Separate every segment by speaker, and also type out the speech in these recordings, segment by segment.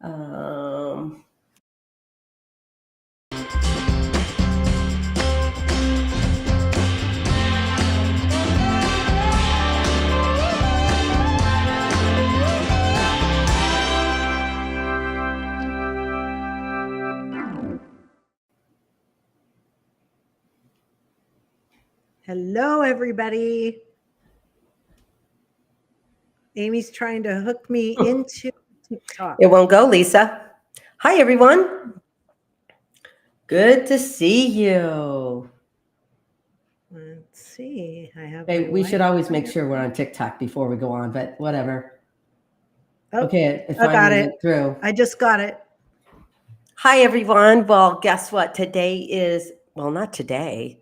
Speaker 1: Um,
Speaker 2: Hello, everybody. Amy's trying to hook me into TikTok.
Speaker 1: it won't go, Lisa. Hi, everyone. Good to see you.
Speaker 2: Let's see. I have.
Speaker 1: Hey, we should always make sure we're on TikTok before we go on, but whatever.
Speaker 2: Oh,
Speaker 1: okay,
Speaker 2: I got it.
Speaker 1: Went through.
Speaker 2: I just got it.
Speaker 1: Hi, everyone. Well, guess what? Today is, well, not today.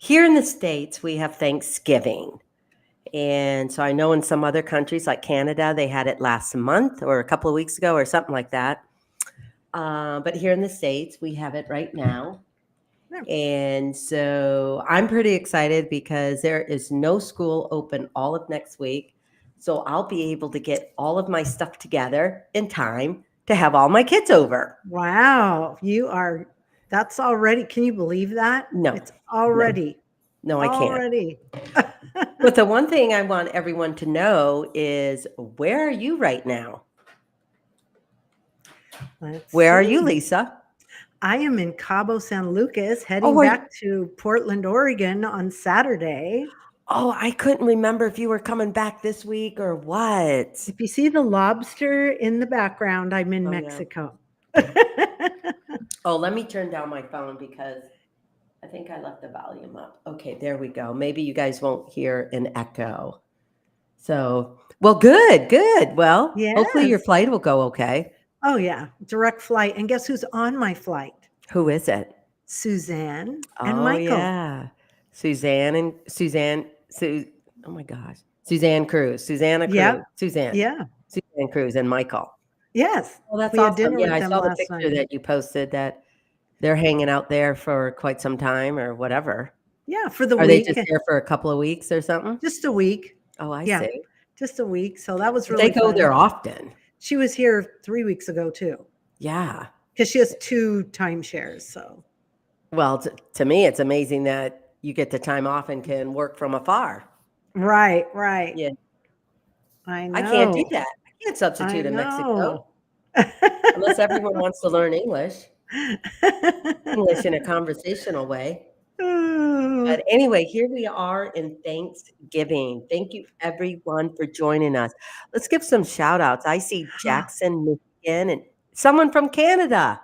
Speaker 1: Here in the States, we have Thanksgiving. And so I know in some other countries like Canada, they had it last month or a couple of weeks ago or something like that. But here in the States, we have it right now.
Speaker 2: Yeah.
Speaker 1: And so I'm pretty excited because there is no school open all of next week. So I'll be able to get all of my stuff together in time to have all my kids over.
Speaker 2: Wow. That's already, can you believe that?
Speaker 1: No.
Speaker 2: It's already.
Speaker 1: No, I can't.
Speaker 2: Already.
Speaker 1: But the one thing I want everyone to know is, where are you right now? Where are you, Lisa?
Speaker 2: I am in Cabo San Lucas, heading back to Portland, Oregon on Saturday.
Speaker 1: Oh, I couldn't remember if you were coming back this week or what.
Speaker 2: If you see the lobster in the background, I'm in Mexico.
Speaker 1: Yeah. Oh, let me turn down my phone because I think I left the volume up. Okay, there we go. Maybe you guys won't hear an echo. So, well, good. Well, hopefully your flight will go okay.
Speaker 2: Oh, yeah. Direct flight. And guess who's on my flight?
Speaker 1: Who is it?
Speaker 2: Suzanne and Michael.
Speaker 1: Oh, yeah. Suzanne. Oh, my gosh. Suzanne Cruz. Susanna Cruz.
Speaker 2: Yeah.
Speaker 1: Suzanne.
Speaker 2: Yeah.
Speaker 1: Suzanne Cruz and Michael.
Speaker 2: Yes.
Speaker 1: Well, that's awesome. Yeah, I saw the picture that you posted that they're hanging out there for quite some time or whatever.
Speaker 2: Yeah, for the
Speaker 1: week. Are they just there for a couple of weeks or something?
Speaker 2: Just a week.
Speaker 1: Oh, I see.
Speaker 2: Just a week. So that was really
Speaker 1: They go there often.
Speaker 2: She was here 3 weeks ago, too.
Speaker 1: Yeah.
Speaker 2: Because she has 2 timeshares, so.
Speaker 1: Well, to me, it's amazing that you get the time off and can work from afar.
Speaker 2: Right.
Speaker 1: Yeah.
Speaker 2: I know.
Speaker 1: I can't do that. I can't substitute in Mexico. Unless everyone wants to learn English in a conversational way. But anyway, here we are in Thanksgiving. Thank you, everyone, for joining us. Let's give some shout outs. I see Jackson, Michigan, and someone from Canada.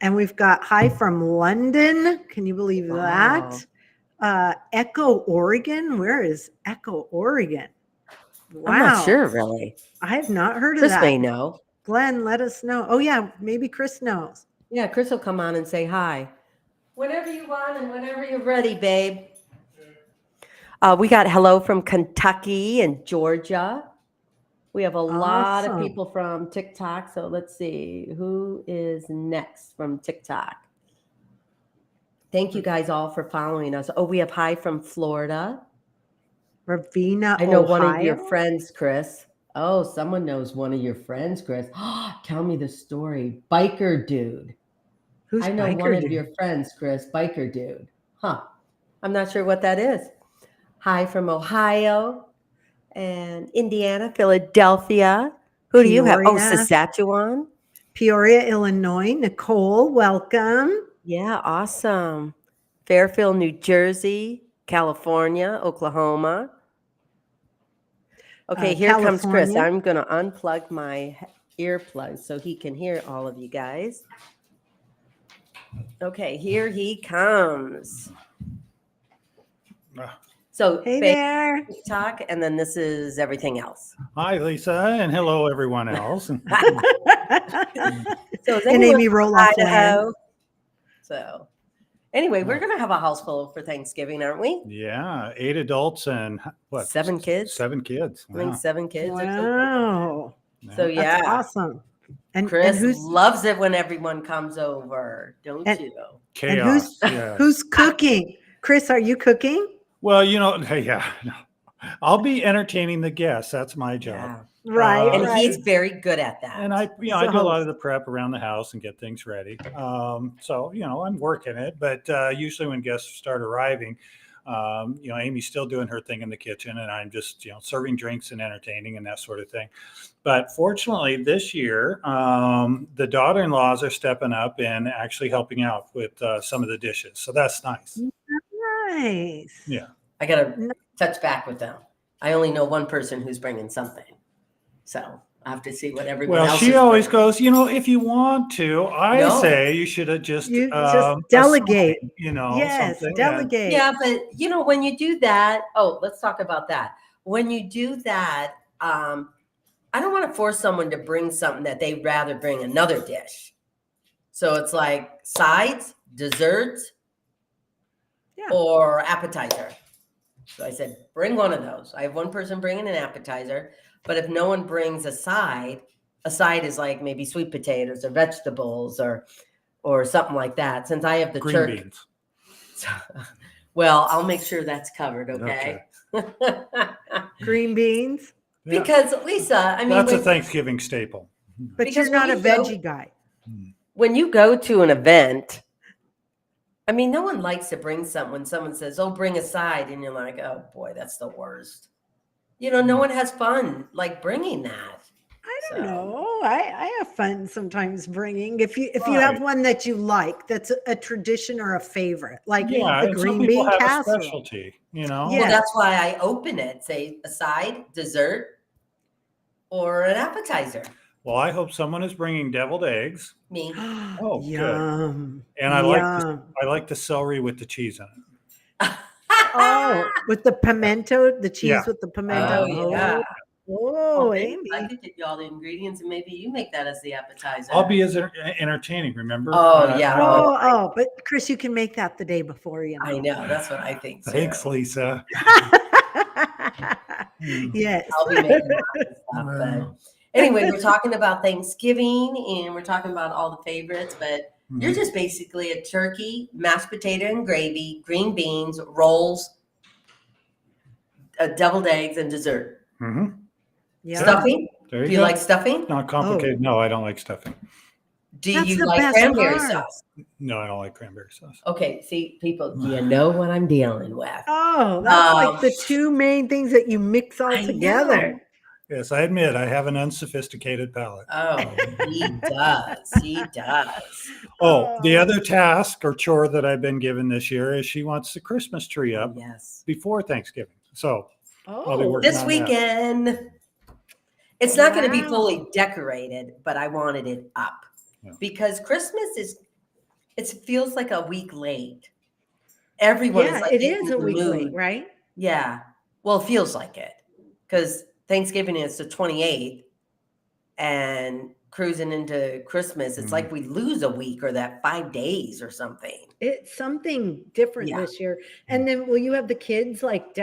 Speaker 2: And we've got hi from London. Can you believe that? Echo, Oregon. Where is Echo, Oregon? Wow.
Speaker 1: I'm not sure, really.
Speaker 2: I have not heard of
Speaker 1: Chris
Speaker 2: that.
Speaker 1: may know.
Speaker 2: Glenn, let us know. Oh, yeah. Maybe Chris knows.
Speaker 1: Yeah, Chris will come on and say hi. Whenever you want and whenever you're ready, babe. We got hello from Kentucky and Georgia. We have a lot of people from TikTok. So let's see who is next from TikTok. Thank you guys all for following us. Oh, we have hi from Florida.
Speaker 2: Ravenna,
Speaker 1: I know
Speaker 2: Ohio.
Speaker 1: One of your friends, Chris. Oh, someone knows one of your friends, Chris. Tell me the story. Biker dude.
Speaker 2: Who's
Speaker 1: I know
Speaker 2: Biker
Speaker 1: one
Speaker 2: dude?
Speaker 1: of your friends, Chris. Biker dude. Huh. I'm not sure what that is. Hi from Ohio and Indiana, Philadelphia. Who do you have? Oh, Saskatchewan.
Speaker 2: Peoria, Illinois. Nicole, welcome.
Speaker 1: Yeah, awesome. Fairfield, New Jersey, California, Oklahoma. Okay, here comes Chris. I'm going to unplug my earplugs so he can hear all of you guys. Okay, here he comes. So,
Speaker 2: hey there.
Speaker 1: TikTok, and then this is everything else.
Speaker 3: Hi, Lisa, and hello, everyone else.
Speaker 1: So
Speaker 2: and Amy Roloff.
Speaker 1: So, anyway, we're going to have a house full for Thanksgiving, aren't we?
Speaker 3: Yeah, 8 adults and what?
Speaker 1: 7 kids?
Speaker 3: 7 kids.
Speaker 1: Wow. I think 7 kids.
Speaker 2: Wow.
Speaker 1: So, yeah.
Speaker 2: That's awesome.
Speaker 1: And Chris loves it when everyone comes over, don't you?
Speaker 3: Chaos.
Speaker 2: And who's cooking? Chris, are you cooking?
Speaker 3: Well, yeah. I'll be entertaining the guests. That's my job.
Speaker 2: Right,
Speaker 1: And
Speaker 2: right.
Speaker 1: he's very good at that.
Speaker 3: And I
Speaker 2: He's
Speaker 3: I
Speaker 2: a
Speaker 3: do a lot
Speaker 2: host.
Speaker 3: of the prep around the house and get things ready. So, I'm working it, but usually when guests start arriving, Amy's still doing her thing in the kitchen and I'm just, serving drinks and entertaining and that sort of thing. But fortunately this year, the daughter-in-laws are stepping up and actually helping out with some of the dishes. So that's nice.
Speaker 2: Nice.
Speaker 3: Yeah.
Speaker 1: I got to touch back with them. I only know one person who's bringing something. So I have to see what everyone else
Speaker 3: She
Speaker 1: is
Speaker 3: always
Speaker 1: bringing.
Speaker 3: goes, if you want to, I
Speaker 1: No.
Speaker 3: say you should have just,
Speaker 2: You just delegate. Yes,
Speaker 3: something.
Speaker 2: delegate.
Speaker 1: Yeah, but when you do that, let's talk about that. When you do that, I don't want to force someone to bring something that they'd rather bring another dish. So it's like sides, desserts, or appetizer. So I said, bring one of those. I have one person bringing an appetizer, but if no one brings a side is like maybe sweet potatoes or vegetables or something like that. Since I have the
Speaker 3: Green beans.
Speaker 1: Well, I'll make sure that's covered. Okay.
Speaker 2: Green beans.
Speaker 3: Yeah.
Speaker 1: Because Lisa, I mean,
Speaker 3: That's a Thanksgiving staple.
Speaker 2: But you're not a veggie guy.
Speaker 1: When you go to an event, I mean, no one likes to bring something when someone says, "Oh, bring a side," and you're like, "Oh boy, that's the worst." No one has fun like bringing that.
Speaker 2: I don't know. I have fun sometimes bringing. If you
Speaker 3: Right.
Speaker 2: have one that you like, that's a tradition or a favorite, like the
Speaker 3: and some
Speaker 2: green
Speaker 3: people
Speaker 2: bean
Speaker 3: have
Speaker 2: casserole.
Speaker 3: a specialty,
Speaker 1: Well,
Speaker 2: Yes.
Speaker 1: that's why I open it. Say a side, dessert, or an appetizer.
Speaker 3: Well, I hope someone is bringing deviled eggs.
Speaker 1: Me.
Speaker 3: Oh, good.
Speaker 2: Yum.
Speaker 3: And I like the celery with the cheese on it.
Speaker 2: Oh, with the pimento, the cheese
Speaker 3: Yeah.
Speaker 2: with the pimento.
Speaker 1: Oh, yeah.
Speaker 2: Oh,
Speaker 1: Maybe
Speaker 2: Amy.
Speaker 1: I could get you all the ingredients, and maybe you make that as the appetizer.
Speaker 3: I'll be as entertaining, remember?
Speaker 1: Oh, yeah.
Speaker 2: But Chris, you can make that the day before,
Speaker 1: I know. That's what I think. Too.
Speaker 3: Thanks, Lisa.
Speaker 2: Yes.
Speaker 1: I'll be making that stuff. But anyway, we're talking about Thanksgiving and we're talking about all the favorites, but you're just basically a turkey, mashed potato and gravy, green beans, rolls, deviled eggs, and dessert.
Speaker 3: Mm-hmm.
Speaker 2: Yeah.
Speaker 1: Stuffing?
Speaker 3: There
Speaker 1: Do you
Speaker 3: go.
Speaker 1: like stuffing?
Speaker 3: Not complicated. No, I don't like stuffing.
Speaker 1: Do
Speaker 2: That's
Speaker 1: you
Speaker 2: the
Speaker 1: like
Speaker 2: best
Speaker 1: cranberry
Speaker 2: part.
Speaker 1: sauce?
Speaker 3: No, I don't like cranberry sauce.
Speaker 1: Okay, see, people, do you know what I'm dealing with?
Speaker 2: Oh, that's like the two main things that you mix all
Speaker 1: I
Speaker 2: together.
Speaker 1: know.
Speaker 3: Yes, I admit I have an unsophisticated palate.
Speaker 1: Oh, he does. He does.
Speaker 3: Oh, the other task or chore that I've been given this year is she wants the Christmas tree up
Speaker 1: Yes.
Speaker 3: before Thanksgiving. So I'll be working
Speaker 1: This
Speaker 3: on
Speaker 1: weekend, it's not going to be
Speaker 2: Wow.
Speaker 1: fully decorated, but I wanted it up because Christmas it feels like a week late. Everyone is like
Speaker 2: it is
Speaker 1: in
Speaker 2: a
Speaker 1: the
Speaker 2: week
Speaker 1: mood.
Speaker 2: late, right?
Speaker 1: Yeah. Well, it feels like it because Thanksgiving is the 28th and cruising into Christmas. It's like we lose a week or that 5 days or something.
Speaker 2: It's something different this year. And then will you have the kids like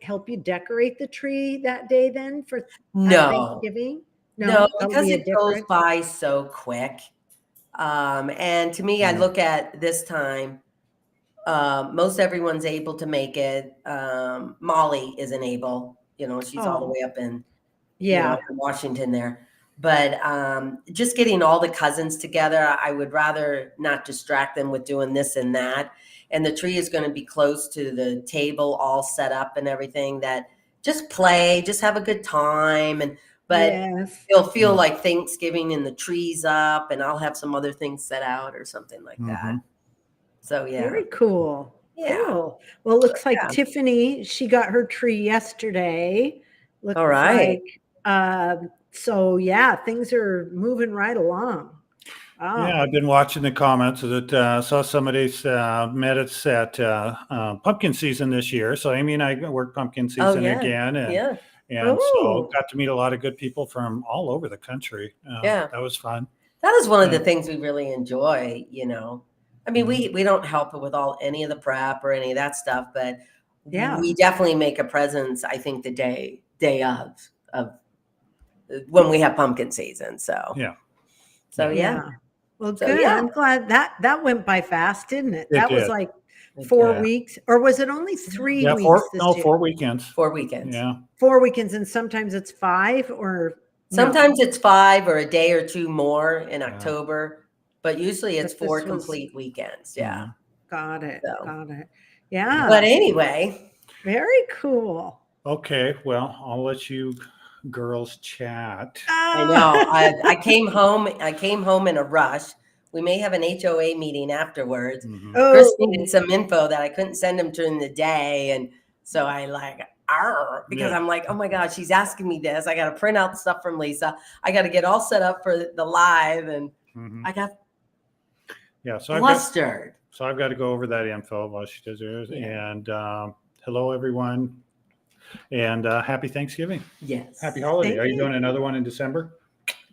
Speaker 2: help you decorate the tree that day then for Thanksgiving?
Speaker 1: No, because it goes by so quick. And to me, I look at this time, most everyone's able to make it. Molly isn't able, she's all the way up in, in Washington there. But just getting all the cousins together, I would rather not distract them with doing this and that. And the tree is going to be close to the table, all set up and everything. That just play, just have a good time, but it'll feel like Thanksgiving and the tree's up, and I'll have some other things set out or something like that. So
Speaker 2: Very cool.
Speaker 1: Yeah.
Speaker 2: Cool. Well, it looks like Tiffany, she got her tree yesterday. Looks
Speaker 1: all right.
Speaker 2: Like, things are moving right along. Oh.
Speaker 3: Yeah, I've been watching the comments that saw somebody's met us at pumpkin season this year. So Amy and I worked pumpkin season again. And so got to meet a lot of good people from all over the country. That was fun.
Speaker 1: That is one of the things we really enjoy, I mean, we don't help with any of the prep or any of that stuff, but we definitely make a presence, I think, the day of when we have pumpkin season. So,
Speaker 2: Well, good. I'm glad that went by fast, didn't it? That was like 4
Speaker 3: Yeah.
Speaker 2: weeks, or was it only 3
Speaker 3: Yeah,
Speaker 2: weeks this year?
Speaker 3: 4 weekends.
Speaker 1: 4 weekends.
Speaker 3: Yeah.
Speaker 2: 4 weekends, and sometimes it's 5 or no?
Speaker 1: Sometimes it's 5 or a day or 2 more in October, but usually it's
Speaker 2: But
Speaker 1: 4
Speaker 2: this was-
Speaker 1: complete weekends. Yeah.
Speaker 2: Got it.
Speaker 1: So.
Speaker 2: Got it. Yeah.
Speaker 1: But anyway,
Speaker 2: Very cool.
Speaker 3: Okay. Well, I'll let you girls chat.
Speaker 1: I know. I came home. I came home in a rush. We may have an HOA meeting afterwards.
Speaker 3: Mhm.
Speaker 1: Chris
Speaker 2: Oh,
Speaker 1: needed some info that I couldn't send him during the day, and so I because
Speaker 3: Yeah.
Speaker 1: I'm like, oh my God, she's asking me this. I got to print out stuff from Lisa. I got to get all set up for the live, and
Speaker 3: Mhm.
Speaker 1: I got
Speaker 3: Yeah. So
Speaker 1: flustered.
Speaker 3: I've got to go over that info while she does hers.
Speaker 1: Yeah.
Speaker 3: And hello, everyone. And happy Thanksgiving.
Speaker 1: Yes.
Speaker 3: Happy holiday.
Speaker 2: Thank
Speaker 3: Are you
Speaker 2: you.
Speaker 3: doing another one in December?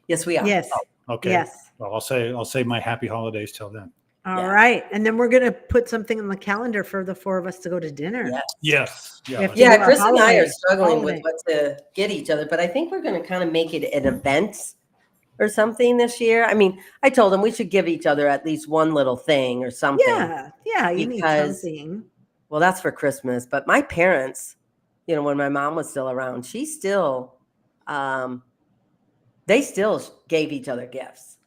Speaker 1: Yes, we are.
Speaker 2: yes.
Speaker 3: Okay.
Speaker 2: Yes.
Speaker 3: Well, I'll say my happy holidays till then.
Speaker 2: All
Speaker 1: Yeah.
Speaker 2: right. And then we're going to put something on the calendar for the 4 of us to go to dinner.
Speaker 1: Yeah.
Speaker 3: Yes.
Speaker 2: We have to
Speaker 1: Yeah,
Speaker 2: do a
Speaker 1: Chris and I are
Speaker 2: holiday-
Speaker 1: struggling with
Speaker 2: holiday.
Speaker 1: what to get each other, but I think we're going to kind of make it an event or something this year. I mean, I told him we should give each other at least one little thing or something.
Speaker 2: Yeah. Yeah. You need
Speaker 1: Because-
Speaker 2: something.
Speaker 1: Well, that's for Christmas. But my parents, when my mom was still around, she still, they still gave each other gifts,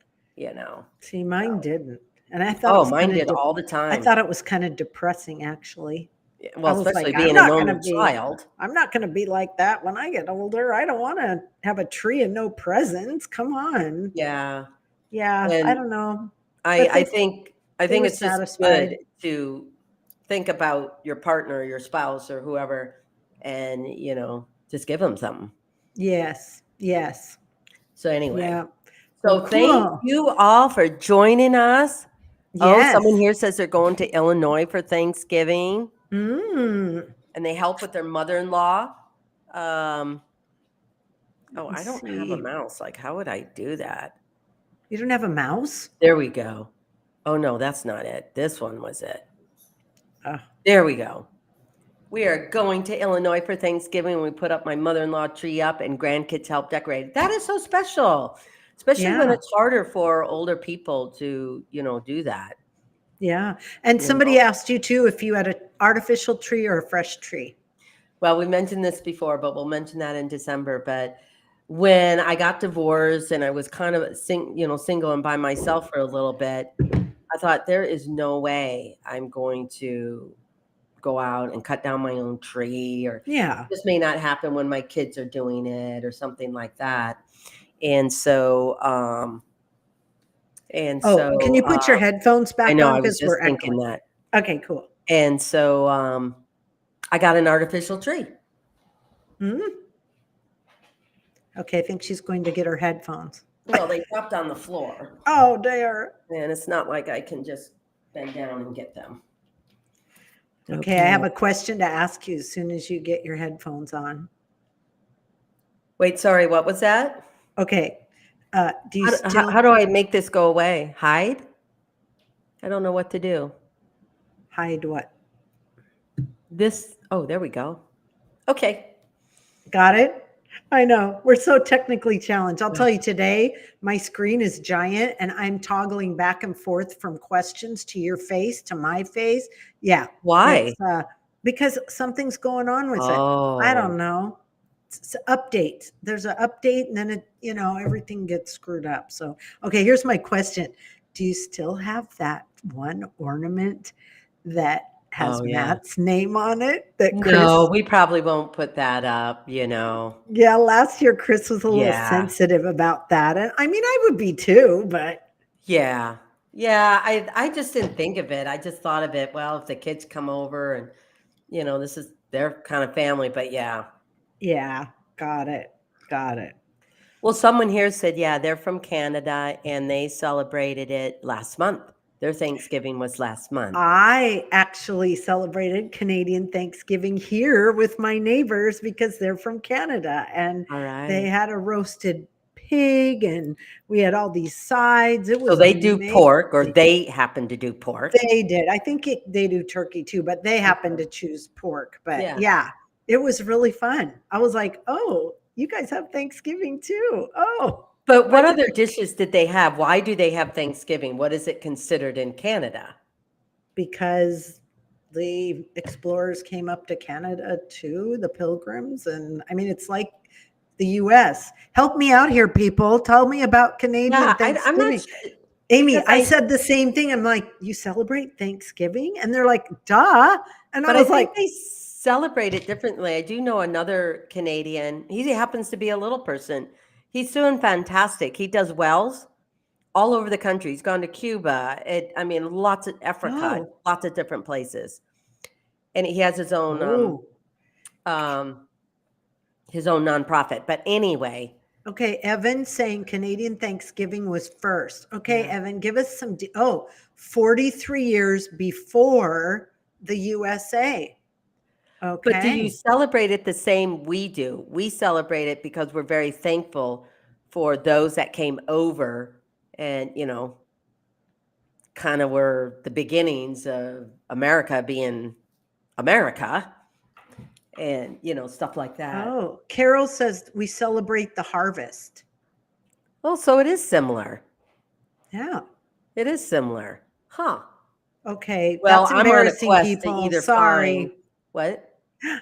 Speaker 2: See, mine didn't. And I thought it
Speaker 1: Oh,
Speaker 2: was
Speaker 1: mine
Speaker 2: kinda
Speaker 1: did all the time.
Speaker 2: I thought it was kind of depressing, actually.
Speaker 1: Well,
Speaker 2: I was
Speaker 1: especially
Speaker 2: like, I'm
Speaker 1: being an
Speaker 2: not gonna
Speaker 1: only
Speaker 2: be-
Speaker 1: child.
Speaker 2: I'm not going to be like that when I get older. I don't want to have a tree and no presents. Come on.
Speaker 1: Yeah.
Speaker 2: Yeah. I
Speaker 1: And
Speaker 2: don't know.
Speaker 1: I
Speaker 2: But they-
Speaker 1: think
Speaker 2: they were
Speaker 1: it's just
Speaker 2: satisfied.
Speaker 1: good to think about your partner, your spouse, or whoever, and just give them something.
Speaker 2: Yes. Yes.
Speaker 1: So anyway,
Speaker 2: Yeah.
Speaker 1: so
Speaker 2: Well,
Speaker 1: thank
Speaker 2: cool.
Speaker 1: you all for joining us.
Speaker 2: Yes.
Speaker 1: Oh, someone here says they're going to Illinois for Thanksgiving,
Speaker 2: Mm.
Speaker 1: and they help with their mother-in-law. I
Speaker 2: Let's
Speaker 1: don't have a
Speaker 2: see.
Speaker 1: mouse. Like, how would I do that?
Speaker 2: You don't have a mouse?
Speaker 1: There we go. Oh no, that's not it. This one was it.
Speaker 2: Ah.
Speaker 1: There we go. We are going to Illinois for Thanksgiving. We put up my mother-in-law tree up, and grandkids help decorate. That is so special, especially when
Speaker 2: Yeah.
Speaker 1: it's harder for older people to, do that.
Speaker 2: Yeah. And
Speaker 1: You
Speaker 2: somebody
Speaker 1: know?
Speaker 2: asked you too if you had an artificial tree or a fresh tree.
Speaker 1: Well, we mentioned this before, but we'll mention that in December. But when I got divorced and I was kind of single and by myself for a little bit, I thought there is no way I'm going to go out and cut down my own tree, or
Speaker 2: Yeah.
Speaker 1: this may not happen when my kids are doing it or something like that. And so,
Speaker 2: Can you put your headphones back
Speaker 1: I know,
Speaker 2: on?
Speaker 1: I was
Speaker 2: Because
Speaker 1: just
Speaker 2: we're
Speaker 1: thinking
Speaker 2: echoing.
Speaker 1: that.
Speaker 2: Okay, cool.
Speaker 1: And so, I got an artificial tree.
Speaker 2: Hmm. Okay, I think she's going to get her headphones.
Speaker 1: Well, they dropped on the floor,
Speaker 2: Oh, dear.
Speaker 1: and it's not like I can just bend down and get them.
Speaker 2: Okay, I have a question to ask you as soon as you get your headphones on.
Speaker 1: Wait, sorry, what was that?
Speaker 2: Okay. Do you still
Speaker 1: How do I make this go away? Hide? I don't know what to do.
Speaker 2: hide what?
Speaker 1: Oh, there we go. Okay.
Speaker 2: Got it? I know. We're so technically challenged. I'll tell you today, my screen is giant and I'm toggling back and forth from questions to your face to my face. Yeah.
Speaker 1: Why?
Speaker 2: it's, because something's going on with it. I
Speaker 1: Oh.
Speaker 2: don't know. It's an update. There's an update and then everything gets screwed up. So, okay, here's my question. Do you still have that one ornament that has
Speaker 1: Oh, yeah.
Speaker 2: Matt's name on it? That Chris,
Speaker 1: No, we probably won't put that up,
Speaker 2: yeah, last year Chris was a little
Speaker 1: Yeah.
Speaker 2: sensitive about that. And I mean, I would be too, but
Speaker 1: Yeah. Yeah, I just didn't think of it. I just thought of it, well, if the kids come over and, this is their kind of family, but yeah.
Speaker 2: yeah, got it. Got it.
Speaker 1: Well, someone here said, yeah, they're from Canada and they celebrated it last month. Their Thanksgiving was last month.
Speaker 2: I actually celebrated Canadian Thanksgiving here with my neighbors because they're from Canada and
Speaker 1: All right.
Speaker 2: they had a roasted pig and we had all these sides. It was
Speaker 1: So they do
Speaker 2: amazing.
Speaker 1: pork, or they happen to do pork.
Speaker 2: They did. I think they do turkey too, but they happened to choose pork. But
Speaker 1: Yeah.
Speaker 2: it was really fun. I was like, oh, you guys have Thanksgiving too. Oh,
Speaker 1: But what other dishes did they have? Why do they have Thanksgiving? What is it considered in Canada?
Speaker 2: because the explorers came up to Canada too, the Pilgrims. And I mean, it's like the US. Help me out here, people. Tell me about Canadian
Speaker 1: Yeah, I'm not
Speaker 2: Thanksgiving.
Speaker 1: sure,
Speaker 2: Amy,
Speaker 1: because
Speaker 2: I said the same thing. I'm like, you celebrate Thanksgiving? And they're like, duh. And I
Speaker 1: but I
Speaker 2: was
Speaker 1: think
Speaker 2: like,
Speaker 1: they celebrate it differently. I do know another Canadian. He happens to be a little person. He's doing fantastic. He does wells all over the country. He's gone to Cuba. I mean, lots of Africa,
Speaker 2: oh,
Speaker 1: lots of different places. And he has
Speaker 2: oh.
Speaker 1: his own nonprofit. But anyway,
Speaker 2: Okay, Evan saying Canadian Thanksgiving was first. Okay,
Speaker 1: yeah.
Speaker 2: Evan, give us some. 43 years before the USA.
Speaker 1: But do you
Speaker 2: Okay.
Speaker 1: celebrate it the same we do? We celebrate it because we're very thankful for those that came over and, kind of were the beginnings of America being America and, stuff like that.
Speaker 2: Oh, Carol says we celebrate the harvest.
Speaker 1: Well, so it is similar.
Speaker 2: Yeah.
Speaker 1: It is similar. Huh.
Speaker 2: Okay,
Speaker 1: Well,
Speaker 2: that's
Speaker 1: I'm on a
Speaker 2: embarrassing,
Speaker 1: quest to
Speaker 2: people.
Speaker 1: either
Speaker 2: Sorry.
Speaker 1: find what?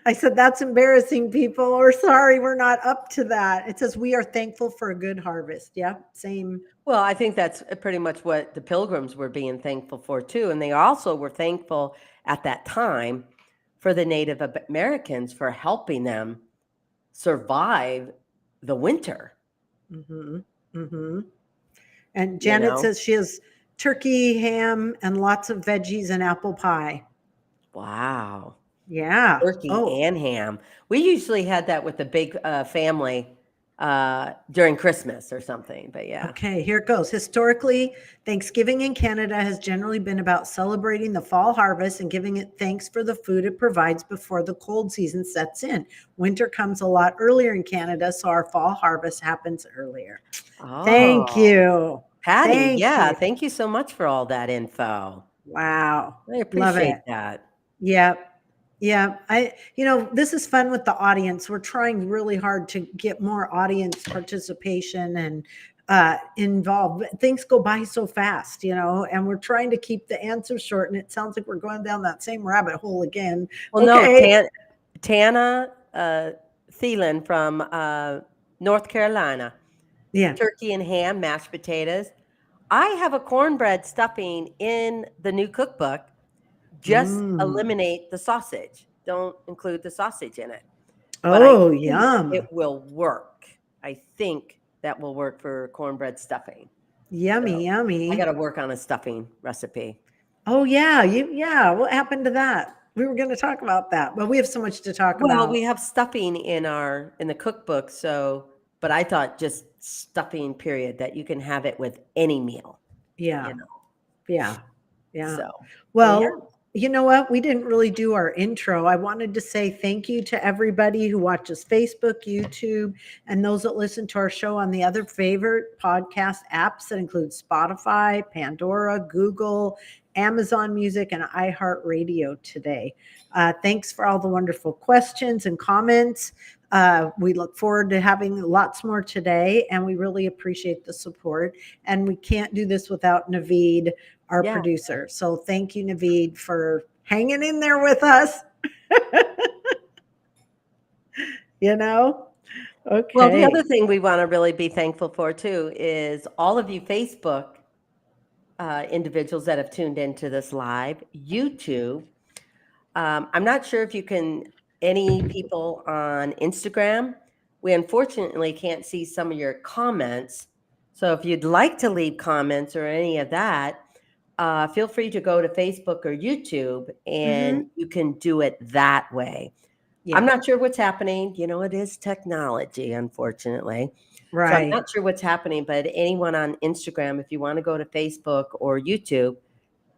Speaker 2: I said that's embarrassing, people. Or sorry, we're not up to that. It says we are thankful for a good harvest. Yeah, same.
Speaker 1: Well, I think that's pretty much what the Pilgrims were being thankful for too. And they also were thankful at that time for the Native Americans for helping them survive the winter.
Speaker 2: Mm-hmm. Mm-hmm. And
Speaker 1: You
Speaker 2: Janet
Speaker 1: know?
Speaker 2: says she has turkey, ham, and lots of veggies and apple pie.
Speaker 1: Wow.
Speaker 2: Yeah.
Speaker 1: Turkey
Speaker 2: Oh,
Speaker 1: and ham. We usually had that with the big family during Christmas or something. But yeah.
Speaker 2: okay. Here it goes. Historically, Thanksgiving in Canada has generally been about celebrating the fall harvest and giving it thanks for the food it provides before the cold season sets in. Winter comes a lot earlier in Canada, so our fall harvest happens earlier. Thank
Speaker 1: Oh,
Speaker 2: you.
Speaker 1: Patty.
Speaker 2: Thank
Speaker 1: Yeah.
Speaker 2: you.
Speaker 1: Thank you so much for all that info.
Speaker 2: Wow.
Speaker 1: I
Speaker 2: Love
Speaker 1: appreciate
Speaker 2: it.
Speaker 1: that.
Speaker 2: Yeah. Yeah. This is fun with the audience. We're trying really hard to get more audience participation and involved. Things go by so fast, and we're trying to keep the answers short. And it sounds like we're going down that same rabbit hole again.
Speaker 1: Well, no,
Speaker 2: Okay.
Speaker 1: Tana Thielen from North Carolina.
Speaker 2: Yeah.
Speaker 1: Turkey and ham, mashed potatoes. I have a cornbread stuffing in the new cookbook. Just
Speaker 2: Mm.
Speaker 1: eliminate the sausage. Don't include the sausage in it. But I
Speaker 2: Oh,
Speaker 1: think
Speaker 2: yum.
Speaker 1: it will work. I think that will work for cornbread stuffing.
Speaker 2: Yummy,
Speaker 1: So
Speaker 2: yummy.
Speaker 1: I got to work on a stuffing recipe.
Speaker 2: Oh, yeah. Yeah. What happened to that? We were going to talk about that, but we have so much to talk
Speaker 1: Well,
Speaker 2: about.
Speaker 1: we have stuffing in the cookbook, but I thought just stuffing period that you can have it with any meal,
Speaker 2: Yeah. Yeah. Yeah.
Speaker 1: So,
Speaker 2: Well,
Speaker 1: yeah.
Speaker 2: you know what? We didn't really do our intro. I wanted to say thank you to everybody who watches Facebook, YouTube, and those that listen to our show on the other favorite podcast apps that include Spotify, Pandora, Google, Amazon Music, and iHeartRadio today. Thanks for all the wonderful questions and comments. We look forward to having lots more today, and we really appreciate the support. And we can't do this without Naveed, our
Speaker 1: Yeah.
Speaker 2: producer. So thank you, Naveed, for hanging in there with us. Okay.
Speaker 1: Well, the other thing we want to really be thankful for too is all of you Facebook individuals that have tuned into this live, YouTube. I'm not sure if you can, any people on Instagram. We unfortunately can't see some of your comments. So if you'd like to leave comments or any of that, feel free to go to Facebook or YouTube and you can do it that way.
Speaker 2: Yeah.
Speaker 1: I'm not sure what's happening. It is technology, unfortunately. So I'm
Speaker 2: Right.
Speaker 1: not sure what's happening, but anyone on Instagram, if you want to go to Facebook or YouTube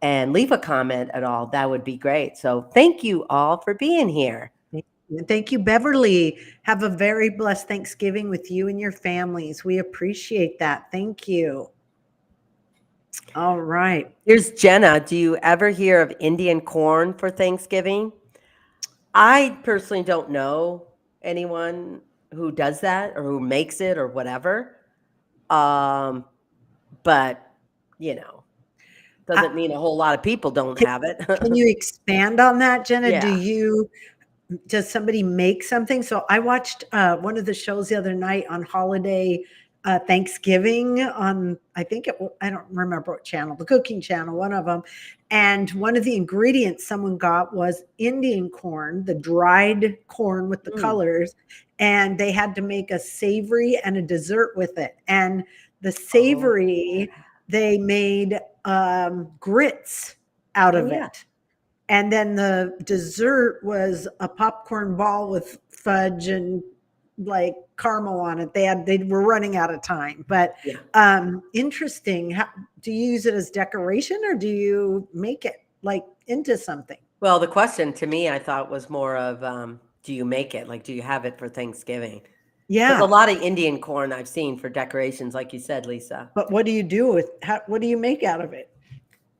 Speaker 1: and leave a comment at all, that would be great. So thank you all for being here.
Speaker 2: Thank you, Beverly. Have a very blessed Thanksgiving with you and your families. We appreciate that. Thank you. All right.
Speaker 1: Here's Jenna. Do you ever hear of Indian corn for Thanksgiving? I personally don't know anyone who does that or who makes it or whatever. But Doesn't mean a whole lot of people don't have it.
Speaker 2: Can you expand on that, Jenna?
Speaker 1: Yeah.
Speaker 2: Does somebody make something? So I watched one of the shows the other night on holiday Thanksgiving on, I don't remember what channel, the cooking channel, one of them. And one of the ingredients someone got was Indian corn, the dried corn with the colors. And they had to make a savory and a dessert with it. And the savory, they made grits out of it. And then the dessert was a popcorn ball with fudge and like caramel on it. They were running out of time, but interesting. Do you use it as decoration or do you make it like into something?
Speaker 1: Well, the question to me, I thought was more of, do you make it? Like, do you have it for Thanksgiving?
Speaker 2: Yeah.
Speaker 1: There's a lot of Indian corn I've seen for decorations, like you said, Lisa.
Speaker 2: But what do you do what do you make out of it?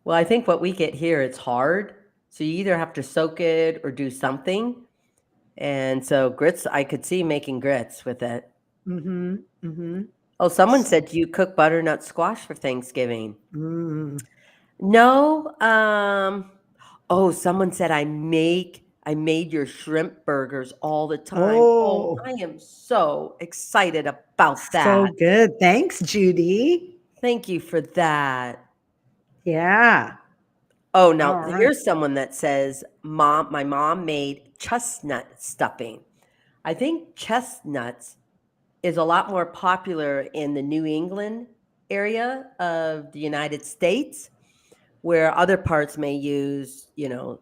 Speaker 1: Well, I think what we get here, it's hard. So you either have to soak it or do something. And so grits, I could see making grits with it.
Speaker 2: Mm-hmm. Mm-hmm.
Speaker 1: Oh, someone said, do you cook butternut squash for Thanksgiving?
Speaker 2: Mm.
Speaker 1: No. Someone said I made your shrimp burgers all the time. Oh, I am so excited about that.
Speaker 2: So good. Thanks, Judy.
Speaker 1: Thank you for that.
Speaker 2: Yeah.
Speaker 1: Oh, now here's someone that says, my mom made chestnut stuffing. I think chestnuts is a lot more popular in the New England area of the United States, where other parts may use,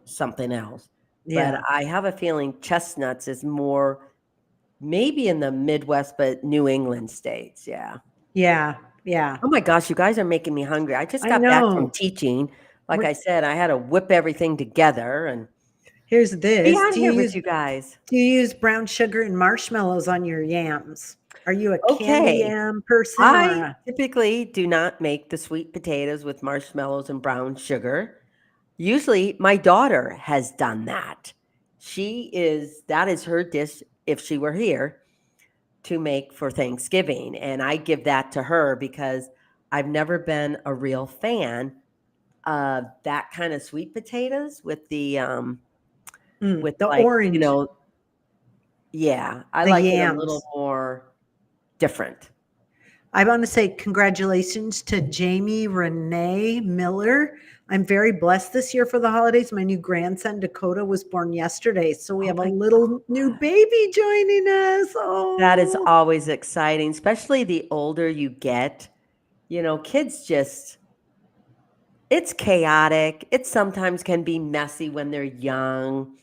Speaker 1: something else. Yeah. But I have a feeling chestnuts is more maybe in the Midwest, but New England states. Yeah.
Speaker 2: Yeah. Yeah.
Speaker 1: Oh my gosh, you guys are making me hungry. I just got back from teaching. Like I said, I had to whip everything together. And
Speaker 2: here's this.
Speaker 1: Be on here with you guys.
Speaker 2: Do you use brown sugar and marshmallows on your yams? Are you a candy yam person?
Speaker 1: I typically do not make the sweet potatoes with marshmallows and brown sugar. Usually my daughter has done that. That is her dish if she were here to make for Thanksgiving. And I give that to her because I've never been a real fan of that kind of sweet potatoes with the with the orange. I like it a little more different.
Speaker 2: I want to say congratulations to Jamie Renee Miller. I'm very blessed this year for the holidays. My new grandson, Dakota, was born yesterday. So we have a little new baby joining us. Oh,
Speaker 1: that is always exciting, especially the older you get. Kids it's chaotic. It sometimes can be messy when they're young.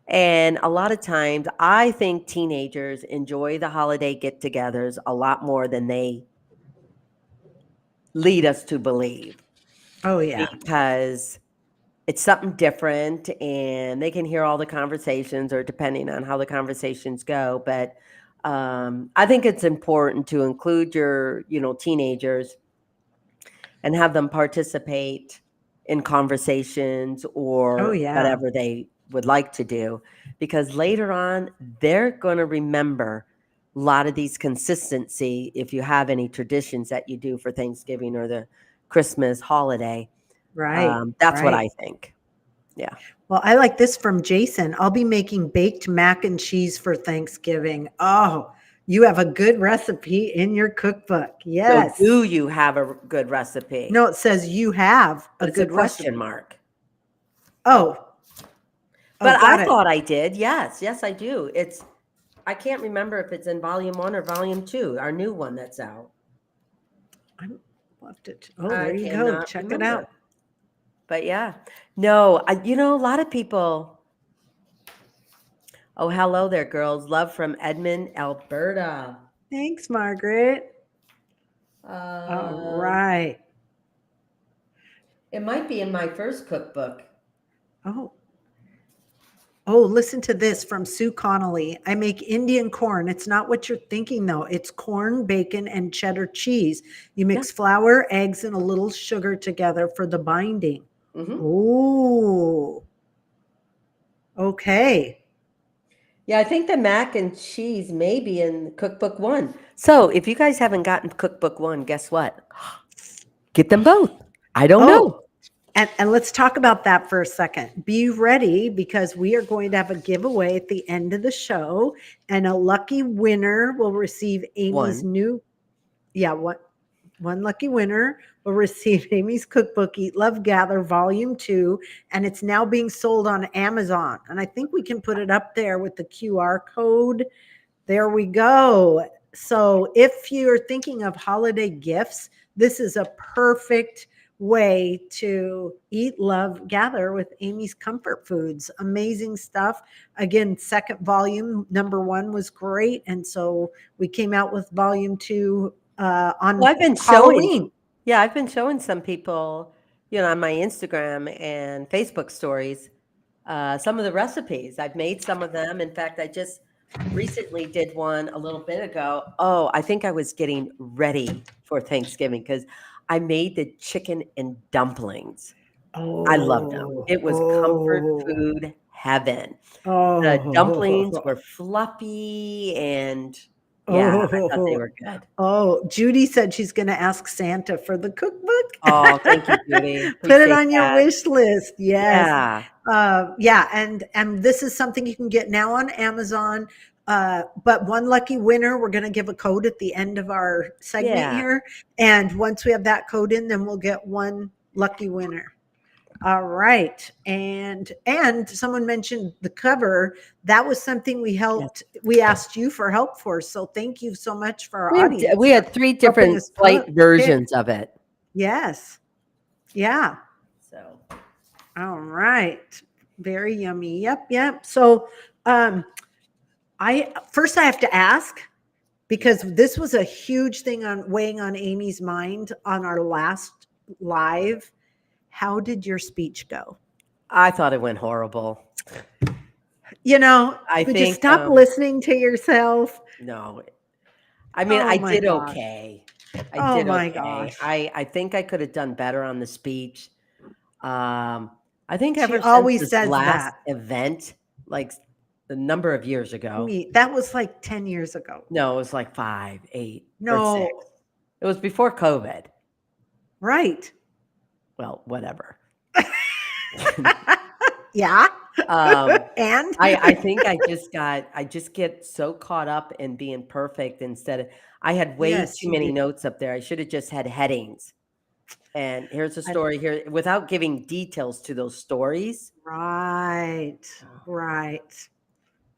Speaker 1: And a lot of times, I think teenagers enjoy the holiday get-togethers a lot more than they lead us to believe.
Speaker 2: Oh, yeah.
Speaker 1: Because it's something different, and they can hear all the conversations, or depending on how the conversations go. But I think it's important to include your, teenagers and have them participate in conversations or whatever they would like to do, because later on they're going to remember a lot of these consistency if you have any traditions that you do for Thanksgiving or the Christmas holiday.
Speaker 2: Right.
Speaker 1: That's what I think. Yeah.
Speaker 2: Well, I like this from Jason. I'll be making baked mac and cheese for Thanksgiving. Oh, you have a good recipe in your cookbook. Yes.
Speaker 1: So do you have a good recipe?
Speaker 2: No, it says you have
Speaker 1: a good question mark.
Speaker 2: Oh.
Speaker 1: But I thought I did. Yes, I do. I can't remember if it's in volume 1 or volume 2, our new one that's out.
Speaker 2: There you go. Check it out.
Speaker 1: But yeah, no, a lot of people. Oh, hello there, girls. Love from Edmond, Alberta.
Speaker 2: Thanks, Margaret. All right.
Speaker 1: It might be in my first cookbook.
Speaker 2: Oh, listen to this from Sue Connolly. I make Indian corn. It's not what you're thinking, though. It's corn, bacon, and cheddar cheese. You mix flour, eggs, and a little sugar together for the binding. Mm-hmm. Oh, okay.
Speaker 1: Yeah, I think the mac and cheese may be in Cookbook 1. So if you guys haven't gotten Cookbook 1, guess what? Get them both. I don't know.
Speaker 2: And let's talk about that for a second. Be ready because we are going to have a giveaway at the end of the show, and a lucky winner will receive Amy's one lucky winner will receive Amy's cookbook, Eat, Love, Gather, Volume 2, and it's now being sold on Amazon. And I think we can put it up there with the QR code. There we go. So if you're thinking of holiday gifts, this is a perfect way to eat, love, gather with Amy's Comfort Foods. Amazing stuff. Again, second volume, number 1 was great. And so we came out with volume 2 on
Speaker 1: Well, I've been
Speaker 2: Halloween.
Speaker 1: I've been showing some people, on my Instagram and Facebook stories, some of the recipes. I've made some of them. In fact, I just recently did one a little bit ago. Oh, I think I was getting ready for Thanksgiving because I made the chicken and dumplings. I loved them. It was comfort food heaven. The dumplings were fluffy and yeah, I thought they were good.
Speaker 2: Oh, Judy said she's going to ask Santa for the cookbook.
Speaker 1: Oh, thank you, Judy.
Speaker 2: Put it on your wish list. Yes.
Speaker 1: Yeah.
Speaker 2: And this is something you can get now on Amazon. But one lucky winner, we're going to give a code at the end of our segment here. And once we have that code in, then we'll get one lucky winner. All right. And someone mentioned the cover. That was something we helped. Yes. We asked you for help for. So thank you so much for our audience.
Speaker 1: We had 3 different slight versions of it.
Speaker 2: Yes. Yeah.
Speaker 1: So.
Speaker 2: All right. Very yummy. Yep. So I have to ask, because this was a huge thing weighing on Amy's mind on our last live. How did your speech go?
Speaker 1: I thought it went horrible.
Speaker 2: Would you stop listening to yourself?
Speaker 1: No. I mean, I did okay.
Speaker 2: Gosh.
Speaker 1: I think I could have done better on the speech. I think ever since
Speaker 2: always
Speaker 1: this
Speaker 2: says
Speaker 1: last
Speaker 2: that.
Speaker 1: event, like a number of years ago.
Speaker 2: That was like 10 years ago.
Speaker 1: No, it was like 5, 8,
Speaker 2: no.
Speaker 1: or 6. It was before COVID.
Speaker 2: Right.
Speaker 1: Well, whatever.
Speaker 2: Yeah.
Speaker 1: And I think I just get so caught up in being perfect instead of, I had way too many notes up there. I should have just had headings. And here's a story here without giving details to those stories.
Speaker 2: Right.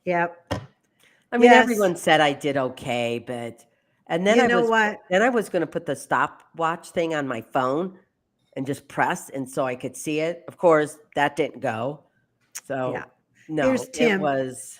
Speaker 2: Yep.
Speaker 1: I mean, everyone said I did okay, and then then I was going to put the stopwatch thing on my phone and just press, and so I could see it. Of course, that didn't go. So no,
Speaker 2: here's Tim.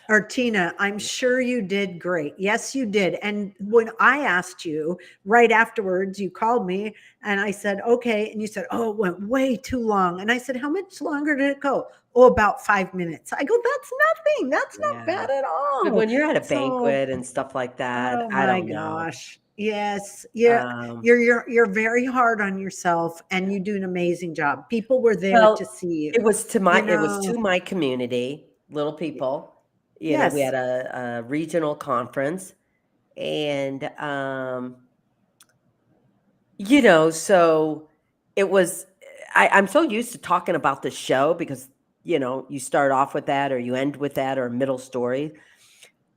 Speaker 2: Or Tina, I'm sure you did great. Yes, you did. And when I asked you right afterwards, you called me and I said, okay. And you said, oh, it went way too long. And I said, how much longer did it go? Oh, about 5 minutes. I go, that's nothing. That's not bad at all.
Speaker 1: But when you're at a banquet and stuff like that, I don't know.
Speaker 2: Gosh. Yes. Yeah. You're very hard on yourself and you do an amazing job. People were there to see you.
Speaker 1: It was to my community, little people. We had a regional conference and so it was I'm so used to talking about the show because you start off with that or you end with that or a middle story.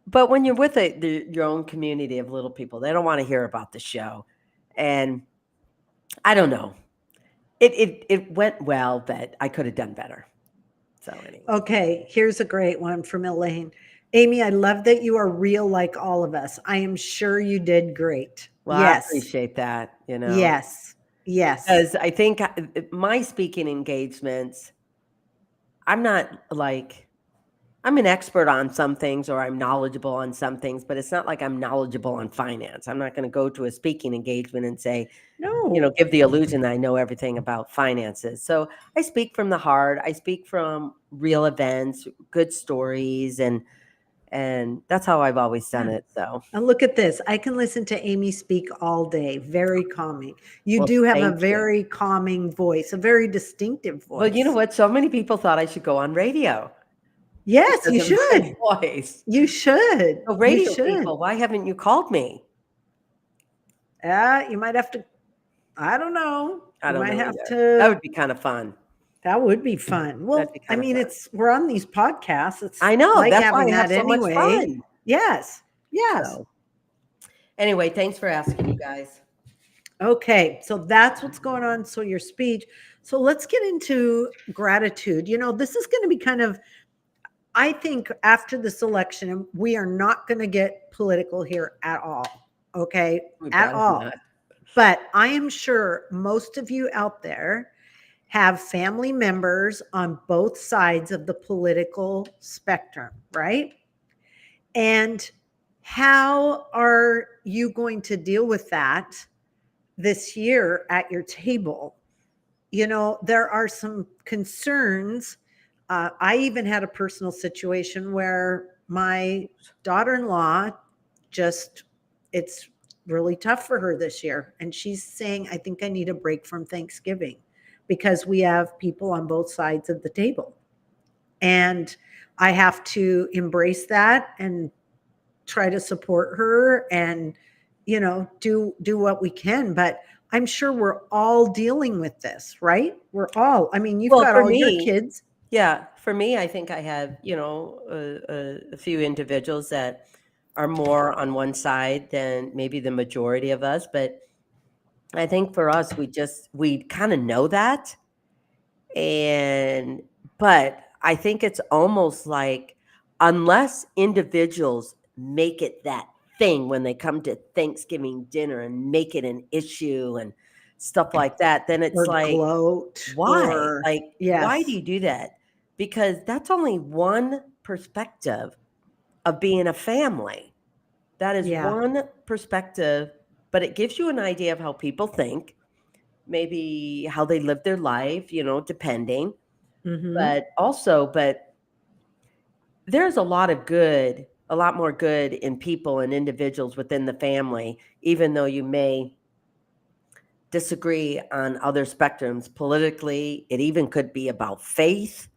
Speaker 1: But when you're with your own community of little people, they don't want to hear about the show. And I don't know. It went well, but I could have done better. So anyway.
Speaker 2: Okay, here's a great one from Elaine. Amy, I love that you are real like all of us. I am sure you did great.
Speaker 1: Well, yes. I appreciate that,
Speaker 2: Yes.
Speaker 1: Because I think my speaking engagements, I'm an expert on some things or I'm knowledgeable on some things, but it's not like I'm knowledgeable on finance. I'm not going to go to a speaking engagement and say,
Speaker 2: no,
Speaker 1: give the illusion that I know everything about finances. So I speak from the heart. I speak from real events, good stories, and that's how I've always done it. So,
Speaker 2: and look at this. I can listen to Amy speak all day. Very calming. You do have a very calming voice, a very distinctive voice.
Speaker 1: Well, you know what? So many people thought I should go on radio.
Speaker 2: Yes, you should.
Speaker 1: Voice.
Speaker 2: You should.
Speaker 1: So radio people, why haven't you called me?
Speaker 2: You might have to. I don't know.
Speaker 1: I don't know.
Speaker 2: Have to.
Speaker 1: That would be kind of fun.
Speaker 2: That would be fun. Well,
Speaker 1: That'd be
Speaker 2: I
Speaker 1: kinda
Speaker 2: mean,
Speaker 1: fun.
Speaker 2: we're on these podcasts. It's
Speaker 1: I know,
Speaker 2: like
Speaker 1: that's why
Speaker 2: having
Speaker 1: I have
Speaker 2: that
Speaker 1: so much
Speaker 2: anyway.
Speaker 1: fun.
Speaker 2: Yes. Yes.
Speaker 1: So, anyway, thanks for asking, you guys.
Speaker 2: Okay, so that's what's going on. So your speech. So let's get into gratitude. This is going to be kind of, I think after this election, and we are not going to get political here at all. Okay,
Speaker 1: We
Speaker 2: at
Speaker 1: better
Speaker 2: all.
Speaker 1: not.
Speaker 2: But I am sure most of you out there have family members on both sides of the political spectrum, right? And how are you going to deal with that this year at your table? There are some concerns. I even had a personal situation where my daughter-in-law it's really tough for her this year. And she's saying, I think I need a break from Thanksgiving because we have people on both sides of the table. And I have to embrace that and try to support her and, do what we can. But I'm sure we're all dealing with this, right? I mean, you've
Speaker 1: Well,
Speaker 2: got
Speaker 1: for
Speaker 2: all your
Speaker 1: me,
Speaker 2: kids.
Speaker 1: yeah, for me, I think I have, a few individuals that are more on one side than maybe the majority of us. But I think for us, we kind of know that. But I think it's almost like unless individuals make it that thing when they come to Thanksgiving dinner and make it an issue and stuff like that, then it's
Speaker 2: Or
Speaker 1: like,
Speaker 2: gloat.
Speaker 1: why? Like, why do
Speaker 2: Yes.
Speaker 1: you do that? Because that's only one perspective of being a family. That is
Speaker 2: Yeah.
Speaker 1: one perspective, but it gives you an idea of how people think, maybe how they live their life, depending.
Speaker 2: Mm-hmm.
Speaker 1: But there's a lot more good in people and individuals within the family, even though you may disagree on other spectrums politically. It even could be about faith,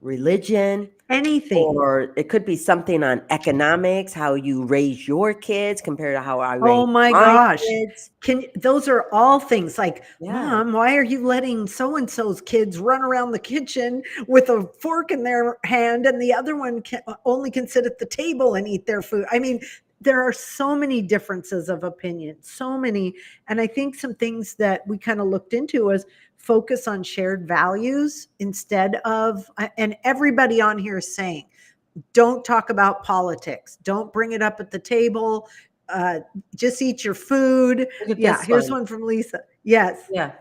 Speaker 1: religion,
Speaker 2: Anything.
Speaker 1: or it could be something on economics, how you raise your kids compared to how I
Speaker 2: Oh
Speaker 1: raise
Speaker 2: my
Speaker 1: my
Speaker 2: gosh.
Speaker 1: kids.
Speaker 2: Those are all things like,
Speaker 1: Yeah.
Speaker 2: Mom, why are you letting so-and-so's kids run around the kitchen with a fork in their hand and the other one only can sit at the table and eat their food? I mean, there are so many differences of opinion, so many. And I think some things that we kind of looked into was focus on shared values instead of, and everybody on here is saying, don't talk about politics. Don't bring it up at the table. Just eat your food.
Speaker 1: Look at
Speaker 2: Yeah,
Speaker 1: this
Speaker 2: here's
Speaker 1: one.
Speaker 2: one from Lisa. Yes.
Speaker 1: Yeah. No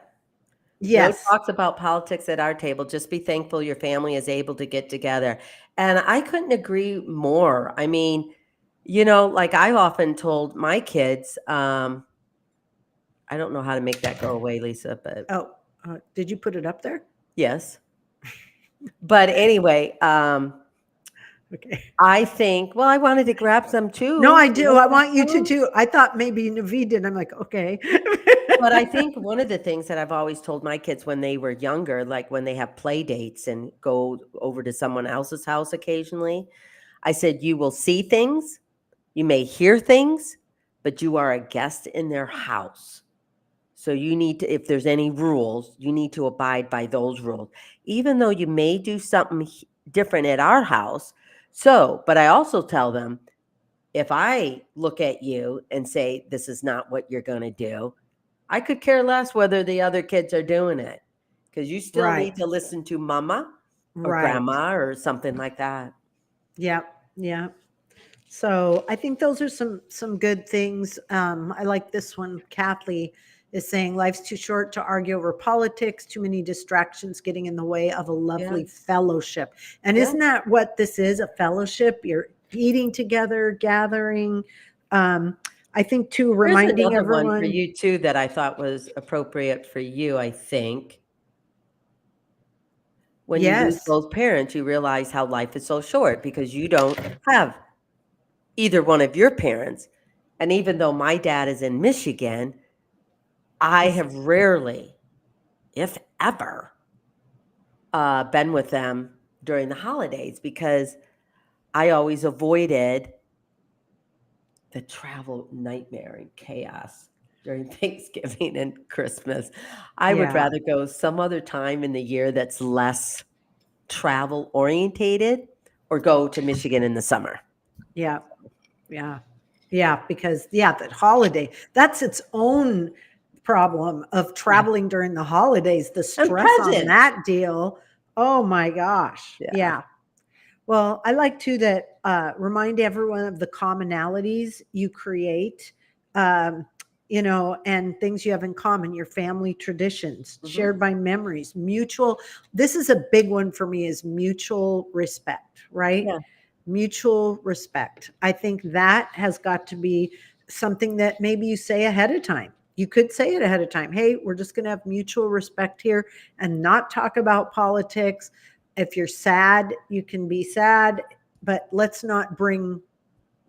Speaker 2: Yes.
Speaker 1: talks about politics at our table. Just be thankful your family is able to get together. And I couldn't agree more. I mean, like I've often told my kids, I don't know how to make that go away, Lisa, but
Speaker 2: Oh, did you put it up there?
Speaker 1: yes. But anyway,
Speaker 2: Okay.
Speaker 1: I think, well, I wanted to grab some too.
Speaker 2: No, I
Speaker 1: So
Speaker 2: do.
Speaker 1: let's
Speaker 2: I
Speaker 1: have
Speaker 2: want you to
Speaker 1: some.
Speaker 2: too. I thought maybe Naveed did. I'm like, okay.
Speaker 1: But I think one of the things that I've always told my kids when they were younger, like when they have play dates and go over to someone else's house occasionally, I said, you will see things, you may hear things, but you are a guest in their house. So you need to, if there's any rules, you need to abide by those rules, even though you may do something different at our house. But I also tell them, if I look at you and say, this is not what you're going to do, I could care less whether the other kids are doing it, because you still
Speaker 2: Right.
Speaker 1: need to listen to mama or
Speaker 2: Right.
Speaker 1: grandma or something like that.
Speaker 2: Yeah. Yeah. So I think those are some good things. I like this one. Kathleen is saying life's too short to argue over politics, too many distractions getting in the way of a lovely
Speaker 1: Yes.
Speaker 2: fellowship. And
Speaker 1: Yeah.
Speaker 2: isn't that what this is? A fellowship? You're eating together, gathering. I think too,
Speaker 1: Here's
Speaker 2: reminding
Speaker 1: another one for
Speaker 2: everyone.
Speaker 1: you too that I thought was appropriate for you, I think. When you lose
Speaker 2: Yes.
Speaker 1: both parents, you realize how life is so short because you don't have either one of your parents. And even though my dad is in Michigan, I have rarely, if ever, been with them during the holidays because I always avoided the travel nightmare and chaos. during Thanksgiving and Christmas. I would
Speaker 2: Yeah.
Speaker 1: rather go some other time in the year that's less travel orientated, or go to Michigan in the summer.
Speaker 2: Yeah. Yeah. Yeah. Because, yeah, that holiday, that's its own problem of
Speaker 1: Yeah.
Speaker 2: traveling during the holidays, the
Speaker 1: And
Speaker 2: stress on
Speaker 1: presents.
Speaker 2: that deal. Oh my gosh.
Speaker 1: Yeah.
Speaker 2: Yeah. Well, I like to that remind everyone of the commonalities you create, um, and things you have in common, your family traditions,
Speaker 1: Mhm.
Speaker 2: shared by memories, mutual. This is a big one for me, is mutual respect, right?
Speaker 1: Yeah.
Speaker 2: Mutual respect. I think that has got to be something that maybe you say ahead of time. You could say it ahead of time. Hey, we're just going to have mutual respect here and not talk about politics. If you're sad, you can be sad, but let's not bring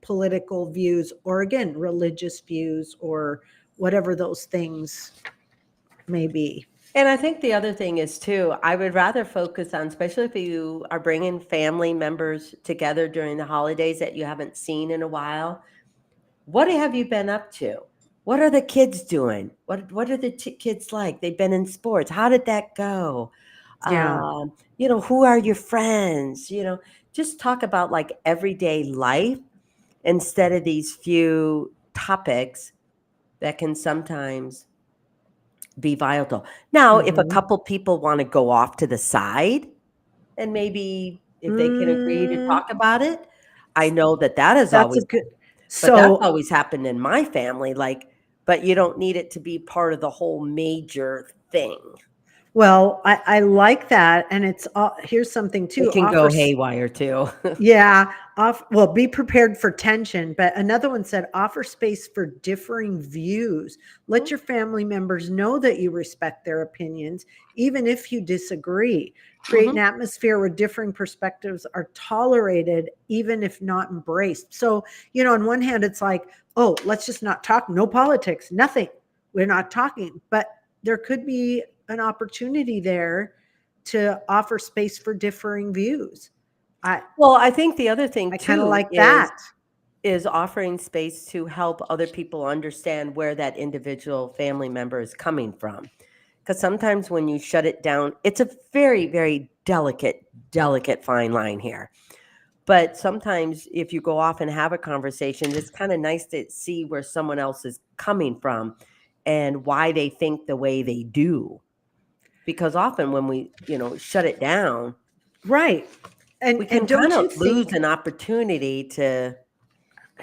Speaker 2: political views or, again, religious views or whatever those things may be.
Speaker 1: And I think the other thing is too, I would rather focus on, especially if you are bringing family members together during the holidays that you haven't seen in a while. What have you been up to? What are the kids doing? What are the kids like? They've been in sports. How did that go?
Speaker 2: Yeah.
Speaker 1: Who are your friends? Just talk about like everyday life instead of these few topics that can sometimes be volatile. Now, if a
Speaker 2: Mhm.
Speaker 1: couple people want to go off to the side, and maybe if they can agree to
Speaker 2: Mm,
Speaker 1: talk about it, I know that is
Speaker 2: that's a
Speaker 1: always,
Speaker 2: good.
Speaker 1: but that's
Speaker 2: So,
Speaker 1: always happened in my family. Like, but you don't need it to be part of the whole major thing.
Speaker 2: well, I like that, and it's here's something
Speaker 1: It
Speaker 2: too.
Speaker 1: can go haywire too.
Speaker 2: Yeah, well, be prepared for tension. But another one said, offer space for differing views. Let your family members know that you respect their opinions, even if you disagree. Create an
Speaker 1: Mhm.
Speaker 2: atmosphere where differing perspectives are tolerated, even if not embraced. So, on one hand, it's like, oh, let's just not talk, no politics, nothing. We're not talking. But there could be an opportunity there to offer space for differing views. I
Speaker 1: Well, I think the other thing
Speaker 2: I kind of
Speaker 1: too
Speaker 2: like that.
Speaker 1: is offering space to help other people understand where that individual family member is coming from. Because sometimes when you shut it down, it's a very, very delicate fine line here. But sometimes if you go off and have a conversation, it's kind of nice to see where someone else is coming from and why they think the way they do. Because often when we, shut it down,
Speaker 2: Right.
Speaker 1: we
Speaker 2: And
Speaker 1: can kind
Speaker 2: don't
Speaker 1: of
Speaker 2: you
Speaker 1: lose
Speaker 2: think
Speaker 1: an opportunity to,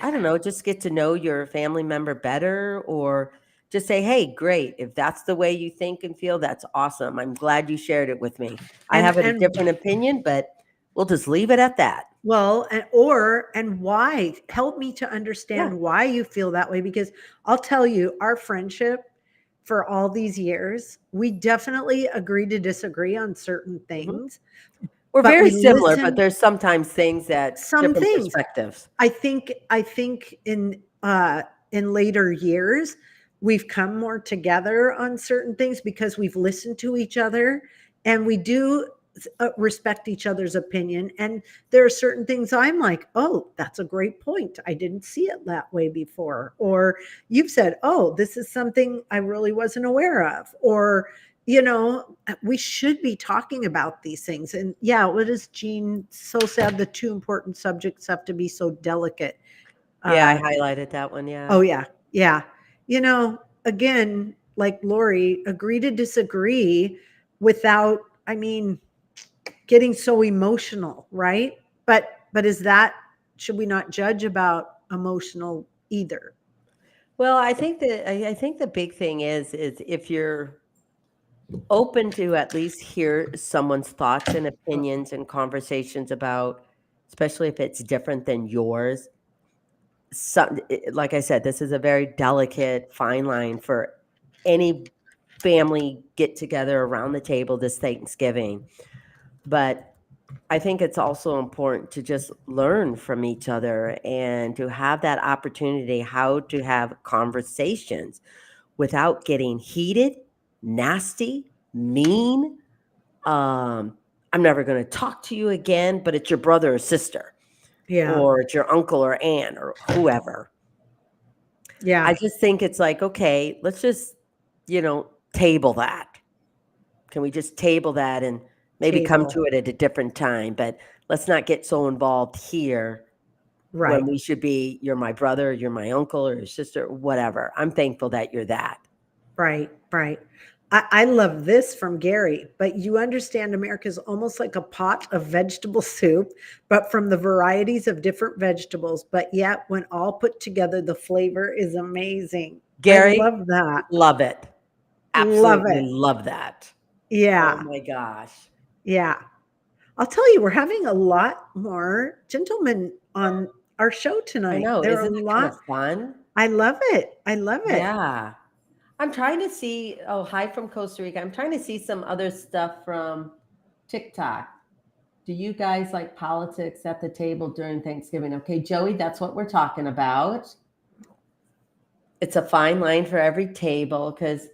Speaker 1: I don't know, just get to know your family member better, or just say, hey, great. If that's the way you think and feel, that's awesome. I'm glad you shared it with me. I have a
Speaker 2: and
Speaker 1: different opinion, but we'll just leave it at that.
Speaker 2: well, and why? Help me to
Speaker 1: Yeah.
Speaker 2: understand why you feel that way, because I'll tell you, our friendship for all these years, we definitely agree to disagree on certain
Speaker 1: Mhm.
Speaker 2: things,
Speaker 1: We're
Speaker 2: but
Speaker 1: very
Speaker 2: we
Speaker 1: similar, but
Speaker 2: listen.
Speaker 1: there's sometimes things that
Speaker 2: Some
Speaker 1: different
Speaker 2: things.
Speaker 1: perspectives.
Speaker 2: I think in later years we've come more together on certain things because we've listened to each other, and we do respect each other's opinion. And there are certain things I'm like, oh, that's a great point, I didn't see it that way before, or you've said, oh, this is something I really wasn't aware of, or we should be talking about these things. And yeah, what is Jean so sad, the two important subjects have to be so delicate.
Speaker 1: Yeah, I
Speaker 2: uh
Speaker 1: highlighted that one. Yeah.
Speaker 2: oh yeah, yeah. Again, like Lori, agree to disagree without, I mean, getting so emotional, right? But is that, should we not judge about emotional either?
Speaker 1: Well, I think the big thing is if you're open to at least hear someone's thoughts and opinions and conversations about, especially if it's different than yours. Like I said, this is a very delicate fine line for any family get together around the table this Thanksgiving. But I think it's also important to just learn from each other and to have that opportunity how to have conversations without getting heated, nasty, mean. I'm never going to talk to you again, but it's your brother or sister,
Speaker 2: Yeah.
Speaker 1: or it's your uncle or aunt or whoever.
Speaker 2: Yeah.
Speaker 1: I just think it's like, okay, let's just, table that. Can we just table that and maybe come
Speaker 2: Table.
Speaker 1: to it at a different time? But let's not get so involved here
Speaker 2: Right.
Speaker 1: when we should be, you're my brother, you're my uncle or your sister, whatever. I'm thankful that you're that.
Speaker 2: Right. Right. I love this from Gary, but you understand America is almost like a pot of vegetable soup, but from the varieties of different vegetables. But yet, when all put together, the flavor is amazing. I
Speaker 1: Gary,
Speaker 2: love that.
Speaker 1: love it.
Speaker 2: Love
Speaker 1: Absolutely
Speaker 2: it.
Speaker 1: love that. Oh
Speaker 2: Yeah.
Speaker 1: my gosh.
Speaker 2: Yeah. I'll tell you, we're having a lot more gentlemen on our show
Speaker 1: I
Speaker 2: tonight.
Speaker 1: know.
Speaker 2: There are a
Speaker 1: Isn't it kind of
Speaker 2: lot.
Speaker 1: fun?
Speaker 2: I love it. I love it.
Speaker 1: Yeah. I'm trying to see. Oh, hi from Costa Rica. I'm trying to see some other stuff from TikTok. Do you guys like politics at the table during Thanksgiving? Okay, Joey, that's what we're talking about. It's a fine line for every table because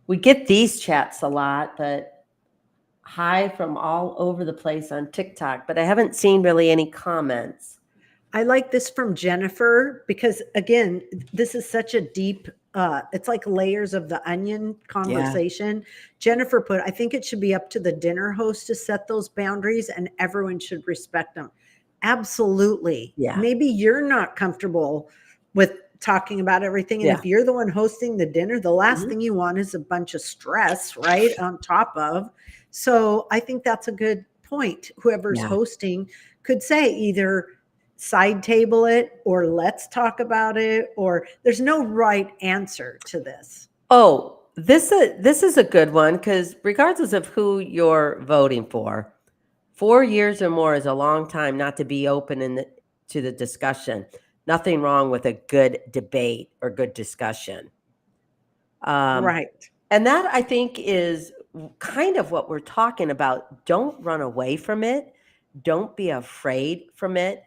Speaker 1: we get these chats a lot, but hi from all over the place on TikTok. But I haven't seen really any comments.
Speaker 2: I like this from Jennifer because, again, this is such a deep, it's like layers of the onion conversation. Jennifer put, I think it should be up to the dinner host to set those boundaries and everyone should respect them. Absolutely.
Speaker 1: Yeah.
Speaker 2: Maybe you're not comfortable with talking about everything. And
Speaker 1: Yeah.
Speaker 2: if you're the one hosting the dinner, the last
Speaker 1: Mhm.
Speaker 2: thing you want is a bunch of stress, right? On top of. So I think that's a good point. Whoever's
Speaker 1: Yeah.
Speaker 2: hosting could say either side table it or let's talk about it, or there's no right answer to this.
Speaker 1: Oh, this is a good one because regardless of who you're voting for, 4 years or more is a long time not to be open to the discussion. Nothing wrong with a good debate or good discussion.
Speaker 2: Right.
Speaker 1: And that I think is kind of what we're talking about. Don't run away from it. Don't be afraid from it,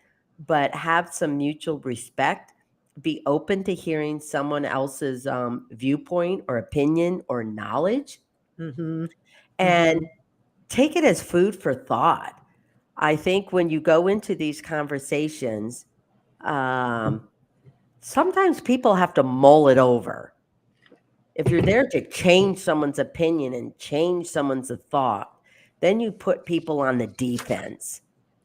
Speaker 1: but have some mutual respect. Be open to hearing someone else's viewpoint or opinion or knowledge,
Speaker 2: Mm-hmm.
Speaker 1: and take it as food for thought. I think when you go into these conversations, sometimes people have to mull it over. If you're there to change someone's opinion and change someone's thought, then you put people on the defense,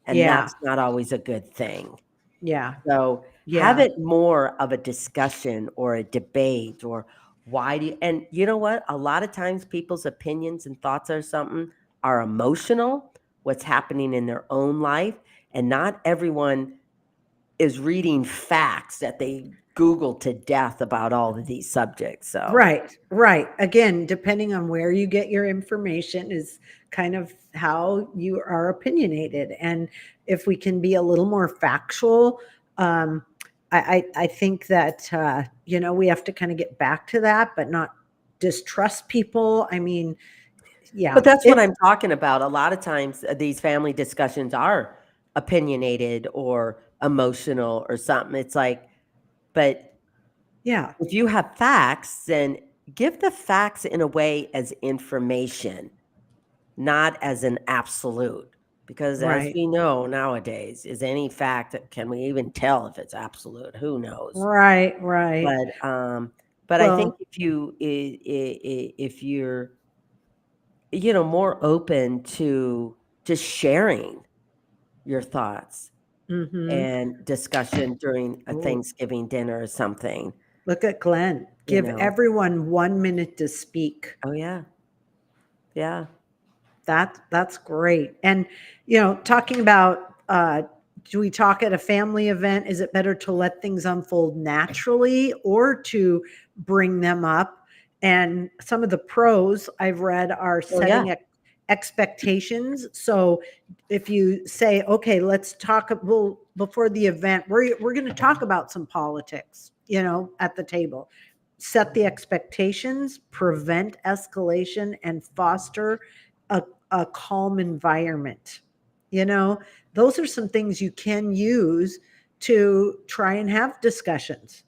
Speaker 1: and
Speaker 2: Yeah.
Speaker 1: that's not always a good thing.
Speaker 2: Yeah.
Speaker 1: So have
Speaker 2: Yeah.
Speaker 1: it more of a discussion or a debate or why do you, and you know what? A lot of times people's opinions and thoughts or something are emotional, what's happening in their own life, and not everyone is reading facts that they Google to death about all of these subjects. So
Speaker 2: Right. Right. Again, depending on where you get your information is kind of how you are opinionated. And if we can be a little more factual, I think that, we have to kind of get back to that, but not distrust people. I mean, yeah.
Speaker 1: But that's what I'm talking about. A lot of times these family discussions are opinionated or emotional or something. It's like, but
Speaker 2: Yeah.
Speaker 1: if you have facts, then give the facts in a way as information, not as an absolute. Because as
Speaker 2: Right.
Speaker 1: we know nowadays, is any fact, can we even tell if it's absolute? Who knows?
Speaker 2: Right. Right.
Speaker 1: But I think
Speaker 2: Well,
Speaker 1: if you're more open to just sharing your thoughts
Speaker 2: mhm.
Speaker 1: and discussion during a
Speaker 2: Ooh,
Speaker 1: Thanksgiving dinner or something,
Speaker 2: look at Glenn.
Speaker 1: you
Speaker 2: Give
Speaker 1: know.
Speaker 2: everyone 1 minute to speak.
Speaker 1: Oh yeah. Yeah.
Speaker 2: That's great. And talking about do we talk at a family event? Is it better to let things unfold naturally or to bring them up? And some of the pros I've read are
Speaker 1: Oh yeah.
Speaker 2: setting expectations. So if you say, okay, let's talk, well, before the event, we're going to talk about some politics, at the table. Set the expectations, prevent escalation, and foster a calm environment. Those are some things you can use to try and have discussions.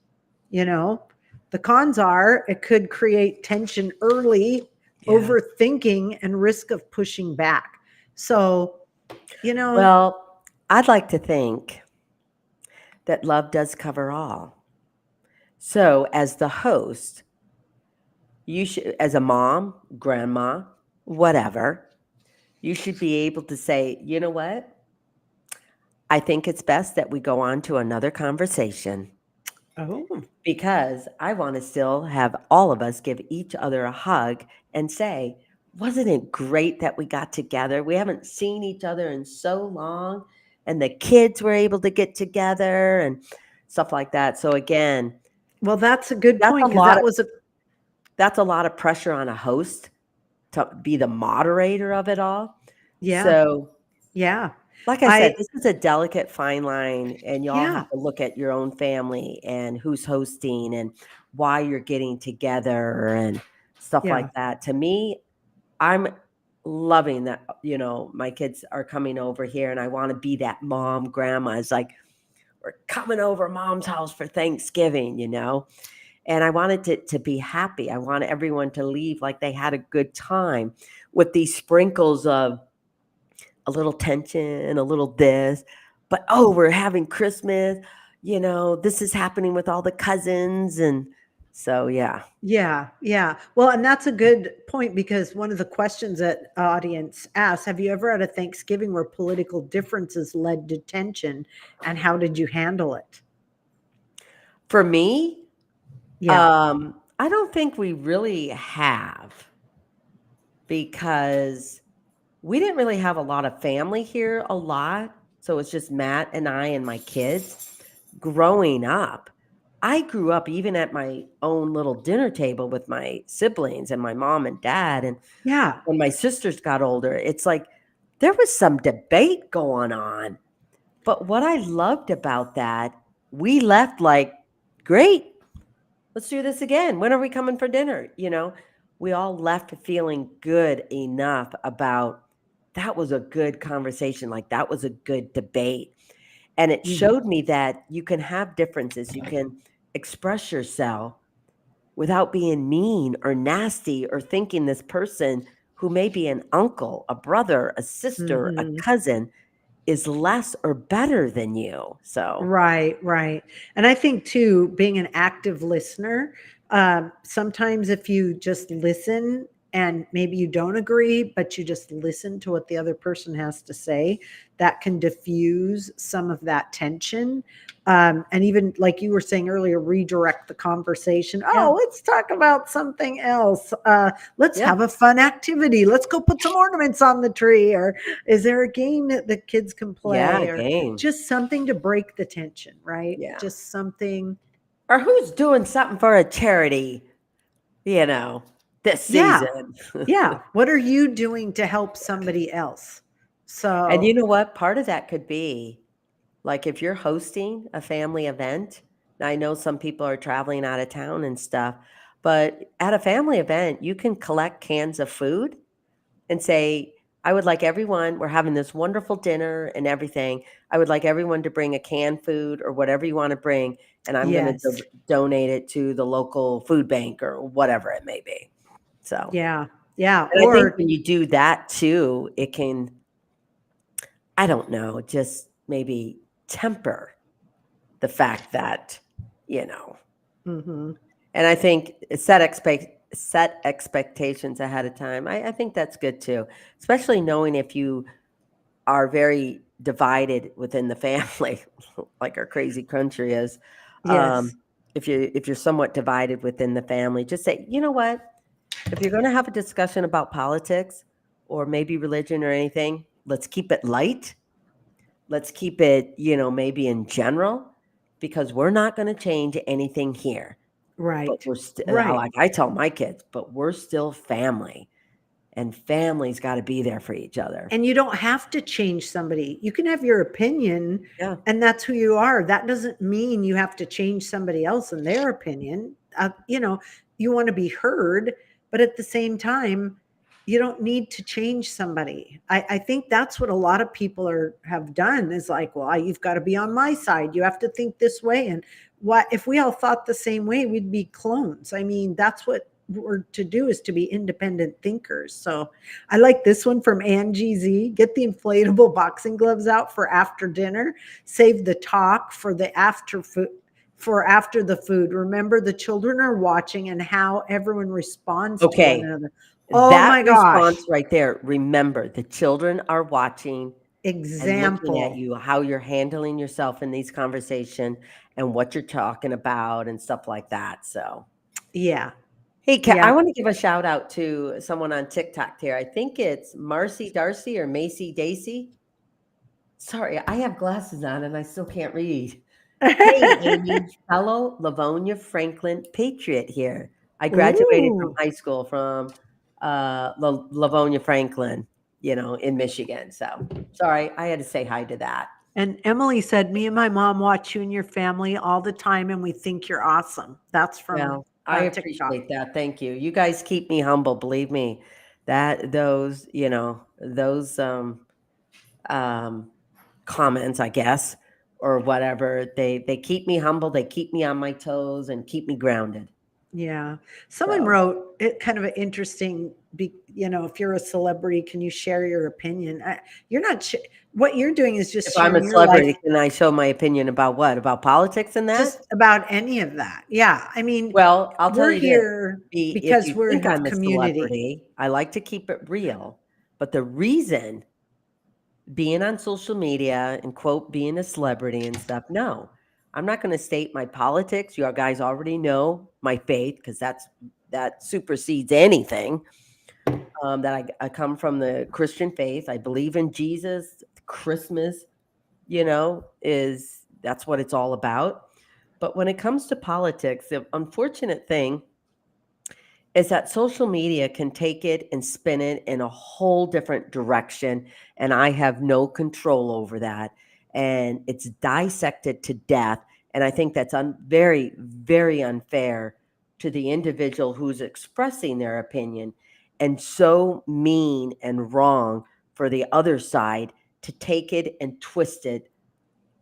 Speaker 2: The cons are it could create tension early,
Speaker 1: Yeah.
Speaker 2: overthinking, and risk of pushing back. So,
Speaker 1: Well, I'd like to think that love does cover all. So, as the host, you should, as a mom, grandma, whatever, you should be able to say, you know what? I think it's best that we go on to another conversation
Speaker 2: Oh,
Speaker 1: because I want to still have all of us give each other a hug and say, wasn't it great that we got together? We haven't seen each other in so long, and the kids were able to get together and stuff like that. So, again,
Speaker 2: well, that's a good
Speaker 1: that's a
Speaker 2: point because
Speaker 1: lot
Speaker 2: that
Speaker 1: of
Speaker 2: was a
Speaker 1: that's a lot of pressure on a host to be the moderator of it all.
Speaker 2: yeah,
Speaker 1: So,
Speaker 2: yeah.
Speaker 1: like I said,
Speaker 2: I
Speaker 1: this is a delicate fine line, and y'all
Speaker 2: yeah,
Speaker 1: have to look at your own family and who's hosting and why you're getting together and stuff
Speaker 2: yeah.
Speaker 1: like that. To me, I'm loving that, my kids are coming over here and I want to be that mom, grandma. It's like, we're coming over mom's house for Thanksgiving. And I wanted to be happy. I want everyone to leave like they had a good time with these sprinkles of a little tension, a little this, but oh, we're having Christmas, this is happening with all the cousins. And so, yeah.
Speaker 2: Yeah, yeah. Well, and that's a good point because one of the questions that audience asks, have you ever had a Thanksgiving where political differences led to tension and how did you handle it?
Speaker 1: For me,
Speaker 2: Yeah.
Speaker 1: I don't think we really have because we didn't really have a lot of family here a lot. So it's just Matt and I and my kids. Growing up, I grew up even at my own little dinner table with my siblings and my mom and dad. And
Speaker 2: Yeah.
Speaker 1: when my sisters got older, it's like there was some debate going on. But what I loved about that, we left like, great, let's do this again. When are we coming for dinner? We all left feeling good enough about that was a good conversation. Like that was a good debate. And it
Speaker 2: Mhm.
Speaker 1: showed me that you can have differences. You can express yourself without being mean or nasty or thinking this person who may be an uncle, a brother, a sister, a
Speaker 2: Mhm.
Speaker 1: cousin is less or better than you. So,
Speaker 2: Right, right. And I think too, being an active listener, sometimes if you just listen and maybe you don't agree, but you just listen to what the other person has to say, that can diffuse some of that tension. And even like you were saying earlier, redirect the conversation.
Speaker 1: yeah.
Speaker 2: Oh, let's talk about something else. Let's
Speaker 1: Yeah.
Speaker 2: have a fun activity. Let's go put some ornaments on the tree. Or is there a game that the kids can
Speaker 1: Yeah,
Speaker 2: play? Or
Speaker 1: game.
Speaker 2: just something to break the tension, right?
Speaker 1: Yeah.
Speaker 2: Just something.
Speaker 1: Or who's doing something for a charity, this
Speaker 2: Yeah.
Speaker 1: season.
Speaker 2: Yeah. What are you doing to help somebody else?
Speaker 1: And you
Speaker 2: So,
Speaker 1: know what? Part of that could be like if you're hosting a family event. Now, I know some people are traveling out of town and stuff, but at a family event, you can collect cans of food and say, I would like everyone, we're having this wonderful dinner and everything. I would like everyone to bring a canned food or whatever you want to bring, and I'm going to
Speaker 2: yes.
Speaker 1: donate it to the local food bank or whatever it may be. So,
Speaker 2: Yeah. Yeah.
Speaker 1: and I think
Speaker 2: Or,
Speaker 1: when you do that too, it can, I don't know, just maybe temper the fact that, you know,
Speaker 2: mhm.
Speaker 1: and I think set expectations ahead of time. I think that's good too, especially knowing if you are very divided within the family, like our crazy country is.
Speaker 2: Yes.
Speaker 1: If you're somewhat divided within the family, just say, you know what? If you're going to have a discussion about politics or maybe religion or anything, let's keep it light. Let's keep it, maybe in general, because we're not going to change anything here. But
Speaker 2: Right.
Speaker 1: we're still,
Speaker 2: Right.
Speaker 1: like I tell my kids, but we're still family, and family's got to be there for each other.
Speaker 2: And you don't have to change somebody. You can have your opinion
Speaker 1: Yeah.
Speaker 2: and that's who you are. That doesn't mean you have to change somebody else and their opinion. You want to be heard, but at the same time, you don't need to change somebody. I think that's what a lot of people have done is like, well, you've got to be on my side. You have to think this way. And what if we all thought the same way, we'd be clones. I mean, that's what we're to do is to be independent thinkers. So I like this one from Angie Z. Get the inflatable boxing gloves out for after dinner. Save the talk for the after for after the food. Remember, the children are watching and how everyone responds to
Speaker 1: Okay.
Speaker 2: one another. Oh
Speaker 1: That
Speaker 2: my gosh.
Speaker 1: response right there. Remember, the children are watching and looking at
Speaker 2: Example.
Speaker 1: you, how you're handling yourself in these conversations and what you're talking about and stuff like that. So,
Speaker 2: Yeah.
Speaker 1: hey, I
Speaker 2: Yeah.
Speaker 1: want to give a shout out to someone on TikTok here. I think it's Marcy Darcy or Macy Daisy. Sorry, I have glasses on and I still can't read. Hey, Amy, fellow Livonia Franklin patriot here. I graduated from
Speaker 2: Ooh.
Speaker 1: high school from Livonia Franklin, in Michigan. So sorry, I had to say hi to that.
Speaker 2: And Emily said, me and my mom watch you and your family all the time, and we think you're awesome. That's from
Speaker 1: Well, I
Speaker 2: TikTok.
Speaker 1: appreciate that. Thank you. You guys keep me humble. Believe me, that those comments, I guess, or whatever, they keep me humble. They keep me on my toes and keep me grounded.
Speaker 2: Yeah. Someone
Speaker 1: So,
Speaker 2: wrote it kind of an interesting, if you're a celebrity, can you share your opinion? You're not, what you're doing is just
Speaker 1: if I'm a
Speaker 2: sharing your life,
Speaker 1: celebrity, can I show my opinion about what? About politics and that?
Speaker 2: just about any of that. Yeah. I mean,
Speaker 1: Well, I'll tell
Speaker 2: we're
Speaker 1: you this.
Speaker 2: here
Speaker 1: If
Speaker 2: because
Speaker 1: you
Speaker 2: we
Speaker 1: think
Speaker 2: have
Speaker 1: I'm a
Speaker 2: community.
Speaker 1: celebrity, I like to keep it real. But the reason being on social media and quote being a celebrity and stuff, no, I'm not going to state my politics. You guys already know my faith because that supersedes anything. That I come from the Christian faith. I believe in Jesus. Christmas, that's what it's all about. But when it comes to politics, the unfortunate thing is that social media can take it and spin it in a whole different direction. And I have no control over that. And it's dissected to death. And I think that's very, very unfair to the individual who's expressing their opinion, and so mean and wrong for the other side to take it and twist it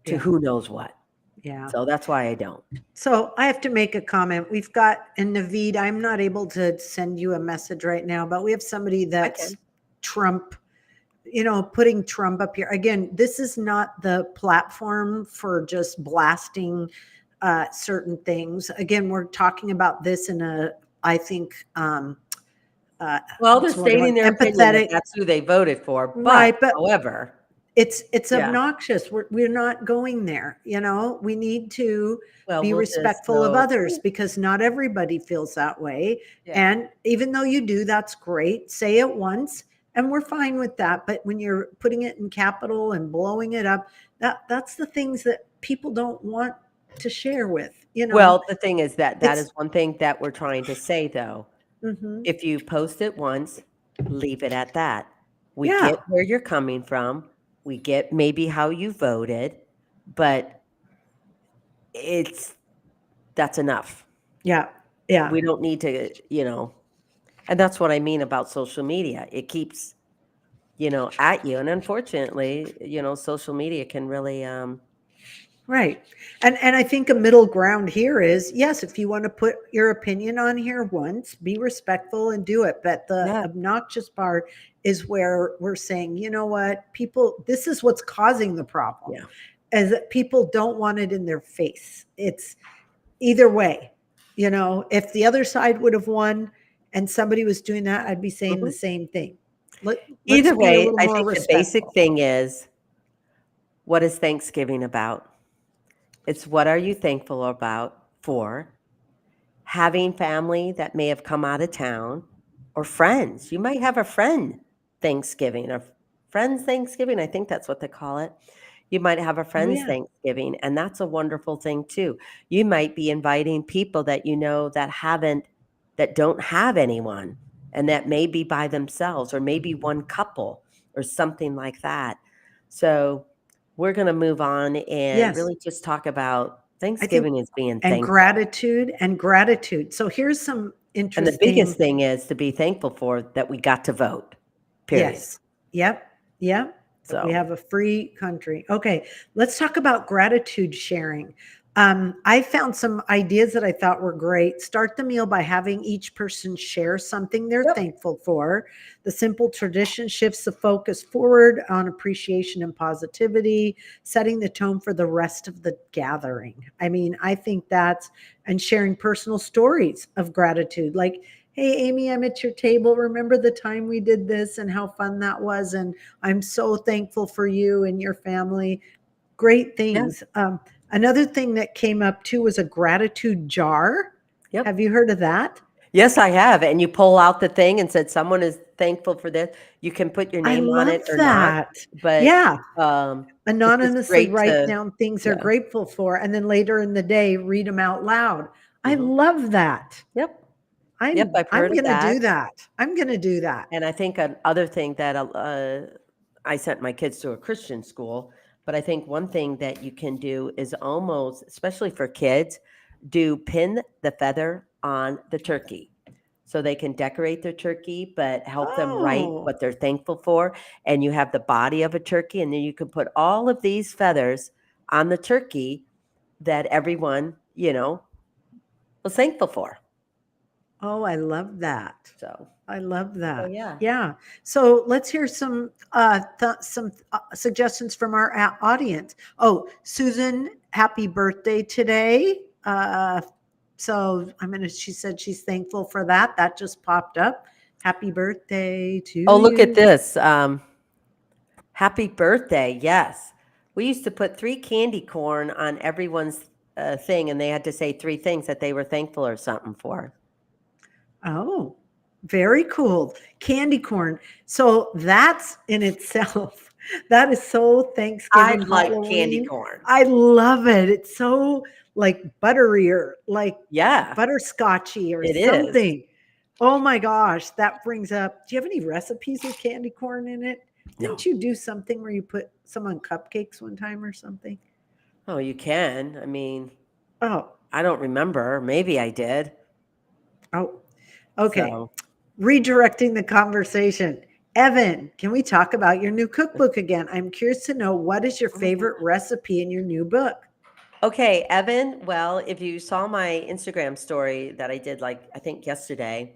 Speaker 1: to
Speaker 2: Yeah.
Speaker 1: who knows what.
Speaker 2: Yeah.
Speaker 1: So that's why I don't.
Speaker 2: So I have to make a comment. We've got, and Naveed, I'm not able to send you a message right now, but we have somebody that's Trump, putting Trump up here. Again, this is not the platform for just blasting certain things. Again, we're talking about this in I think,
Speaker 1: Well, they're stating their opinion that that's who they voted for. But,
Speaker 2: right, but
Speaker 1: however,
Speaker 2: it's obnoxious. We're not going there. We need to be respectful of others because not everybody feels that way.
Speaker 1: Yeah.
Speaker 2: And even though you do, that's great. Say it once and we're fine with that. But when you're putting it in capital and blowing it up, that's the things that people don't want to share with,
Speaker 1: Well, the thing is that is one thing that we're trying to say, though.
Speaker 2: Mm-hmm.
Speaker 1: If you post it once, leave it at that. We
Speaker 2: Yeah.
Speaker 1: get where you're coming from. We get maybe how you voted, but that's enough.
Speaker 2: Yeah. Yeah.
Speaker 1: We don't need to, and that's what I mean about social media. It keeps, at you. And unfortunately, social media can really,
Speaker 2: right. And I think a middle ground here is, yes, if you want to put your opinion on here once, be respectful and do it. But the obnoxious part is where we're saying, you know what, people, this is what's causing the problem.
Speaker 1: Yeah.
Speaker 2: Is that people don't want it in their face. It's either way. If the other side would have won and somebody was doing that, I'd be saying the same thing.
Speaker 1: Either way, I think the basic thing is, what is Thanksgiving about? It's what are you thankful about for? Having family that may have come out of town, or friends. You might have a friend Thanksgiving or friends Thanksgiving. I think that's what they call it. You might have a friend's Thanksgiving, and that's a wonderful thing too. You might be inviting people that that don't have anyone, and that may be by themselves, or maybe one couple or something like that. So we're going to move on and really just talk about Thanksgiving as being thankful.
Speaker 2: And gratitude. So here's some interesting.
Speaker 1: And the biggest thing is to be thankful for that we got to vote. Period.
Speaker 2: Yes. Yep. Yep.
Speaker 1: So
Speaker 2: we have a free country. Okay, let's talk about gratitude sharing. I found some ideas that I thought were great. Start the meal by having each person share something they're
Speaker 1: Yep.
Speaker 2: thankful for. The simple tradition shifts the focus forward on appreciation and positivity, setting the tone for the rest of the gathering. I mean, I think that's, and sharing personal stories of gratitude. Like, hey, Amy, I'm at your table. Remember the time we did this and how fun that was? And I'm so thankful for you and your family. Great
Speaker 1: Yeah.
Speaker 2: things. Another thing that came up too was a gratitude jar.
Speaker 1: Yep.
Speaker 2: Have you heard of that?
Speaker 1: Yes, I have. And you pull out the thing and said someone is thankful for this. You can put your
Speaker 2: I
Speaker 1: name on
Speaker 2: love
Speaker 1: it or not,
Speaker 2: that.
Speaker 1: but
Speaker 2: Yeah.
Speaker 1: it's just
Speaker 2: Anonymously
Speaker 1: great
Speaker 2: write
Speaker 1: to,
Speaker 2: down things they're
Speaker 1: yeah.
Speaker 2: grateful for, and then later in the day, read them out loud. I
Speaker 1: Mhm.
Speaker 2: love that.
Speaker 1: Yep. Yep,
Speaker 2: I'm
Speaker 1: I've heard of
Speaker 2: going to
Speaker 1: that.
Speaker 2: do that. I'm going to do that.
Speaker 1: And I think another thing that I sent my kids to a Christian school, but I think one thing that you can do is almost, especially for kids, do pin the feather on the turkey. So they can decorate their turkey, but help them write
Speaker 2: Oh,
Speaker 1: what they're thankful for. And you have the body of a turkey, and then you can put all of these feathers on the turkey that everyone, was thankful for.
Speaker 2: oh, I love that.
Speaker 1: So,
Speaker 2: I love that.
Speaker 1: yeah.
Speaker 2: Yeah. So let's hear some suggestions from our audience. Oh, Susan, happy birthday today. So I'm gonna. She said she's thankful for that. That just popped up. Happy birthday to
Speaker 1: Oh, look at
Speaker 2: you.
Speaker 1: this. Happy birthday. Yes. We used to put 3 candy corn on everyone's thing, and they had to say 3 things that they were thankful or something for.
Speaker 2: Oh, very cool. Candy corn. So that's in itself. That is so
Speaker 1: I
Speaker 2: Thanksgiving,
Speaker 1: like candy
Speaker 2: Halloween.
Speaker 1: corn.
Speaker 2: I love it. It's so like butterier, like
Speaker 1: Yeah,
Speaker 2: butterscotchy or
Speaker 1: it is.
Speaker 2: something. Oh my gosh, that brings up. Do you have any recipes with candy corn in it?
Speaker 1: No.
Speaker 2: Didn't you do something where you put some on cupcakes one time or something?
Speaker 1: Oh, you can. I mean,
Speaker 2: Oh,
Speaker 1: I don't remember. Maybe I did.
Speaker 2: oh, okay.
Speaker 1: So,
Speaker 2: Redirecting the conversation. Evan, can we talk about your new cookbook again? I'm curious to know what is your
Speaker 1: oh my God.
Speaker 2: favorite recipe in your new book?
Speaker 1: Okay, Evan. Well, if you saw my Instagram story that I did, like, I think yesterday,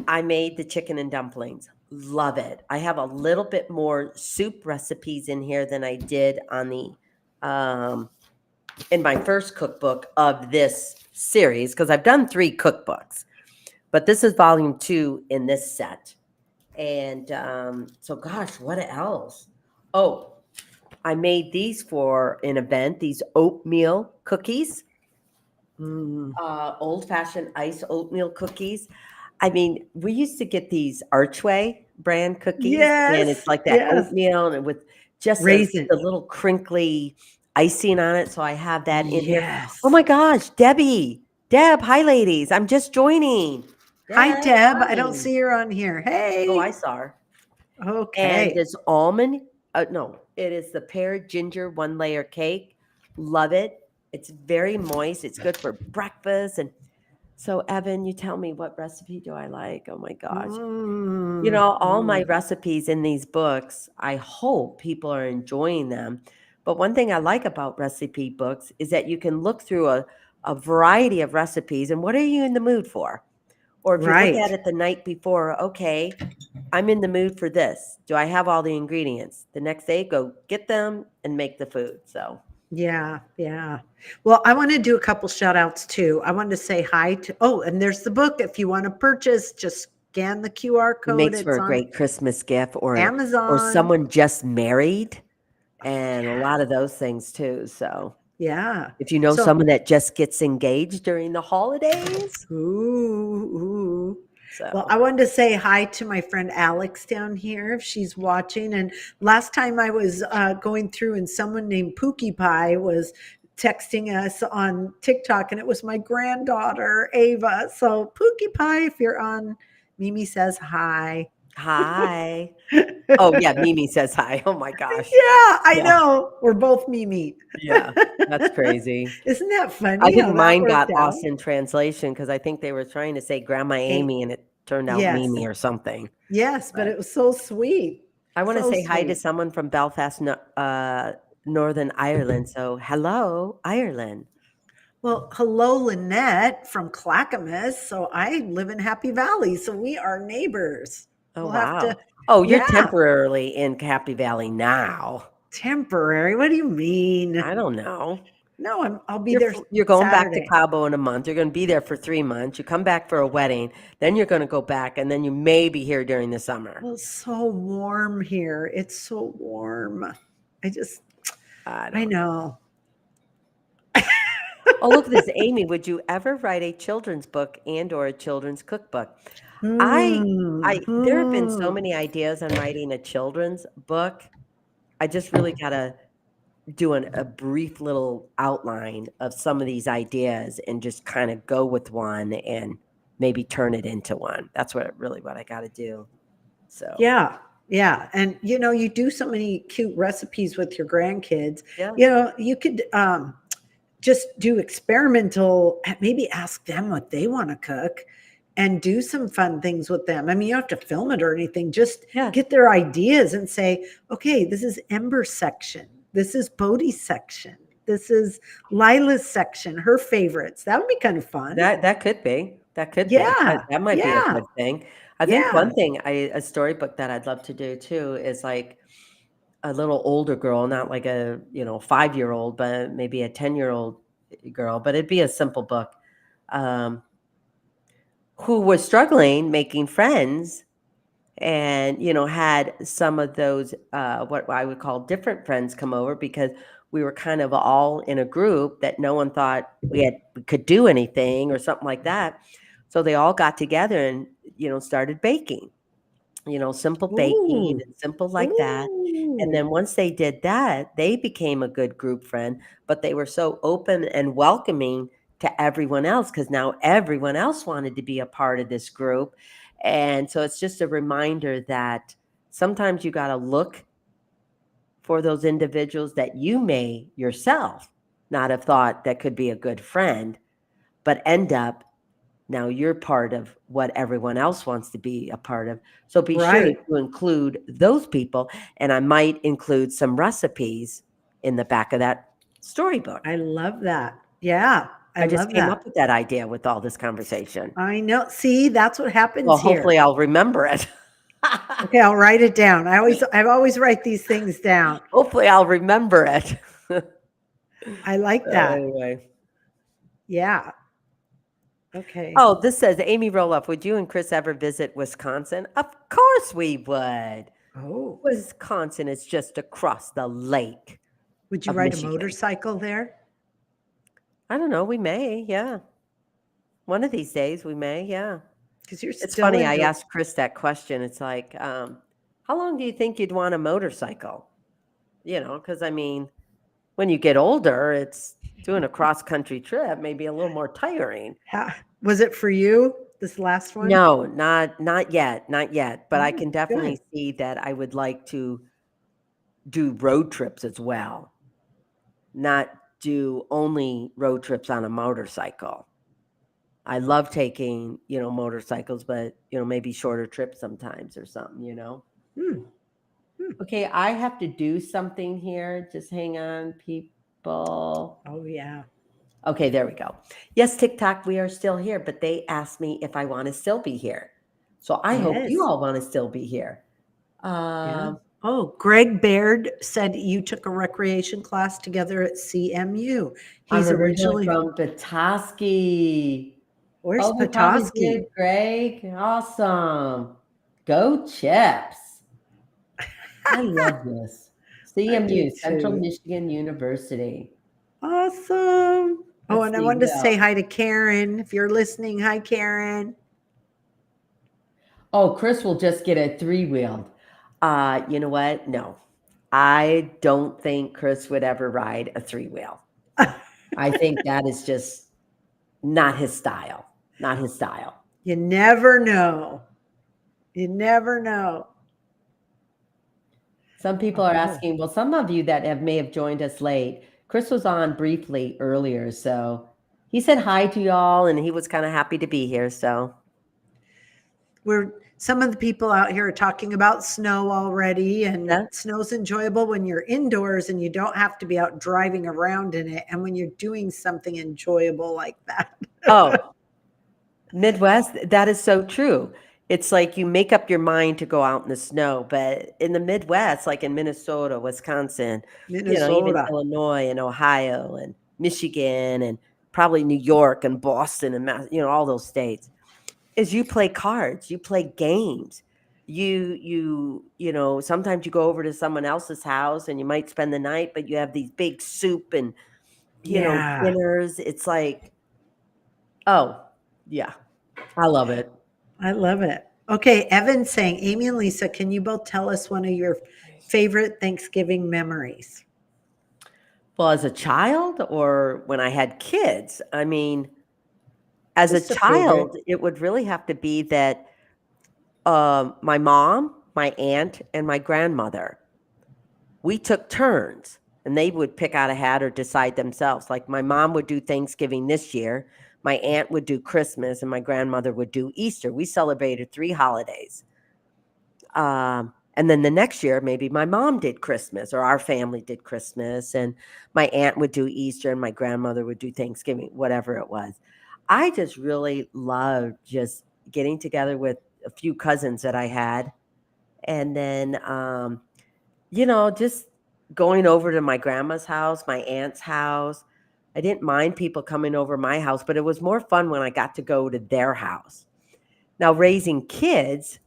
Speaker 1: I made the chicken and dumplings. Love it. I have a little bit more soup recipes in here than I did on the in my first cookbook of this series because I've done 3 cookbooks, but this is volume 2 in this set. And so, gosh, what else? Oh, I made these for an event. These oatmeal cookies, old-fashioned ice oatmeal cookies. I mean, we used to get these Archway brand cookies, and
Speaker 2: Yes,
Speaker 1: it's like that
Speaker 2: yes.
Speaker 1: oatmeal and with just
Speaker 2: Raisin.
Speaker 1: the little crinkly icing on it. So I have that in here.
Speaker 2: Yes.
Speaker 1: Oh my gosh, Deb, hi ladies. I'm just joining.
Speaker 2: Hi, Deb. I don't
Speaker 1: Hi.
Speaker 2: see her on here.
Speaker 1: Oh, I
Speaker 2: Hey.
Speaker 1: saw her. And
Speaker 2: Okay.
Speaker 1: this almond, no, it is the pear ginger 1-layer cake. Love it. It's very moist. It's good for breakfast. And so, Evan, you tell me, what recipe do I like? Oh my gosh. All my recipes in these books, I hope people are enjoying them. But one thing I like about recipe books is that you can look through a variety of recipes and what are you in the mood for? Or if you look
Speaker 2: Right.
Speaker 1: at it the night before, okay, I'm in the mood for this. Do I have all the ingredients? The next day, go get them and make the food. So,
Speaker 2: Yeah, yeah. Well, I want to do a couple shout outs too. I wanted to say hi to, oh, and there's the book. If you want to purchase, just scan the QR
Speaker 1: it
Speaker 2: code.
Speaker 1: makes for
Speaker 2: It's
Speaker 1: a
Speaker 2: on
Speaker 1: great Christmas gift or
Speaker 2: Amazon.
Speaker 1: someone just married and a lot of those things too. So,
Speaker 2: Yeah.
Speaker 1: if you know
Speaker 2: So,
Speaker 1: someone that just gets engaged during the holidays.
Speaker 2: ooh. Well,
Speaker 1: So,
Speaker 2: I wanted to say hi to my friend Alex down here if she's watching. And last time I was going through and someone named Pookie Pie was texting us on TikTok and it was my granddaughter, Ava. So Pookie Pie, if you're on, Mimi says hi.
Speaker 1: hi. Oh, yeah. Mimi says hi. Oh my gosh.
Speaker 2: Yeah, I
Speaker 1: Yeah.
Speaker 2: know. We're both Mimi.
Speaker 1: Yeah. That's crazy.
Speaker 2: Isn't that
Speaker 1: I
Speaker 2: funny
Speaker 1: think
Speaker 2: how that
Speaker 1: mine got
Speaker 2: worked out?
Speaker 1: lost in translation because I think they were trying to say Grandma Amy and it turned out
Speaker 2: Yes.
Speaker 1: Mimi or something.
Speaker 2: Yes, but
Speaker 1: But
Speaker 2: it was so sweet.
Speaker 1: I want to
Speaker 2: So
Speaker 1: say hi to
Speaker 2: sweet.
Speaker 1: someone from Belfast, Northern Ireland. So, hello, Ireland.
Speaker 2: Well, hello, Lynette from Clackamas. So I live in Happy Valley, so we are neighbors.
Speaker 1: Oh,
Speaker 2: We'll have to.
Speaker 1: wow. Oh, you're
Speaker 2: Yeah,
Speaker 1: temporarily in Happy Valley now.
Speaker 2: temporary. What do you mean?
Speaker 1: I don't know.
Speaker 2: No, I'll be there
Speaker 1: You're going back to
Speaker 2: Saturday.
Speaker 1: Cabo in a month. You're going to be there for 3 months. You come back for a wedding, then you're going to go back, and then you may be here during the summer.
Speaker 2: Well, it's so warm here. It's so warm.
Speaker 1: I
Speaker 2: I
Speaker 1: don't
Speaker 2: know.
Speaker 1: Oh, look at this. Amy, would you ever write a children's book and or a children's cookbook? There have been so
Speaker 2: Hmm.
Speaker 1: many ideas on writing a children's book. I just really gotta do a brief little outline of some of these ideas and just kind of go with one and maybe turn it into one. That's what I gotta do. So
Speaker 2: Yeah. Yeah. And you do so many cute recipes with your grandkids.
Speaker 1: yeah.
Speaker 2: You could just do experimental, maybe ask them what they want to cook and do some fun things with them. I mean, you don't have to film it or anything. Just
Speaker 1: Yeah.
Speaker 2: get their ideas and say, okay, this is Ember's section. This is Bodhi's section. This is Lila's section, her favorites. That would be kind of fun.
Speaker 1: That could be. That could be.
Speaker 2: Yeah.
Speaker 1: That might be a
Speaker 2: Yeah.
Speaker 1: good thing. I think
Speaker 2: Yeah.
Speaker 1: one thing a storybook that I'd love to do too is like a little older girl, not like a 5-year-old, but maybe a 10-year-old girl. But it'd be a simple book, who was struggling making friends, and had some of those what I would call different friends come over because we were kind of all in a group that no one thought we could do anything or something like that. So they all got together and started baking. Simple baking
Speaker 2: Ooh.
Speaker 1: and simple like that. And then
Speaker 2: Ooh.
Speaker 1: once they did that, they became a good group friend, but they were so open and welcoming to everyone else because now everyone else wanted to be a part of this group. And so it's just a reminder that sometimes you got to look for those individuals that you may yourself not have thought that could be a good friend, but end up now you're part of what everyone else wants to be a part of. So be sure
Speaker 2: Right.
Speaker 1: to include those people. And I might include some recipes in the back of that storybook.
Speaker 2: I love that. Yeah. I
Speaker 1: just
Speaker 2: love
Speaker 1: came
Speaker 2: that.
Speaker 1: up with that idea with all this conversation.
Speaker 2: I know. See, that's what happens
Speaker 1: Well,
Speaker 2: here.
Speaker 1: hopefully I'll remember it.
Speaker 2: Okay, I'll write it down. I always write these things down.
Speaker 1: Hopefully I'll remember it.
Speaker 2: I like that.
Speaker 1: Anyway.
Speaker 2: Yeah. Okay.
Speaker 1: Oh, this says, Amy Roloff, would you and Chris ever visit Wisconsin? Of course we would.
Speaker 2: Oh.
Speaker 1: Wisconsin is just across the lake.
Speaker 2: Would you
Speaker 1: of
Speaker 2: ride
Speaker 1: Michigan.
Speaker 2: a motorcycle there?
Speaker 1: I don't know. We may, yeah. One of these days we may, yeah.
Speaker 2: Because you're
Speaker 1: It's
Speaker 2: still
Speaker 1: funny.
Speaker 2: in
Speaker 1: I asked Chris that question. It's like, how long do you think you'd want a motorcycle? Because I mean, when you get older, it's doing a cross country trip may be a little more tiring.
Speaker 2: Was it for you, this last one?
Speaker 1: No, not yet, not yet. But I
Speaker 2: Oh,
Speaker 1: can definitely
Speaker 2: good.
Speaker 1: see that I would like to do road trips as well, not do only road trips on a motorcycle. I love taking, motorcycles, but, maybe shorter trips sometimes or something,
Speaker 2: Hmm.
Speaker 1: Okay, I have to do something here. Just hang on, people.
Speaker 2: Oh, yeah.
Speaker 1: Okay, there we go. Yes, TikTok, we are still here, but they asked me if I want to still be here. So I hope you
Speaker 2: Yes.
Speaker 1: all want to still be here.
Speaker 2: Yeah. Oh, Greg Baird said you took a recreation class together at CMU. He's
Speaker 1: I'm originally
Speaker 2: originally
Speaker 1: from Petoskey.
Speaker 2: Where's
Speaker 1: Oh, we probably
Speaker 2: Petoskey?
Speaker 1: did, Greg. Awesome. Go Chips. I love this. CMU, Central
Speaker 2: too.
Speaker 1: Michigan University.
Speaker 2: Awesome. Oh,
Speaker 1: Let's
Speaker 2: and I
Speaker 1: see
Speaker 2: wanted to
Speaker 1: who
Speaker 2: say
Speaker 1: else.
Speaker 2: hi to Karen. If you're listening, hi, Karen.
Speaker 1: Oh, Chris will just get a 3-wheeled. You know what? No, I don't think Chris would ever ride a 3-wheel. I think that is just not his style. Not his style.
Speaker 2: You never know. You never know.
Speaker 1: Some people are asking, well, some of you that may have joined us late, Chris was on briefly earlier, so he said hi to y'all, and he was kind of happy to be here, so.
Speaker 2: some of the people out here are talking about snow already, and
Speaker 1: Yeah.
Speaker 2: snow's enjoyable when you're indoors and you don't have to be out driving around in it, and when you're doing something enjoyable like that.
Speaker 1: Oh, Midwest, that is so true. It's like you make up your mind to go out in the snow, but in the Midwest, like in Minnesota, Wisconsin, even
Speaker 2: Minnesota.
Speaker 1: Illinois and Ohio and Michigan and probably New York and Boston and all those states, is you play cards, you play games. Sometimes you go over to someone else's house and you might spend the night, but you have these big soup and
Speaker 2: Yeah,
Speaker 1: dinners. It's like, oh, yeah, I love it.
Speaker 2: I love it. Okay, Evan's saying, Amy and Lisa, can you both tell us one of your favorite Thanksgiving memories?
Speaker 1: Well, as a child or when I had kids, I mean, as a
Speaker 2: Just a favorite.
Speaker 1: child, it would really have to be that my mom, my aunt, and my grandmother, we took turns and they would pick out a hat or decide themselves. Like my mom would do Thanksgiving this year, my aunt would do Christmas, and my grandmother would do Easter. We celebrated 3 holidays. And then the next year, maybe my mom did Christmas or our family did Christmas, and my aunt would do Easter and my grandmother would do Thanksgiving, whatever it was. I just really loved just getting together with a few cousins that I had. And then, just going over to my grandma's house, my aunt's house. I didn't mind people coming over my house, but it was more fun when I got to go to their house. Now, raising kids,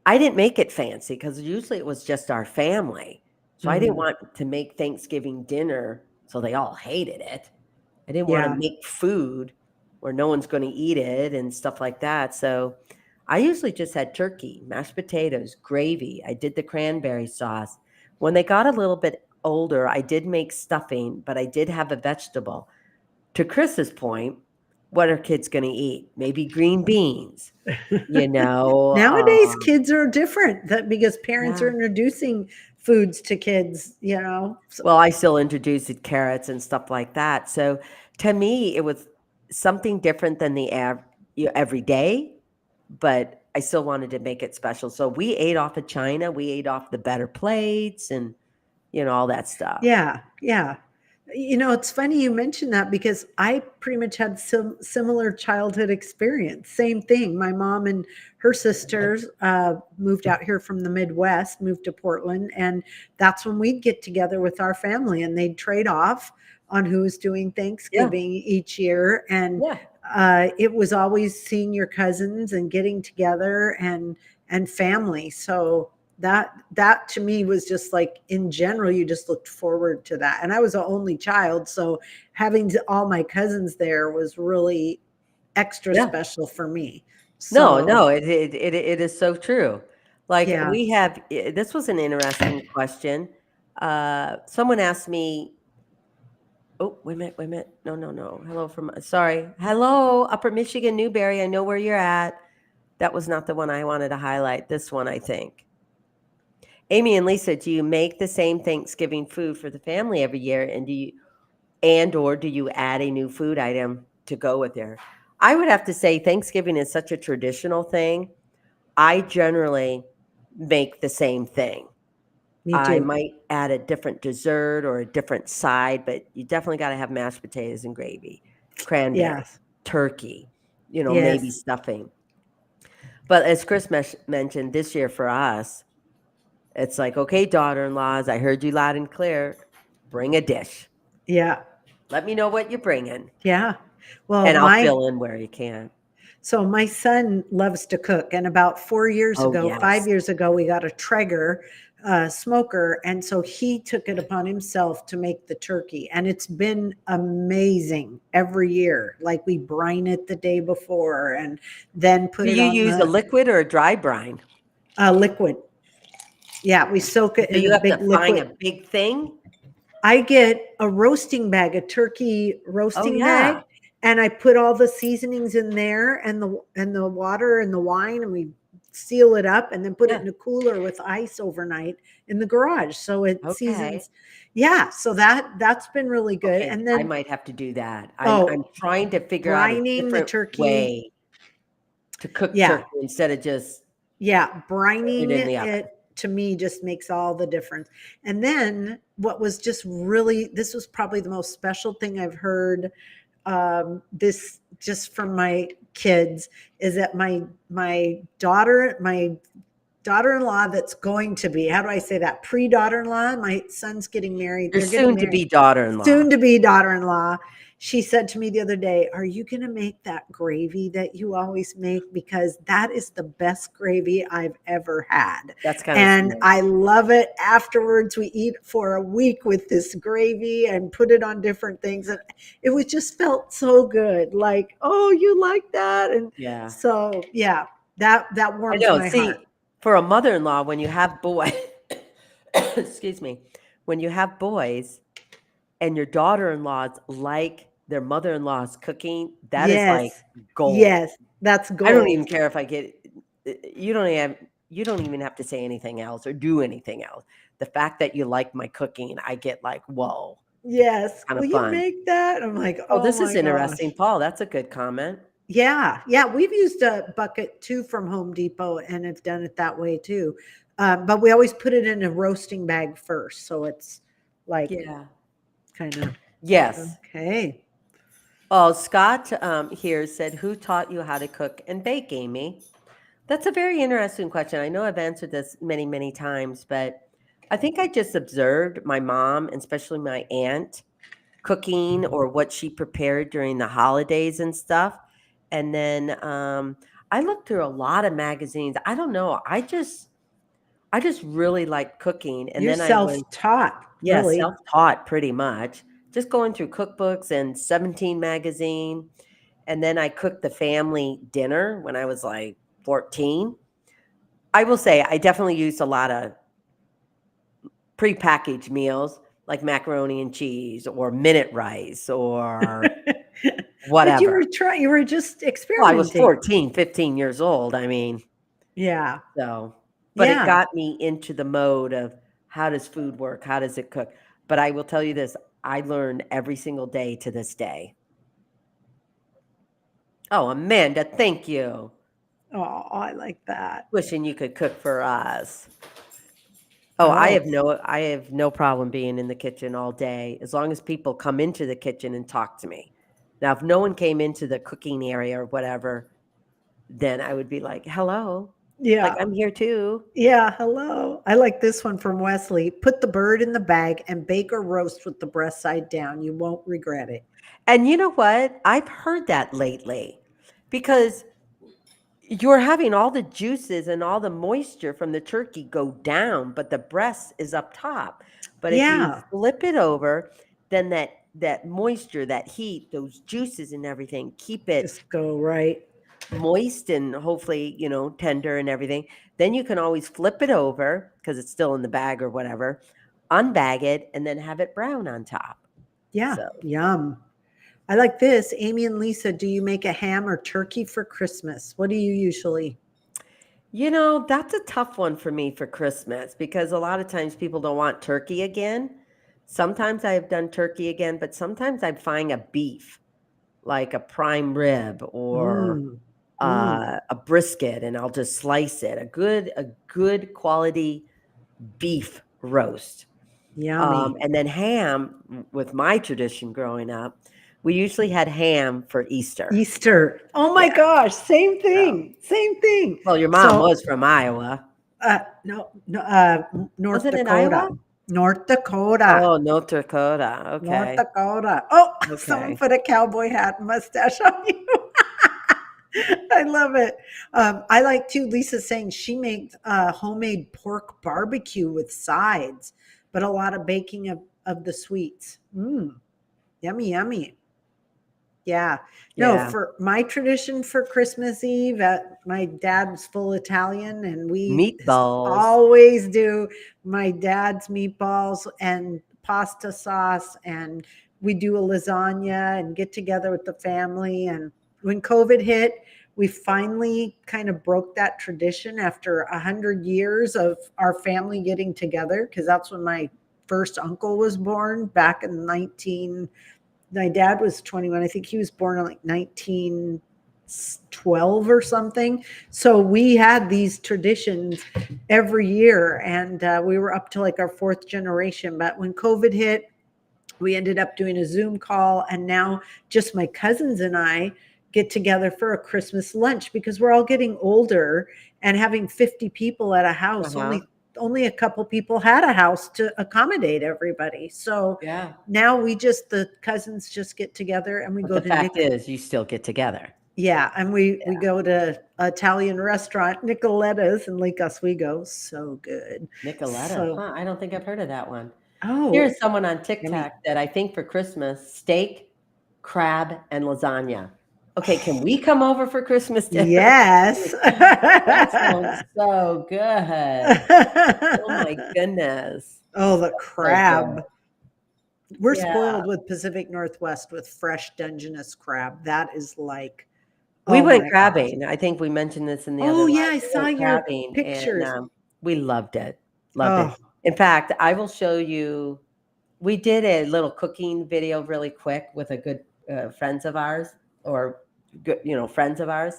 Speaker 1: I didn't make it fancy because usually it was just our family. So I didn't want to make Thanksgiving dinner so they all hated it. I didn't want to
Speaker 2: Yeah.
Speaker 1: make food where no one's going to eat it and stuff like that. So I usually just had turkey, mashed potatoes, gravy. I did the cranberry sauce. When they got a little bit older, I did make stuffing, but I did have a vegetable. To Chris's point, what are kids going to eat? Maybe green beans,
Speaker 2: Nowadays, kids are different because parents
Speaker 1: Yeah.
Speaker 2: are introducing foods to kids, So,
Speaker 1: Well, I still introduced carrots and stuff like that. So to me, it was something different than the every day, but I still wanted to make it special. So we ate off of China. We ate off the better plates and all that stuff.
Speaker 2: yeah, yeah. It's funny you mentioned that because I pretty much had some similar childhood experience. Same thing. My mom and her sisters moved out here from the Midwest, moved to Portland, and that's when we'd get together with our family, and they'd trade off on who was doing Thanksgiving each year. And it was always seeing your cousins and getting together and family. So that to me was just like, in general, you just looked forward to that. And I was the only child, so having all my cousins there was really extra special for me.
Speaker 1: No, it is so true. Like
Speaker 2: Yeah.
Speaker 1: we have, this was an interesting question. Someone asked me, oh, wait a minute. No. Hello, Upper Michigan, Newberry. I know where you're at. That was not the one I wanted to highlight. This one, I think. Amy and Lisa, do you make the same Thanksgiving food for the family every year? And or do you add a new food item to go with there? I would have to say Thanksgiving is such a traditional thing. I generally make the same thing.
Speaker 2: Me too.
Speaker 1: I might add a different dessert or a different side, but you definitely got to have mashed potatoes and gravy, cranberry, turkey, maybe stuffing. But as Chris mentioned, this year for us, it's like, okay, daughter-in-laws, I heard you loud and clear. Bring a dish.
Speaker 2: Yeah.
Speaker 1: Let me know what you're bringing.
Speaker 2: Yeah. Well,
Speaker 1: and I'll fill in where you can.
Speaker 2: So my son loves to cook, and about 5 years ago, we got a Traeger smoker, and so he took it upon himself to make the turkey, and it's been amazing every year. Like we brine it the day before, and then put it on.
Speaker 1: Do you use a liquid or a dry brine?
Speaker 2: Liquid. Yeah, we soak it in a big liquid.
Speaker 1: You have to find a big thing?
Speaker 2: I get a roasting bag, a turkey roasting bag, and I put all the seasonings in there and the water and the wine, and we seal it up and then put it in a cooler with ice overnight in the garage. So it seasons. Yeah. So that's been really good.
Speaker 1: Okay,
Speaker 2: and then
Speaker 1: I might have to do that. I'm trying to figure out a different
Speaker 2: the turkey
Speaker 1: way to cook
Speaker 2: Yeah.
Speaker 1: turkey instead of just
Speaker 2: Yeah, brining
Speaker 1: it in the oven.
Speaker 2: it to me just makes all the difference. And then what was just really, this was probably the most special thing I've heard this just from my kids is that my daughter-in-law that's going to be, how do I say that? Pre-daughter-in-law. My son's getting married.
Speaker 1: Your
Speaker 2: They're getting
Speaker 1: soon to
Speaker 2: married.
Speaker 1: be daughter-in-law.
Speaker 2: Soon to be daughter-in-law. She said to me the other day, "Are you going to make that gravy that you always make? Because that is the best gravy I've ever had."
Speaker 1: That's kind
Speaker 2: And
Speaker 1: of
Speaker 2: I love it. Afterwards, we eat for a week with this gravy and put it on different things. And it was just felt so good. Like, oh, you like that? And
Speaker 1: yeah.
Speaker 2: so, yeah, that
Speaker 1: I
Speaker 2: warms
Speaker 1: know.
Speaker 2: my
Speaker 1: See,
Speaker 2: heart.
Speaker 1: for a mother-in-law, when you have boys, excuse me, when you have boys and your daughter-in-laws like their mother-in-law's cooking, that is like
Speaker 2: Yes.
Speaker 1: gold.
Speaker 2: Yes, that's gold.
Speaker 1: I don't even care if I get you don't even have to say anything else or do anything else. The fact that you like my cooking, I get like, whoa,
Speaker 2: Yes.
Speaker 1: kind
Speaker 2: Will
Speaker 1: of
Speaker 2: you
Speaker 1: fun.
Speaker 2: make that? I'm like,
Speaker 1: Oh,
Speaker 2: oh
Speaker 1: this is
Speaker 2: my
Speaker 1: interesting,
Speaker 2: gosh.
Speaker 1: Paul. That's a good comment.
Speaker 2: Yeah. Yeah. We've used a bucket too from Home Depot and have done it that way too. But we always put it in a roasting bag first. So it's like
Speaker 1: Yeah.
Speaker 2: kind of,
Speaker 1: Yes.
Speaker 2: okay.
Speaker 1: Oh, Scott here said, "Who taught you how to cook and bake, Amy?" That's a very interesting question. I know I've answered this many, many times, but I think I just observed my mom, and especially my aunt, cooking or what she prepared during the holidays and stuff. And then I looked through a lot of magazines. I don't know. I just really like cooking. And
Speaker 2: You're
Speaker 1: then I was,
Speaker 2: self-taught,
Speaker 1: yeah,
Speaker 2: really.
Speaker 1: self-taught pretty much. Just going through cookbooks and 17 magazine. And then I cooked the family dinner when I was like 14. I will say I definitely used a lot of prepackaged meals like macaroni and cheese or minute rice or
Speaker 2: But you
Speaker 1: whatever.
Speaker 2: you were just
Speaker 1: Well, I was
Speaker 2: experimenting.
Speaker 1: 14, 15 years old. I mean,
Speaker 2: Yeah.
Speaker 1: so, but it
Speaker 2: Yeah.
Speaker 1: got me into the mode of how does food work? How does it cook? But I will tell you this, I learned every single day to this day. Oh, Amanda, thank you.
Speaker 2: Oh, I like that.
Speaker 1: Wishing you could cook for us. Oh, I have no problem being in the kitchen all day as long as people come into the kitchen and talk to me. Now, if no one came into the cooking area or whatever, then I would be like, "Hello." Like,
Speaker 2: Yeah.
Speaker 1: "I'm here too."
Speaker 2: Yeah, hello. I like this one from Wesley. Put the bird in the bag and bake or roast with the breast side down. You won't regret it.
Speaker 1: And you know what? I've heard that lately because you're having all the juices and all the moisture from the turkey go down, but the breast is up top. But if you
Speaker 2: Yeah,
Speaker 1: flip it over, then that moisture, that heat, those juices and everything keep it
Speaker 2: just go right.
Speaker 1: moist and hopefully, tender and everything. Then you can always flip it over because it's still in the bag or whatever, unbag it, and then have it brown on top.
Speaker 2: Yeah,
Speaker 1: So,
Speaker 2: yum. I like this. Amy and Lisa, do you make a ham or turkey for Christmas? What do you usually?
Speaker 1: that's a tough one for me for Christmas because a lot of times people don't want turkey again. Sometimes I've done turkey again, but sometimes I'm finding a beef, like a prime rib or
Speaker 2: Mm, mm,
Speaker 1: a brisket, and I'll just slice it. A good quality beef roast.
Speaker 2: yummy.
Speaker 1: And then ham, with my tradition growing up, we usually had ham for Easter.
Speaker 2: Easter. Oh my
Speaker 1: Yeah.
Speaker 2: gosh, same
Speaker 1: So,
Speaker 2: thing. Same thing.
Speaker 1: well, your mom was from Iowa.
Speaker 2: No, North
Speaker 1: Was it in
Speaker 2: Dakota.
Speaker 1: Iowa?
Speaker 2: North Dakota.
Speaker 1: Oh, North Dakota.
Speaker 2: North
Speaker 1: Okay.
Speaker 2: Dakota. Oh, someone
Speaker 1: Okay.
Speaker 2: put a cowboy hat and mustache on you. I love it. I like too. Lisa saying she makes homemade pork barbecue with sides, but a lot of baking of the sweets. Yummy, yummy. Yeah. No,
Speaker 1: Yeah.
Speaker 2: for my tradition for Christmas Eve, my dad was full Italian, and we
Speaker 1: Meatballs.
Speaker 2: always do my dad's meatballs and pasta sauce, and we do a lasagna and get together with the family. And when COVID hit, we finally kind of broke that tradition after 100 years of our family getting together, because that's when my first uncle was born back in my dad was 21. I think he was born in like 1960 12 or something. So we had these traditions every year, and we were up to like our fourth generation. But when COVID hit, we ended up doing a Zoom call, and now just my cousins and I get together for a Christmas lunch because we're all getting older, and having 50 people at a house, only a couple people had a house to accommodate everybody. So
Speaker 1: Yeah.
Speaker 2: now the cousins just get together and we
Speaker 1: But
Speaker 2: go
Speaker 1: the
Speaker 2: to
Speaker 1: fact is, you still get together.
Speaker 2: yeah, and we go to Italian restaurant, Nicoletta's in Lake Oswego. So good.
Speaker 1: Nicoletta.
Speaker 2: So-
Speaker 1: Huh, I don't think I've heard of that one.
Speaker 2: Oh,
Speaker 1: Here's someone on TikTok that I think for Christmas, steak, crab, and lasagna. Okay, can we come over for Christmas dinner?
Speaker 2: yes.
Speaker 1: That sounds so good. Oh my goodness.
Speaker 2: Oh, the
Speaker 1: So
Speaker 2: crab.
Speaker 1: good.
Speaker 2: We're
Speaker 1: Yeah.
Speaker 2: spoiled with Pacific Northwest with fresh Dungeness crab. That is like
Speaker 1: We
Speaker 2: oh
Speaker 1: went
Speaker 2: my gosh.
Speaker 1: crabbing. I think we mentioned this in the other
Speaker 2: Oh yeah,
Speaker 1: live.
Speaker 2: I
Speaker 1: We
Speaker 2: saw
Speaker 1: went
Speaker 2: your
Speaker 1: crabbing,
Speaker 2: pictures.
Speaker 1: and we loved it. Loved
Speaker 2: Oh,
Speaker 1: it. In fact, I will show you. We did a little cooking video really quick with a good friends of ours, or good, friends of ours,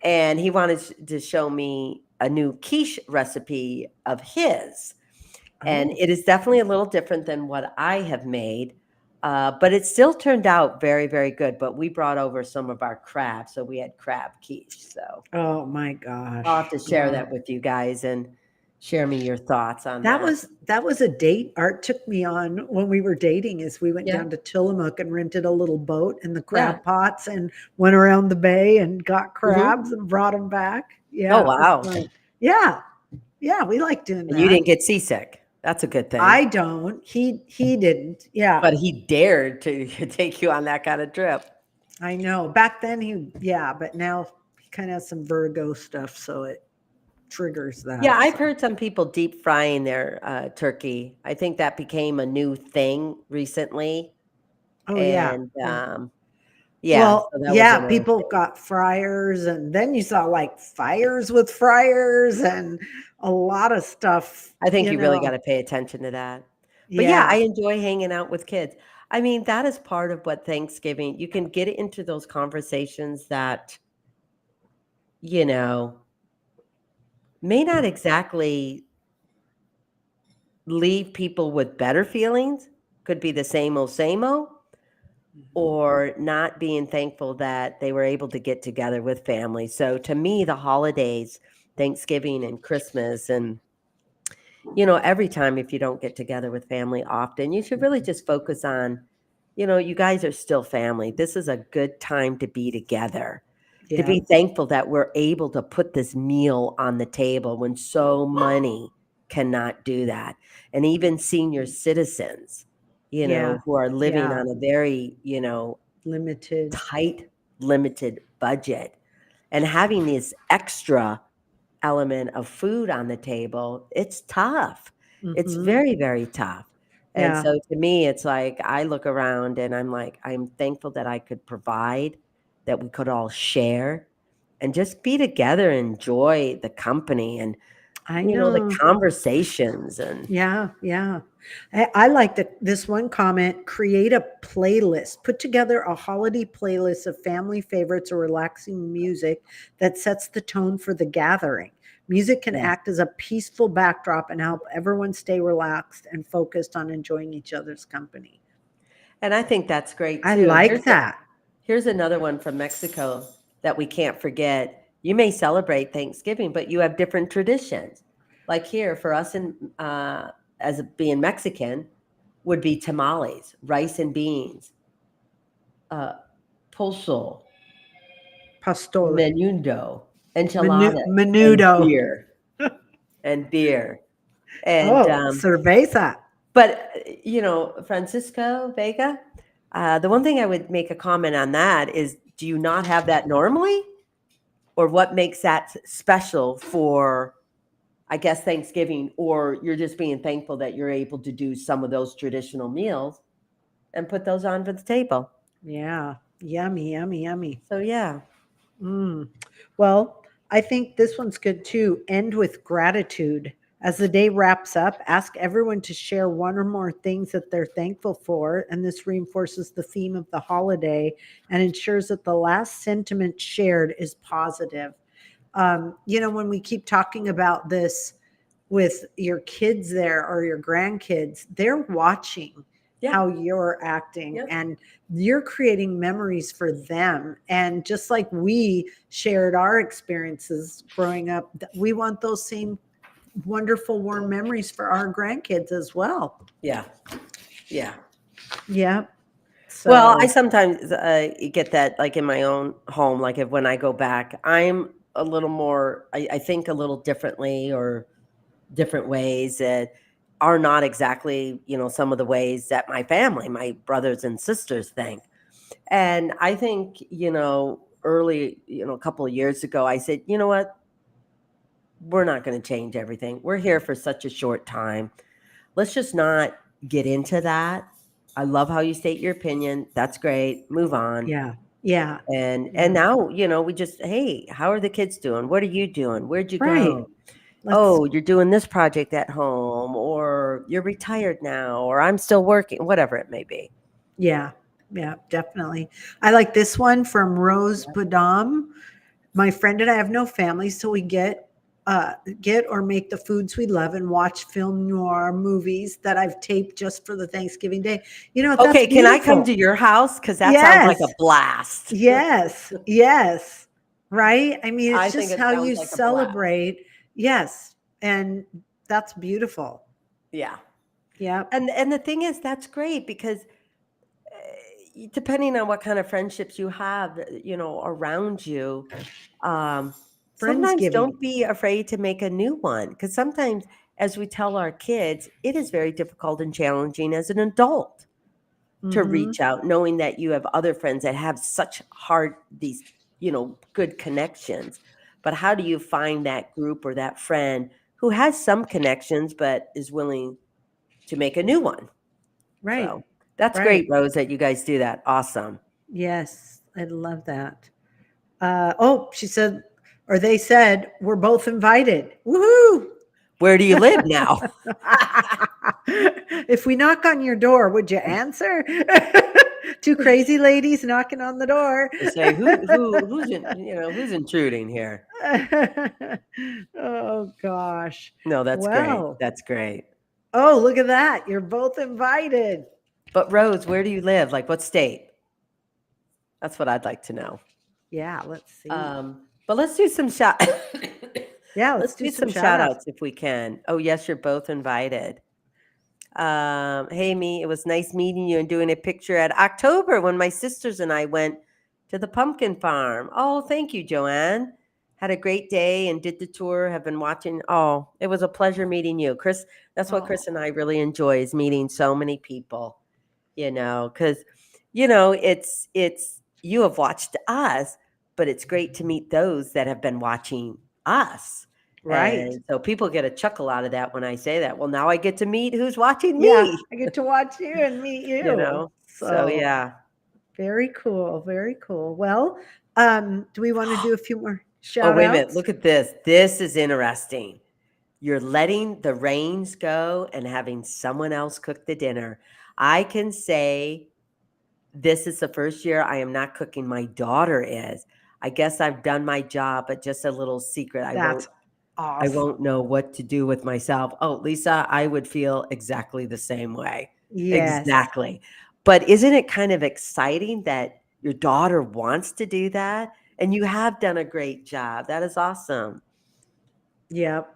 Speaker 1: and he wanted to show me a new quiche recipe of his, and
Speaker 2: oh.
Speaker 1: it is definitely a little different than what I have made, but it still turned out very, very good. But we brought over some of our crab, so we had crab quiche. So
Speaker 2: Oh my gosh.
Speaker 1: I'll have to share
Speaker 2: Wow.
Speaker 1: that with you guys and share me your thoughts on
Speaker 2: That
Speaker 1: that.
Speaker 2: was a date Art took me on when we were dating. Is we went
Speaker 1: Yeah.
Speaker 2: down to Tillamook and rented a little boat and the crab
Speaker 1: Yeah.
Speaker 2: pots and went around the bay and got crabs and brought them back. Yeah.
Speaker 1: Oh,
Speaker 2: it was
Speaker 1: wow.
Speaker 2: fun. Yeah. Yeah, we like doing
Speaker 1: And
Speaker 2: that.
Speaker 1: you didn't get seasick. That's a good thing.
Speaker 2: I don't. He didn't. Yeah.
Speaker 1: But he dared to take you on that kind of trip.
Speaker 2: I know. Back then but now he kind of has some vertigo stuff, so it triggers that.
Speaker 1: Yeah, I've
Speaker 2: so.
Speaker 1: heard some people deep frying their turkey. I think that became a new thing recently.
Speaker 2: Oh
Speaker 1: And
Speaker 2: yeah.
Speaker 1: yeah.
Speaker 2: Well, people got fryers, and then you saw like fires with fryers and a lot of stuff.
Speaker 1: I think you really got to pay attention to that. But yeah, I enjoy hanging out with kids. I mean, that is part of what Thanksgiving, you can get into those conversations that, may not exactly leave people with better feelings. Could be the same old, or not being thankful that they were able to get together with family. So to me, the holidays, Thanksgiving and Christmas, and every time, if you don't get together with family often, you should really just focus on, you guys are still family. This is a good time to be together, to be thankful that we're able to put this meal on the table when so many cannot do that. And even senior citizens, who are living on a very,
Speaker 2: limited
Speaker 1: limited budget, and having this extra element of food on the table, it's tough. It's very, very tough. And so to me, it's like, I look around and I'm like, I'm thankful that I could provide, that we could all share and just be together, enjoy the company and, the conversations. And
Speaker 2: yeah. I like this one comment: create a playlist, put together a holiday playlist of family favorites or relaxing music that sets the tone for the gathering. Music can act as a peaceful backdrop and help everyone stay relaxed and focused on enjoying each other's company.
Speaker 1: And I think that's great too.
Speaker 2: I like that.
Speaker 1: Here's another one from Mexico that we can't forget. You may celebrate Thanksgiving, but you have different traditions. Like here for us, as being Mexican, would be tamales, rice and beans, pozole,
Speaker 2: Pastor.
Speaker 1: menudo, enchiladas,
Speaker 2: Menudo.
Speaker 1: and beer. And
Speaker 2: cerveza.
Speaker 1: But Francisco Vega, the one thing I would make a comment on that is, do you not have that normally? Or what makes that special for, I guess, Thanksgiving? Or you're just being thankful that you're able to do some of those traditional meals and put those on for the table.
Speaker 2: Yeah. Yummy.
Speaker 1: So, yeah.
Speaker 2: Well, I think this one's good too. End with gratitude As the day wraps up, ask everyone to share one or more things that they're thankful for, and this reinforces the theme of the holiday and ensures that the last sentiment shared is positive. When we keep talking about this with your kids there or your grandkids, they're watching how you're acting and you're creating memories for them. And just like we shared our experiences growing up, we want those same wonderful, warm memories for our grandkids as well.
Speaker 1: Yeah. Yeah.
Speaker 2: Yeah.
Speaker 1: Well, I sometimes get that, like in my own home, like when I go back, I'm a little more, I think a little differently, or different ways that are not exactly, some of the ways that my family, my brothers and sisters think. And I think, early, a couple of years ago, I said, you know what? We're not going to change everything. We're here for such a short time. Let's just not get into that. I love how you state your opinion. That's great. Move on.
Speaker 2: Yeah. Yeah.
Speaker 1: And now, we just, hey, how are the kids doing? What are you doing? Where'd you go?
Speaker 2: Let's,
Speaker 1: You're doing this project at home, or you're retired now, or I'm still working, whatever it may be.
Speaker 2: Yeah. Yeah, definitely. I like this one from Rose Badam. My friend and I have no family, so we get or make the foods we love and watch film noir movies that I've taped just for the Thanksgiving day.
Speaker 1: Okay, can I come to your house? Because that sounds like a blast.
Speaker 2: Yes. Yes. Right? I mean,
Speaker 1: I
Speaker 2: it's
Speaker 1: think
Speaker 2: just
Speaker 1: it
Speaker 2: how
Speaker 1: sounds
Speaker 2: you
Speaker 1: like a blast.
Speaker 2: celebrate. Yes. And that's beautiful.
Speaker 1: Yeah.
Speaker 2: Yeah.
Speaker 1: And the thing is, that's great, because depending on what kind of friendships you have, around you, sometimes don't be afraid to make a new one, because sometimes, as we tell our kids, it is very difficult and challenging as an adult to reach out, knowing that you have other friends that have such these good connections. But how do you find that group or that friend who has some connections but is willing to make a new one?
Speaker 2: Right.
Speaker 1: So that's great, Rose, that you guys do that. Awesome.
Speaker 2: Yes, I love that. She said, or they said, we're both invited. Woohoo!
Speaker 1: Where do you live now?
Speaker 2: If we knock on your door, would you answer? Two crazy ladies knocking on the door.
Speaker 1: To say who's intruding here?
Speaker 2: Oh gosh.
Speaker 1: No, that's great. That's great.
Speaker 2: Oh, look at that. You're both invited.
Speaker 1: But Rose, where do you live? Like, what state? That's what I'd like to know.
Speaker 2: Yeah, let's see.
Speaker 1: But let's do some let's do some shout outs if we can. Oh, yes, you're both invited. Hey, me, it was nice meeting you and doing a picture at October when my sisters and I went to the pumpkin farm. Oh, thank you, Joanne. Had a great day and did the tour. Have been watching. Oh, it was a pleasure meeting you, Chris. That's what Chris and I really enjoy, is meeting so many people, because, it's you have watched us, but it's great to meet those that have been watching us.
Speaker 2: Right.
Speaker 1: And so people get a chuckle out of that when I say that. Well, now I get to meet who's watching me.
Speaker 2: Yeah, I get to watch you and meet you.
Speaker 1: So yeah.
Speaker 2: Very cool. Very cool. Well, do we want to do a few more shout outs?
Speaker 1: Oh, wait a minute. Look at this. This is interesting. You're letting the reins go and having someone else cook the dinner. I can say this is the first year I am not cooking. My daughter is. I guess I've done my job, but just a little secret.
Speaker 2: That's awesome.
Speaker 1: I won't know what to do with myself. Oh, Lisa, I would feel exactly the same way.
Speaker 2: Yes.
Speaker 1: Exactly. But isn't it kind of exciting that your daughter wants to do that? And you have done a great job. That is awesome.
Speaker 2: Yep.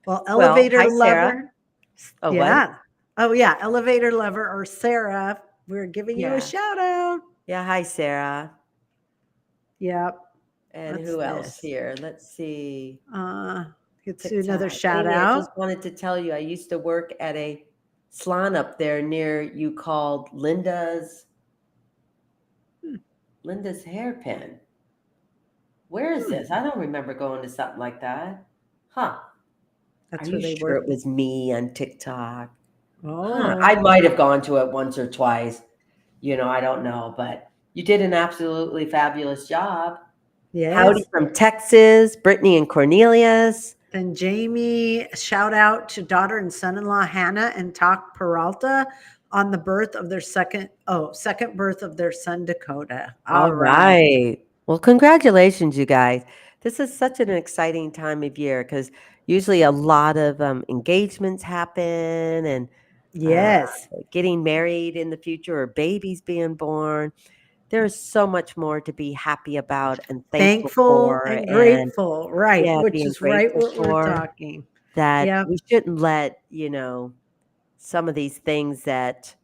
Speaker 2: Well, elevator
Speaker 1: hi,
Speaker 2: lover.
Speaker 1: Sarah. Oh,
Speaker 2: yeah.
Speaker 1: what?
Speaker 2: Oh, yeah. Elevator lover, or Sarah. We're giving you a shout out.
Speaker 1: Yeah. Hi, Sarah.
Speaker 2: Yep.
Speaker 1: And who else here? Let's see.
Speaker 2: Let's do another shout out.
Speaker 1: I just wanted to tell you, I used to work at a salon up there near you called Linda's Hairpin. Where is this? I don't remember going to something like that. Huh.
Speaker 2: That's
Speaker 1: Are
Speaker 2: where
Speaker 1: you
Speaker 2: they
Speaker 1: sure
Speaker 2: work.
Speaker 1: it was me on TikTok?
Speaker 2: Oh.
Speaker 1: I might have gone to it once or twice. I don't know, but you did an absolutely fabulous job.
Speaker 2: Yes.
Speaker 1: Howdy from Texas, Brittany and Cornelius.
Speaker 2: Then Jamie, shout out to daughter and son-in-law Hannah and Tak Peralta on the birth of their second birth of their son Dakota.
Speaker 1: All right. Well, congratulations, you guys. This is such an exciting time of year because usually a lot of engagements happen and
Speaker 2: Yes.
Speaker 1: getting married in the future or babies being born. There's so much more to be happy about and thankful
Speaker 2: Thankful
Speaker 1: for,
Speaker 2: and
Speaker 1: and
Speaker 2: grateful, right?
Speaker 1: yeah,
Speaker 2: Which
Speaker 1: being
Speaker 2: is right
Speaker 1: grateful
Speaker 2: what we're
Speaker 1: for
Speaker 2: talking.
Speaker 1: that.
Speaker 2: Yep.
Speaker 1: We shouldn't let, some of these things that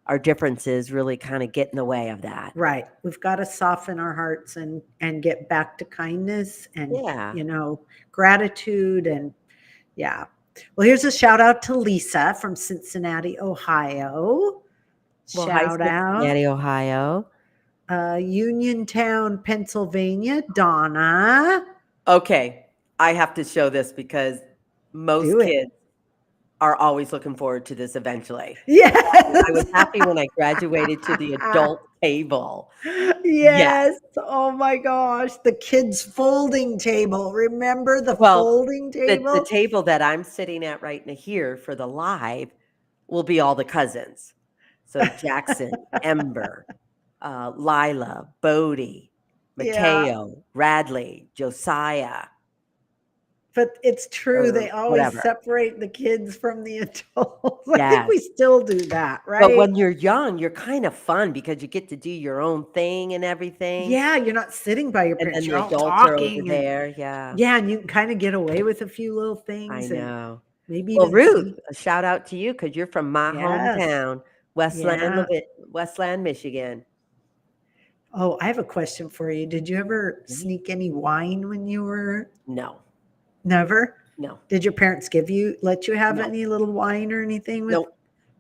Speaker 1: our differences really kind of get in the way of that.
Speaker 2: Right. We've got to soften our hearts and get back to kindness and
Speaker 1: Yeah.
Speaker 2: gratitude and yeah. Well, here's a shout out to Lisa from Cincinnati, Ohio.
Speaker 1: Well, hi,
Speaker 2: Shout out.
Speaker 1: Cincinnati, Ohio.
Speaker 2: Uniontown, Pennsylvania, Donna.
Speaker 1: Okay, I have to show this because most
Speaker 2: Do it.
Speaker 1: kids are always looking forward to this eventually.
Speaker 2: Yes.
Speaker 1: I was happy when I graduated to the adult table.
Speaker 2: Yes. Oh my gosh. The kids' folding table. Remember the folding table?
Speaker 1: The table that I'm sitting at right now here for the live will be all the cousins. So Jackson, Ember, Lila, Bodie, Mateo, Radley, Josiah.
Speaker 2: But it's true. They always
Speaker 1: whatever.
Speaker 2: separate the kids from the adults. I
Speaker 1: Yes.
Speaker 2: think we still do that, right?
Speaker 1: But when you're young, you're kind of fun because you get to do your own thing and everything.
Speaker 2: Yeah, you're not sitting by your
Speaker 1: And
Speaker 2: parents.
Speaker 1: then
Speaker 2: You're
Speaker 1: the
Speaker 2: all
Speaker 1: adults are over
Speaker 2: talking.
Speaker 1: there. Yeah.
Speaker 2: Yeah, and you can kind of get away with a few little things.
Speaker 1: I know.
Speaker 2: Maybe
Speaker 1: Well,
Speaker 2: even
Speaker 1: Ruth, a shout out to you because you're from my
Speaker 2: Yes.
Speaker 1: hometown, Westland,
Speaker 2: Yeah.
Speaker 1: Westland, Michigan.
Speaker 2: Oh, I have a question for you. Did you ever sneak any wine when you were?
Speaker 1: No.
Speaker 2: Never?
Speaker 1: No.
Speaker 2: Did your parents let you have
Speaker 1: No.
Speaker 2: any little wine or anything?
Speaker 1: Nope.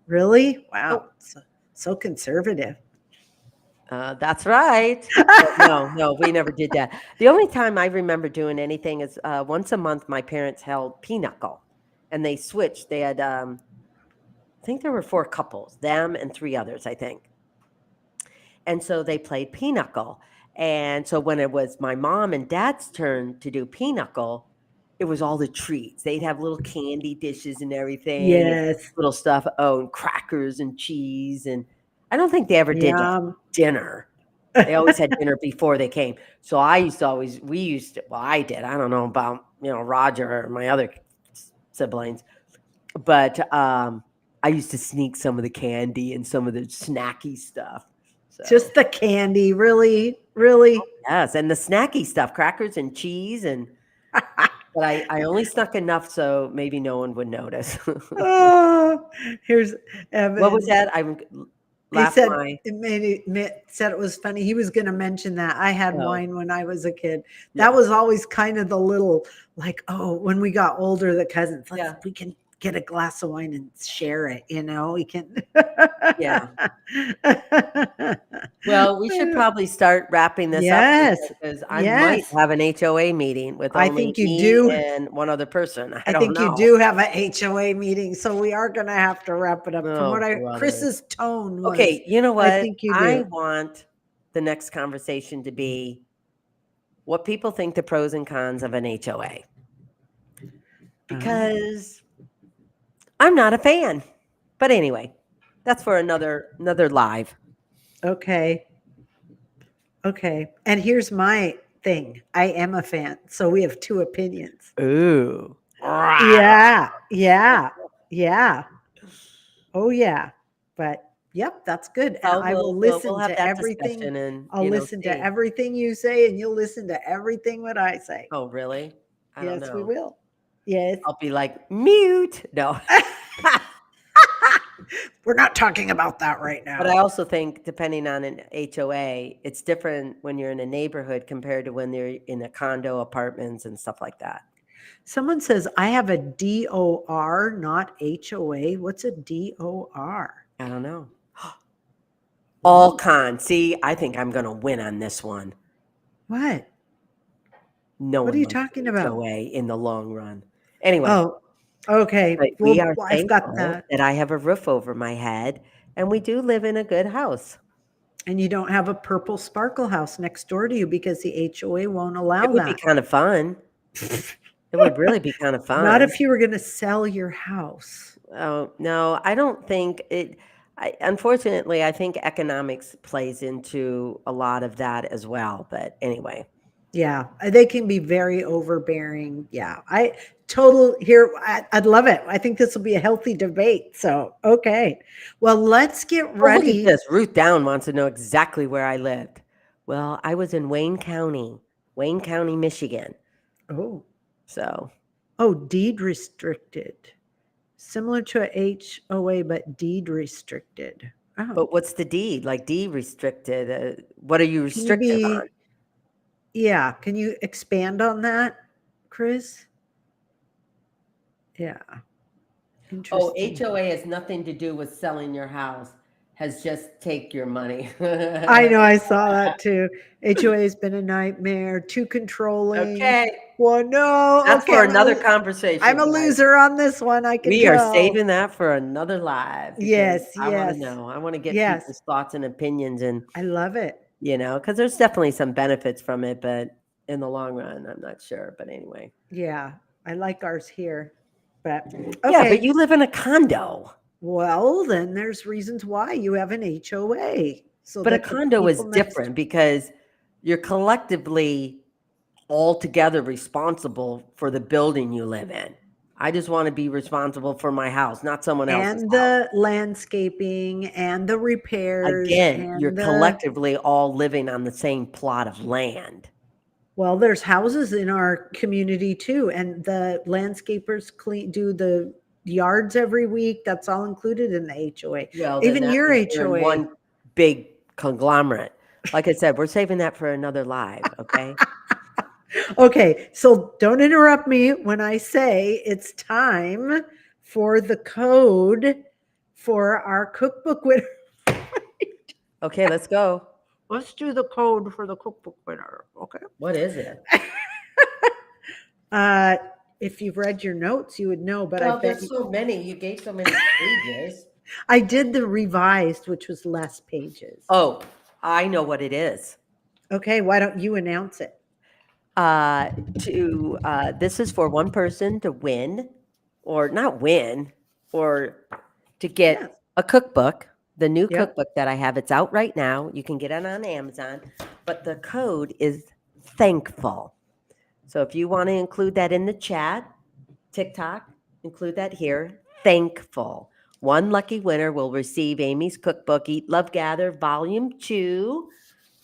Speaker 2: Really? Wow.
Speaker 1: Nope.
Speaker 2: So conservative.
Speaker 1: That's right. But no, we never did that. The only time I remember doing anything is once a month my parents held pinochle and they switched. They had, I think there were 4 couples, them and 3 others, I think. And so they played pinochle. And so when it was my mom and dad's turn to do pinochle, it was all the treats. They'd have little candy dishes and everything.
Speaker 2: Yes.
Speaker 1: Little stuff. Oh, and crackers and cheese. And I don't think they ever did dinner. They always had dinner before they came. So I did. I don't know about, Roger or my other siblings. But I used to sneak some of the candy and some of the snacky stuff. So.
Speaker 2: Just the candy, really, really.
Speaker 1: Oh, yes, and the snacky stuff, crackers and cheese, and but I only snuck enough so maybe no one would notice.
Speaker 2: Oh, here's Evan.
Speaker 1: What was that?
Speaker 2: He said said it was funny. He was going to mention that I had wine when I was a kid. That was always kind of the little when we got older, the cousins we can get a glass of wine and share it, we can.
Speaker 1: Yeah. Well, we should probably start wrapping this up because I might have an HOA meeting with only me and one other person. I think
Speaker 2: you do have a HOA meeting, so we are going to have to wrap it up. From Chris's tone was,
Speaker 1: okay, you know what?
Speaker 2: I think you do.
Speaker 1: I want the next conversation to be what people think the pros and cons of an HOA. Because I'm not a fan. But anyway, that's for another live.
Speaker 2: Okay. And here's my thing. I am a fan. So we have 2 opinions.
Speaker 1: Ooh.
Speaker 2: Yeah. Oh yeah. But yep, that's good. And I will listen to everything. And, I'll listen to everything you say and you'll listen to everything what I say.
Speaker 1: Oh, really? I don't know.
Speaker 2: We will. Yes.
Speaker 1: I'll be like, mute. No.
Speaker 2: We're not talking about that right now.
Speaker 1: But I also think depending on an HOA, it's different when you're in a neighborhood compared to when they're in a condo, apartments, and stuff like that.
Speaker 2: Someone says, I have a DOR, not HOA. What's a DOR?
Speaker 1: I don't know. All cons. See, I think I'm going to win on this one.
Speaker 2: What?
Speaker 1: No.
Speaker 2: What are you talking about?
Speaker 1: HOA in the long run. Anyway.
Speaker 2: Oh, okay.
Speaker 1: But we are
Speaker 2: I've got
Speaker 1: that I have a roof over my head, and we do live in a good house.
Speaker 2: And you don't have a purple sparkle house next door to you because the HOA won't allow that.
Speaker 1: It would be kind of fun. It would really be kind of fun.
Speaker 2: Not if you were going to sell your house.
Speaker 1: Oh, no, I don't think it. Unfortunately, I think economics plays into a lot of that as well. But anyway,
Speaker 2: Yeah, they can be very overbearing. Yeah, I'd love it. I think this will be a healthy debate. So, okay. Well, let's get
Speaker 1: oh, look at
Speaker 2: ready.
Speaker 1: this. Ruth Down wants to know exactly where I lived. Well, I was in Wayne County, Michigan.
Speaker 2: Oh,
Speaker 1: So,
Speaker 2: deed restricted. Similar to a HOA, but deed restricted. Oh,
Speaker 1: but what's the deed? Like deed restricted? What are you
Speaker 2: can you
Speaker 1: restricted on?
Speaker 2: yeah, can you expand on that, Chris? Yeah.
Speaker 1: Oh,
Speaker 2: Interesting.
Speaker 1: HOA has nothing to do with selling your house. Has just take your money.
Speaker 2: I know, I saw that too. HOA has been a nightmare, too controlling.
Speaker 1: Okay,
Speaker 2: Well, no.
Speaker 1: that's
Speaker 2: Okay,
Speaker 1: for another conversation.
Speaker 2: I'm a
Speaker 1: guys.
Speaker 2: loser on this one. I can
Speaker 1: We
Speaker 2: tell.
Speaker 1: are saving that for another live. because
Speaker 2: Yes,
Speaker 1: I want to
Speaker 2: yes.
Speaker 1: know. I want to get
Speaker 2: Yes.
Speaker 1: people's thoughts and opinions, and
Speaker 2: I love it.
Speaker 1: because there's definitely some benefits from it, but in the long run, I'm not sure. But anyway,
Speaker 2: Yeah, I like ours here. But
Speaker 1: yeah,
Speaker 2: okay.
Speaker 1: but you live in a condo.
Speaker 2: Well, then there's reasons why you have an HOA. So
Speaker 1: But a
Speaker 2: that the
Speaker 1: condo is
Speaker 2: people next-
Speaker 1: different because you're collectively all together responsible for the building you live in. I just want to be responsible for my house, not someone else's
Speaker 2: and
Speaker 1: house.
Speaker 2: the landscaping and the repairs.
Speaker 1: Again,
Speaker 2: and
Speaker 1: you're
Speaker 2: the-
Speaker 1: collectively all living on the same plot of land.
Speaker 2: Well, there's houses in our community too, and the landscapers do the yards every week. That's all included in the HOA.
Speaker 1: Well, then
Speaker 2: Even
Speaker 1: that
Speaker 2: your
Speaker 1: means you're in
Speaker 2: HOA.
Speaker 1: one big conglomerate. Like I said, we're saving that for another live, okay?
Speaker 2: Okay, so don't interrupt me when I say it's time for the code for our cookbook winner.
Speaker 1: Okay, let's go.
Speaker 2: Let's do the code for the cookbook winner. Okay.
Speaker 1: What is it?
Speaker 2: If you've read your notes, you would know, but
Speaker 1: Well,
Speaker 2: I bet
Speaker 1: there's so many. You gave so many pages.
Speaker 2: I did the revised, which was less pages.
Speaker 1: Oh, I know what it is.
Speaker 2: Okay, why don't you announce it?
Speaker 1: This is for one person to win, or not win, or to get
Speaker 2: Yes.
Speaker 1: a cookbook, the new
Speaker 2: Yep.
Speaker 1: cookbook that I have. It's out right now. You can get it on Amazon, but the code is thankful. So if you want to include that in the chat, TikTok, include that here. Thankful. One lucky winner will receive Amy's cookbook, Eat, Love, Gather, Volume 2.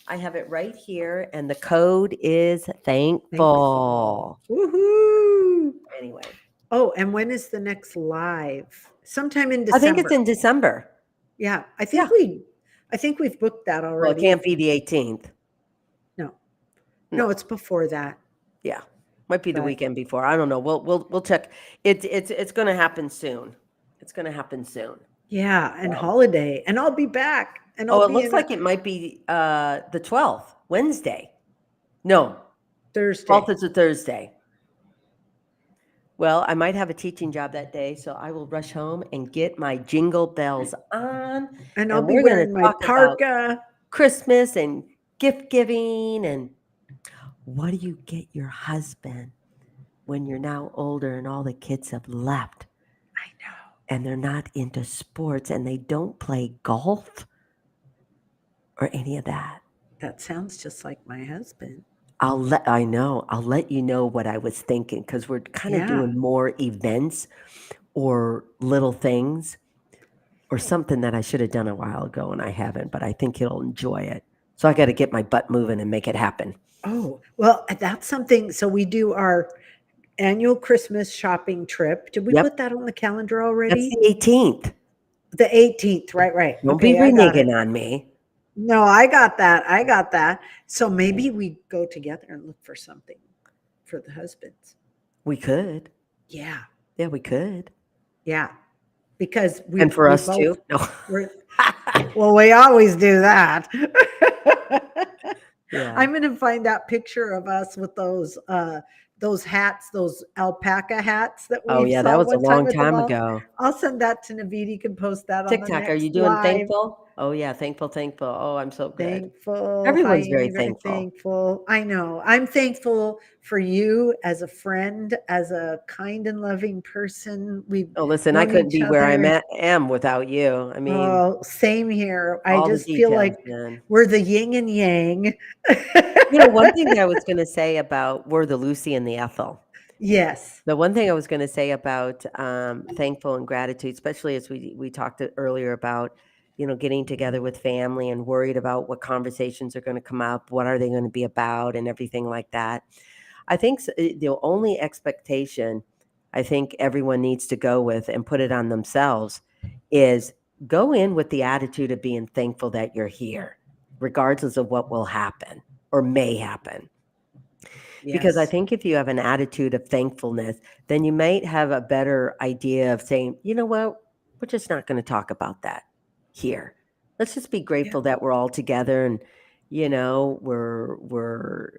Speaker 1: I have it right here, and the code is thankful.
Speaker 2: Woohoo!
Speaker 1: Anyway,
Speaker 2: Oh, and when is the next live? Sometime in
Speaker 1: I
Speaker 2: December.
Speaker 1: think it's in December.
Speaker 2: Yeah, I think we've booked that
Speaker 1: Well,
Speaker 2: already.
Speaker 1: it can't be the 18th.
Speaker 2: No, it's before that.
Speaker 1: Yeah, might be the
Speaker 2: But-
Speaker 1: weekend before. I don't know. We'll check. It's going to happen soon. It's going to happen soon.
Speaker 2: Yeah, and
Speaker 1: Wow.
Speaker 2: holiday, and I'll be back. And
Speaker 1: Oh,
Speaker 2: I'll
Speaker 1: it
Speaker 2: be
Speaker 1: looks
Speaker 2: in
Speaker 1: like it might be the 12th, Wednesday. No,
Speaker 2: Thursday.
Speaker 1: 12th is a Thursday. Well, I might have a teaching job that day, so I will rush home and get my jingle bells on.
Speaker 2: And I'll
Speaker 1: and
Speaker 2: be
Speaker 1: we're gonna
Speaker 2: wearing my
Speaker 1: talk about
Speaker 2: parka.
Speaker 1: Christmas and gift giving, and what do you get your husband when you're now older and all the kids have left
Speaker 2: I know.
Speaker 1: and they're not into sports and they don't play golf or any of that?
Speaker 2: That sounds just like my husband.
Speaker 1: I'll let you know what I was thinking, because we're kind of
Speaker 2: Yeah.
Speaker 1: doing more events or little things or something that I should have done a while ago and I haven't, but I think he'll enjoy it. So I got to get my butt moving and make it happen.
Speaker 2: Oh, well, that's something. So we do our annual Christmas shopping trip. Did we
Speaker 1: Yep.
Speaker 2: put that on the calendar
Speaker 1: That's
Speaker 2: already?
Speaker 1: the 18th.
Speaker 2: The 18th, right.
Speaker 1: Don't
Speaker 2: Okay,
Speaker 1: be
Speaker 2: I got it.
Speaker 1: reneging on me.
Speaker 2: No, I got that. So maybe we go together and look for something for the husbands.
Speaker 1: We could.
Speaker 2: Yeah.
Speaker 1: Yeah, we could.
Speaker 2: Yeah. Because we
Speaker 1: And for
Speaker 2: we
Speaker 1: us
Speaker 2: both-
Speaker 1: too. No.
Speaker 2: Well, we always do that.
Speaker 1: Yeah.
Speaker 2: I'm going to find that picture of us with those those hats, those alpaca hats that
Speaker 1: Oh,
Speaker 2: we
Speaker 1: yeah, that
Speaker 2: saw
Speaker 1: was a
Speaker 2: one time
Speaker 1: long
Speaker 2: at the
Speaker 1: time
Speaker 2: mall.
Speaker 1: ago.
Speaker 2: I'll send that to Naveed. You can post that on the
Speaker 1: TikTok, are you
Speaker 2: next
Speaker 1: doing
Speaker 2: live.
Speaker 1: thankful? Oh, yeah, thankful, thankful. Oh, I'm so good.
Speaker 2: Thankful.
Speaker 1: Everyone's
Speaker 2: Hi,
Speaker 1: very
Speaker 2: Amy, very
Speaker 1: thankful.
Speaker 2: thankful. I know. I'm thankful for you as a friend, as a kind and loving person. We've
Speaker 1: Oh, listen, I
Speaker 2: known
Speaker 1: couldn't
Speaker 2: each
Speaker 1: be where
Speaker 2: other.
Speaker 1: am without you. I mean,
Speaker 2: Oh, same here. I
Speaker 1: all the
Speaker 2: just feel
Speaker 1: details,
Speaker 2: like
Speaker 1: man.
Speaker 2: we're the yin and yang.
Speaker 1: One thing that I was gonna say about we're the Lucy and the Ethel.
Speaker 2: Yes.
Speaker 1: The one thing I was gonna say about, thankful and gratitude, especially as we talked earlier about, getting together with family and worried about what conversations are gonna come up, what are they gonna be about, and everything like that. I think the only expectation I think everyone needs to go with and put it on themselves is go in with the attitude of being thankful that you're here, regardless of what will happen or may happen. Because I
Speaker 2: Yes.
Speaker 1: think if you have an attitude of thankfulness, then you might have a better idea of saying, you know what, we're just not going to talk about that here. Let's just be
Speaker 2: Yeah.
Speaker 1: grateful that we're all together and, we're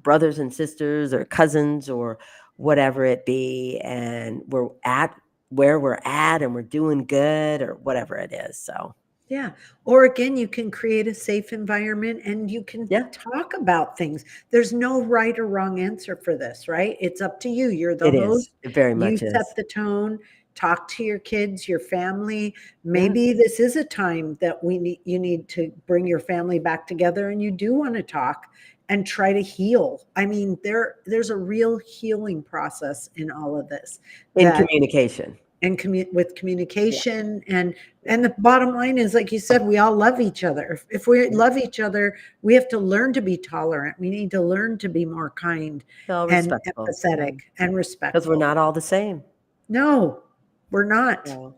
Speaker 1: brothers and sisters or cousins or whatever it be, and we're at where we're at and we're doing good or whatever it is. So
Speaker 2: Yeah. Or again, you can create a safe environment and you can
Speaker 1: yeah,
Speaker 2: talk about things. There's no right or wrong answer for this, right? It's up to you. You're the
Speaker 1: it is.
Speaker 2: host.
Speaker 1: It very
Speaker 2: You
Speaker 1: much is.
Speaker 2: set the tone. Talk to your kids, your family.
Speaker 1: Yeah.
Speaker 2: Maybe this is a time that you need to bring your family back together and you do want to talk and try to heal. I mean, there's a real healing process in all of this
Speaker 1: In
Speaker 2: that
Speaker 1: communication.
Speaker 2: and with
Speaker 1: Yeah.
Speaker 2: communication and the bottom line is, like you said, we all love each other. If we
Speaker 1: Yeah.
Speaker 2: love each other, we have to learn to be tolerant. We need to learn to be more kind
Speaker 1: Well,
Speaker 2: and
Speaker 1: respectful.
Speaker 2: empathetic and
Speaker 1: Because we're
Speaker 2: respectful.
Speaker 1: not all the same.
Speaker 2: No, we're not.
Speaker 1: So,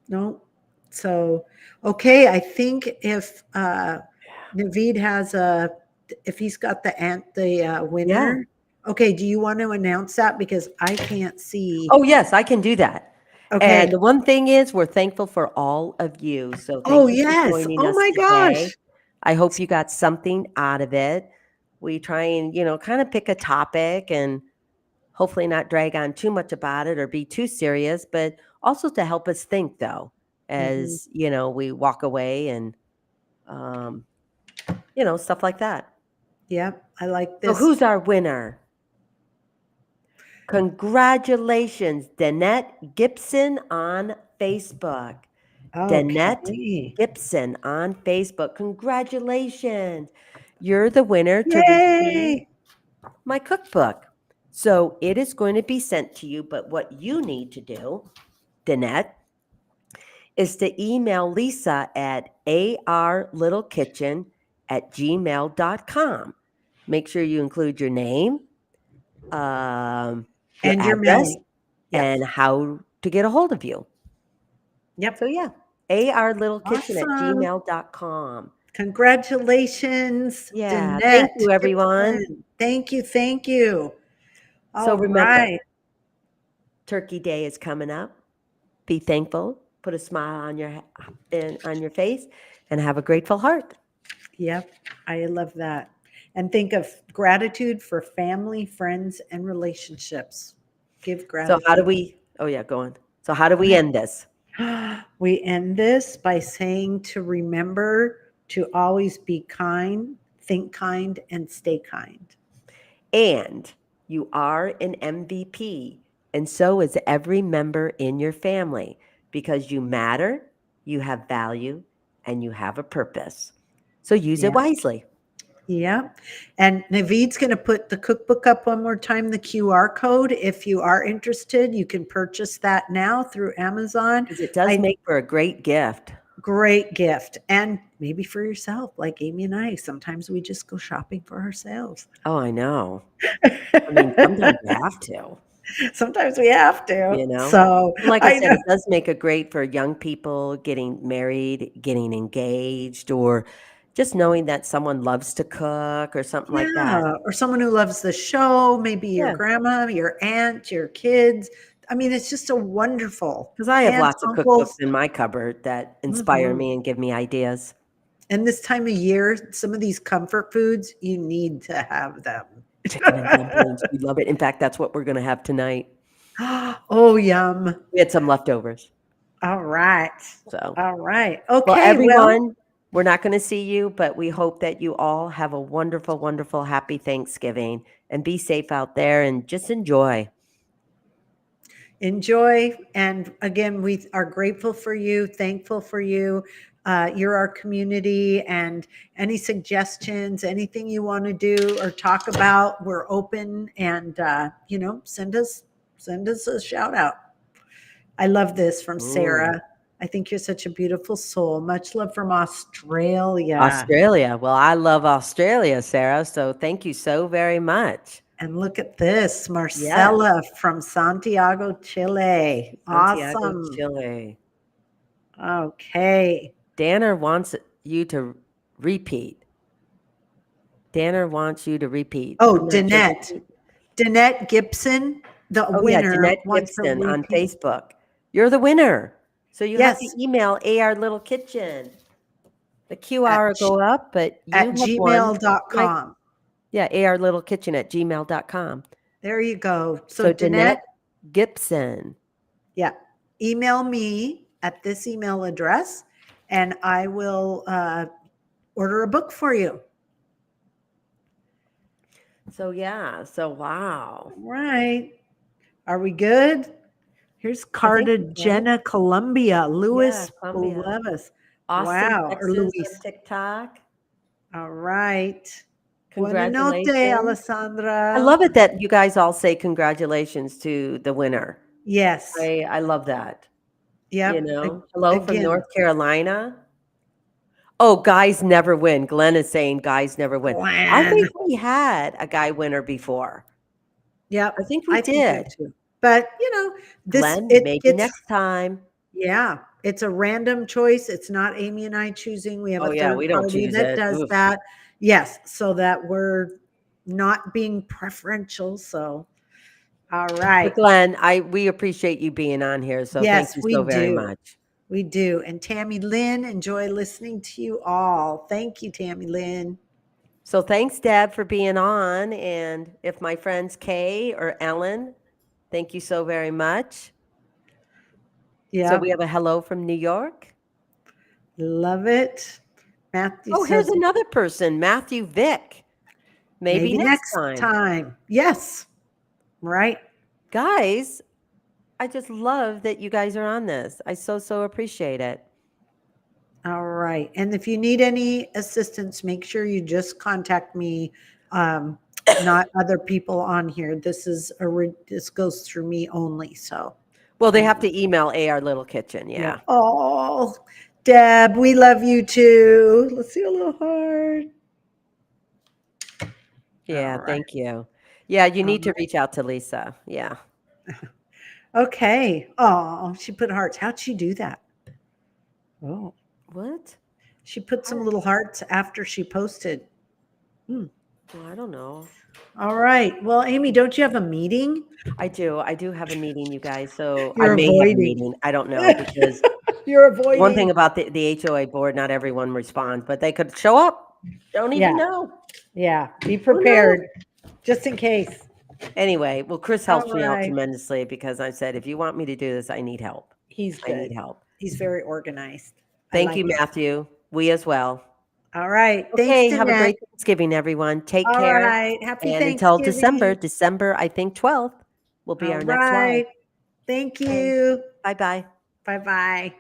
Speaker 2: No. So, okay, I think if Naveed has if he's got the
Speaker 1: yeah.
Speaker 2: winner. Okay, do you want to announce that, because I can't see?
Speaker 1: Oh, yes, I can do that. And
Speaker 2: Okay.
Speaker 1: the one thing is, we're thankful for all of you. So
Speaker 2: Oh,
Speaker 1: thank you for
Speaker 2: yes.
Speaker 1: joining
Speaker 2: Oh
Speaker 1: us
Speaker 2: my
Speaker 1: today.
Speaker 2: gosh.
Speaker 1: I hope you got something out of it. We try and, kind of pick a topic and hopefully not drag on too much about it or be too serious, but also to help us think, though,
Speaker 2: Mhm.
Speaker 1: as, we walk away and, um, stuff like that.
Speaker 2: Yep, I like
Speaker 1: So
Speaker 2: this.
Speaker 1: who's our winner? Congratulations, Danette Gibson on Facebook. Danette
Speaker 2: Okay.
Speaker 1: Gibson on Facebook. Congratulations. You're the winner to receive
Speaker 2: Yay!
Speaker 1: my cookbook. So it is going to be sent to you, but what you need to do, Danette, is to email Lisa at arlittlekitchen@gmail.com. Make sure you include your name, your
Speaker 2: And your
Speaker 1: address,
Speaker 2: mailing. Yep.
Speaker 1: and how to get a hold of you.
Speaker 2: Yep.
Speaker 1: So yeah, arlittlekitchen at
Speaker 2: Awesome.
Speaker 1: gmail.com.
Speaker 2: Congratulations,
Speaker 1: Yeah, thank
Speaker 2: Danette
Speaker 1: you, everyone.
Speaker 2: Gibson. Thank you. Thank you.
Speaker 1: So
Speaker 2: All
Speaker 1: remember,
Speaker 2: right.
Speaker 1: Turkey Day is coming up. Be thankful. Put a smile on your face, and have a grateful heart.
Speaker 2: Yep. I love that. And think of gratitude for family, friends, and relationships. Give
Speaker 1: So
Speaker 2: gratitude.
Speaker 1: how do we? Oh yeah, go on. So how do we end this?
Speaker 2: We end this by saying to remember to always be kind, think kind, and stay kind.
Speaker 1: And you are an MVP, and so is every member in your family, because you matter, you have value, and you have a purpose. So use it
Speaker 2: Yeah.
Speaker 1: wisely.
Speaker 2: Yeah. And Naveed's going to put the cookbook up one more time, the QR code. If you are interested, you can purchase that now through Amazon.
Speaker 1: Because it does make for a great gift.
Speaker 2: Great gift. And maybe for yourself, like Amy and I. Sometimes we just go shopping for ourselves.
Speaker 1: Oh, I know. I mean, sometimes you have to.
Speaker 2: Sometimes we have to. So
Speaker 1: Like I
Speaker 2: I
Speaker 1: said,
Speaker 2: know.
Speaker 1: it does make it great for young people getting married, getting engaged, or just knowing that someone loves to cook or something like that.
Speaker 2: Yeah, or someone who loves the show, maybe your
Speaker 1: Yeah,
Speaker 2: grandma, your aunt, your kids. I mean, it's just a wonderful
Speaker 1: because I have
Speaker 2: aunts,
Speaker 1: lots of cookbooks
Speaker 2: uncles.
Speaker 1: in my cupboard that inspire
Speaker 2: Mhm.
Speaker 1: me and give me ideas.
Speaker 2: And this time of year, some of these comfort foods, you need to have them.
Speaker 1: Chicken and dumplings. We love it. In fact, that's what we're going to have tonight.
Speaker 2: Oh, yum.
Speaker 1: We had some leftovers.
Speaker 2: All right.
Speaker 1: So,
Speaker 2: All right.
Speaker 1: well,
Speaker 2: Okay.
Speaker 1: everyone, we're not going to see you, but we hope that you all have a wonderful, wonderful, happy Thanksgiving and be safe out there and just enjoy.
Speaker 2: Enjoy. And again, we are grateful for you, thankful for you. You're our community, and any suggestions, anything you want to do or talk about, we're open, and send us a shout out. I love this from Sarah. I think you're such a beautiful soul. Much love from Australia.
Speaker 1: Australia. Well, I love Australia, Sarah. So thank you so very much.
Speaker 2: And look at this, Marcella from Santiago, Chile.
Speaker 1: Santiago,
Speaker 2: Awesome.
Speaker 1: Chile.
Speaker 2: Okay.
Speaker 1: Danner wants you to repeat. Danner wants you to repeat.
Speaker 2: Oh, Danette Gibson, the winner.
Speaker 1: Danette
Speaker 2: wants to
Speaker 1: Gibson on
Speaker 2: repeat.
Speaker 1: Facebook. You're the winner. So you have
Speaker 2: Yes.
Speaker 1: to email AR Little Kitchen. The QR will go up, but you
Speaker 2: At
Speaker 1: have won.
Speaker 2: gmail.com.
Speaker 1: Yeah, arlittlekitchen@gmail.com.
Speaker 2: There you go.
Speaker 1: So Danette Gibson.
Speaker 2: Yeah. Email me at this email address, and I will order a book for you.
Speaker 1: So wow.
Speaker 2: Right. Are we good? Here's Cartagena, Colombia. Louis Levis.
Speaker 1: Austin,
Speaker 2: Wow.
Speaker 1: Texas,
Speaker 2: Or Luis.
Speaker 1: on TikTok.
Speaker 2: All right.
Speaker 1: Congratulations.
Speaker 2: Buenas noches, Alessandra.
Speaker 1: I love it that you guys all say congratulations to the winner.
Speaker 2: Yes.
Speaker 1: I love that.
Speaker 2: Yeah.
Speaker 1: Hello from North Carolina. Oh, guys never win. Glenn is saying guys never win. I think we had a guy winner before.
Speaker 2: Yeah.
Speaker 1: I think we did.
Speaker 2: Too. But this
Speaker 1: Glenn, maybe next time.
Speaker 2: Yeah. It's a random choice. It's not Amy and I choosing. We have a third
Speaker 1: we don't
Speaker 2: party
Speaker 1: choose
Speaker 2: that
Speaker 1: it.
Speaker 2: does that. Yes. So that we're not being preferential. So all right.
Speaker 1: But Glenn, we appreciate you being on here. So thank you so very much.
Speaker 2: We do. And Tammy Lynn, enjoy listening to you all. Thank you, Tammy Lynn.
Speaker 1: So thanks, Deb, for being on. And if my friends Kay or Ellen, thank you so very much.
Speaker 2: Yeah.
Speaker 1: So we have a hello from New York.
Speaker 2: Love it. Matthew.
Speaker 1: Oh, here's another person, Matthew Vick. Maybe next
Speaker 2: time. Yes. Right.
Speaker 1: Guys, I just love that you guys are on this. I so appreciate it.
Speaker 2: All right. And if you need any assistance, make sure you just contact me, not other people on here. This goes through me only. So.
Speaker 1: Well, they have to email AR Little Kitchen. Yeah.
Speaker 2: Oh, Deb, we love you too. Let's see a little heart.
Speaker 1: Yeah. Thank you. Yeah. You need to reach out to Lisa. Yeah.
Speaker 2: Okay. Oh, she put hearts. How'd she do that? Oh.
Speaker 1: What?
Speaker 2: She put some little hearts after she posted.
Speaker 1: Well, I don't know.
Speaker 2: All right. Well, Amy, don't you have a meeting?
Speaker 1: I do. I do have a meeting, you guys. So
Speaker 2: You're
Speaker 1: I may
Speaker 2: avoiding.
Speaker 1: have a meeting. I don't know because
Speaker 2: you're avoiding.
Speaker 1: One thing about the HOA board, not everyone responds, but they could show up. Don't even know.
Speaker 2: Yeah. Be prepared just in case.
Speaker 1: Anyway, well, Chris helps me out tremendously because I said, if you want me to do this, I need help.
Speaker 2: I
Speaker 1: need help.
Speaker 2: He's very organized.
Speaker 1: Thank you, Matthew. We as well.
Speaker 2: All right.
Speaker 1: Okay. Have a great Thanksgiving, everyone. Take care.
Speaker 2: All right. Happy Thanksgiving.
Speaker 1: Until December, I think 12th will be our next live.
Speaker 2: Thank you.
Speaker 1: Bye-bye.
Speaker 2: Bye-bye.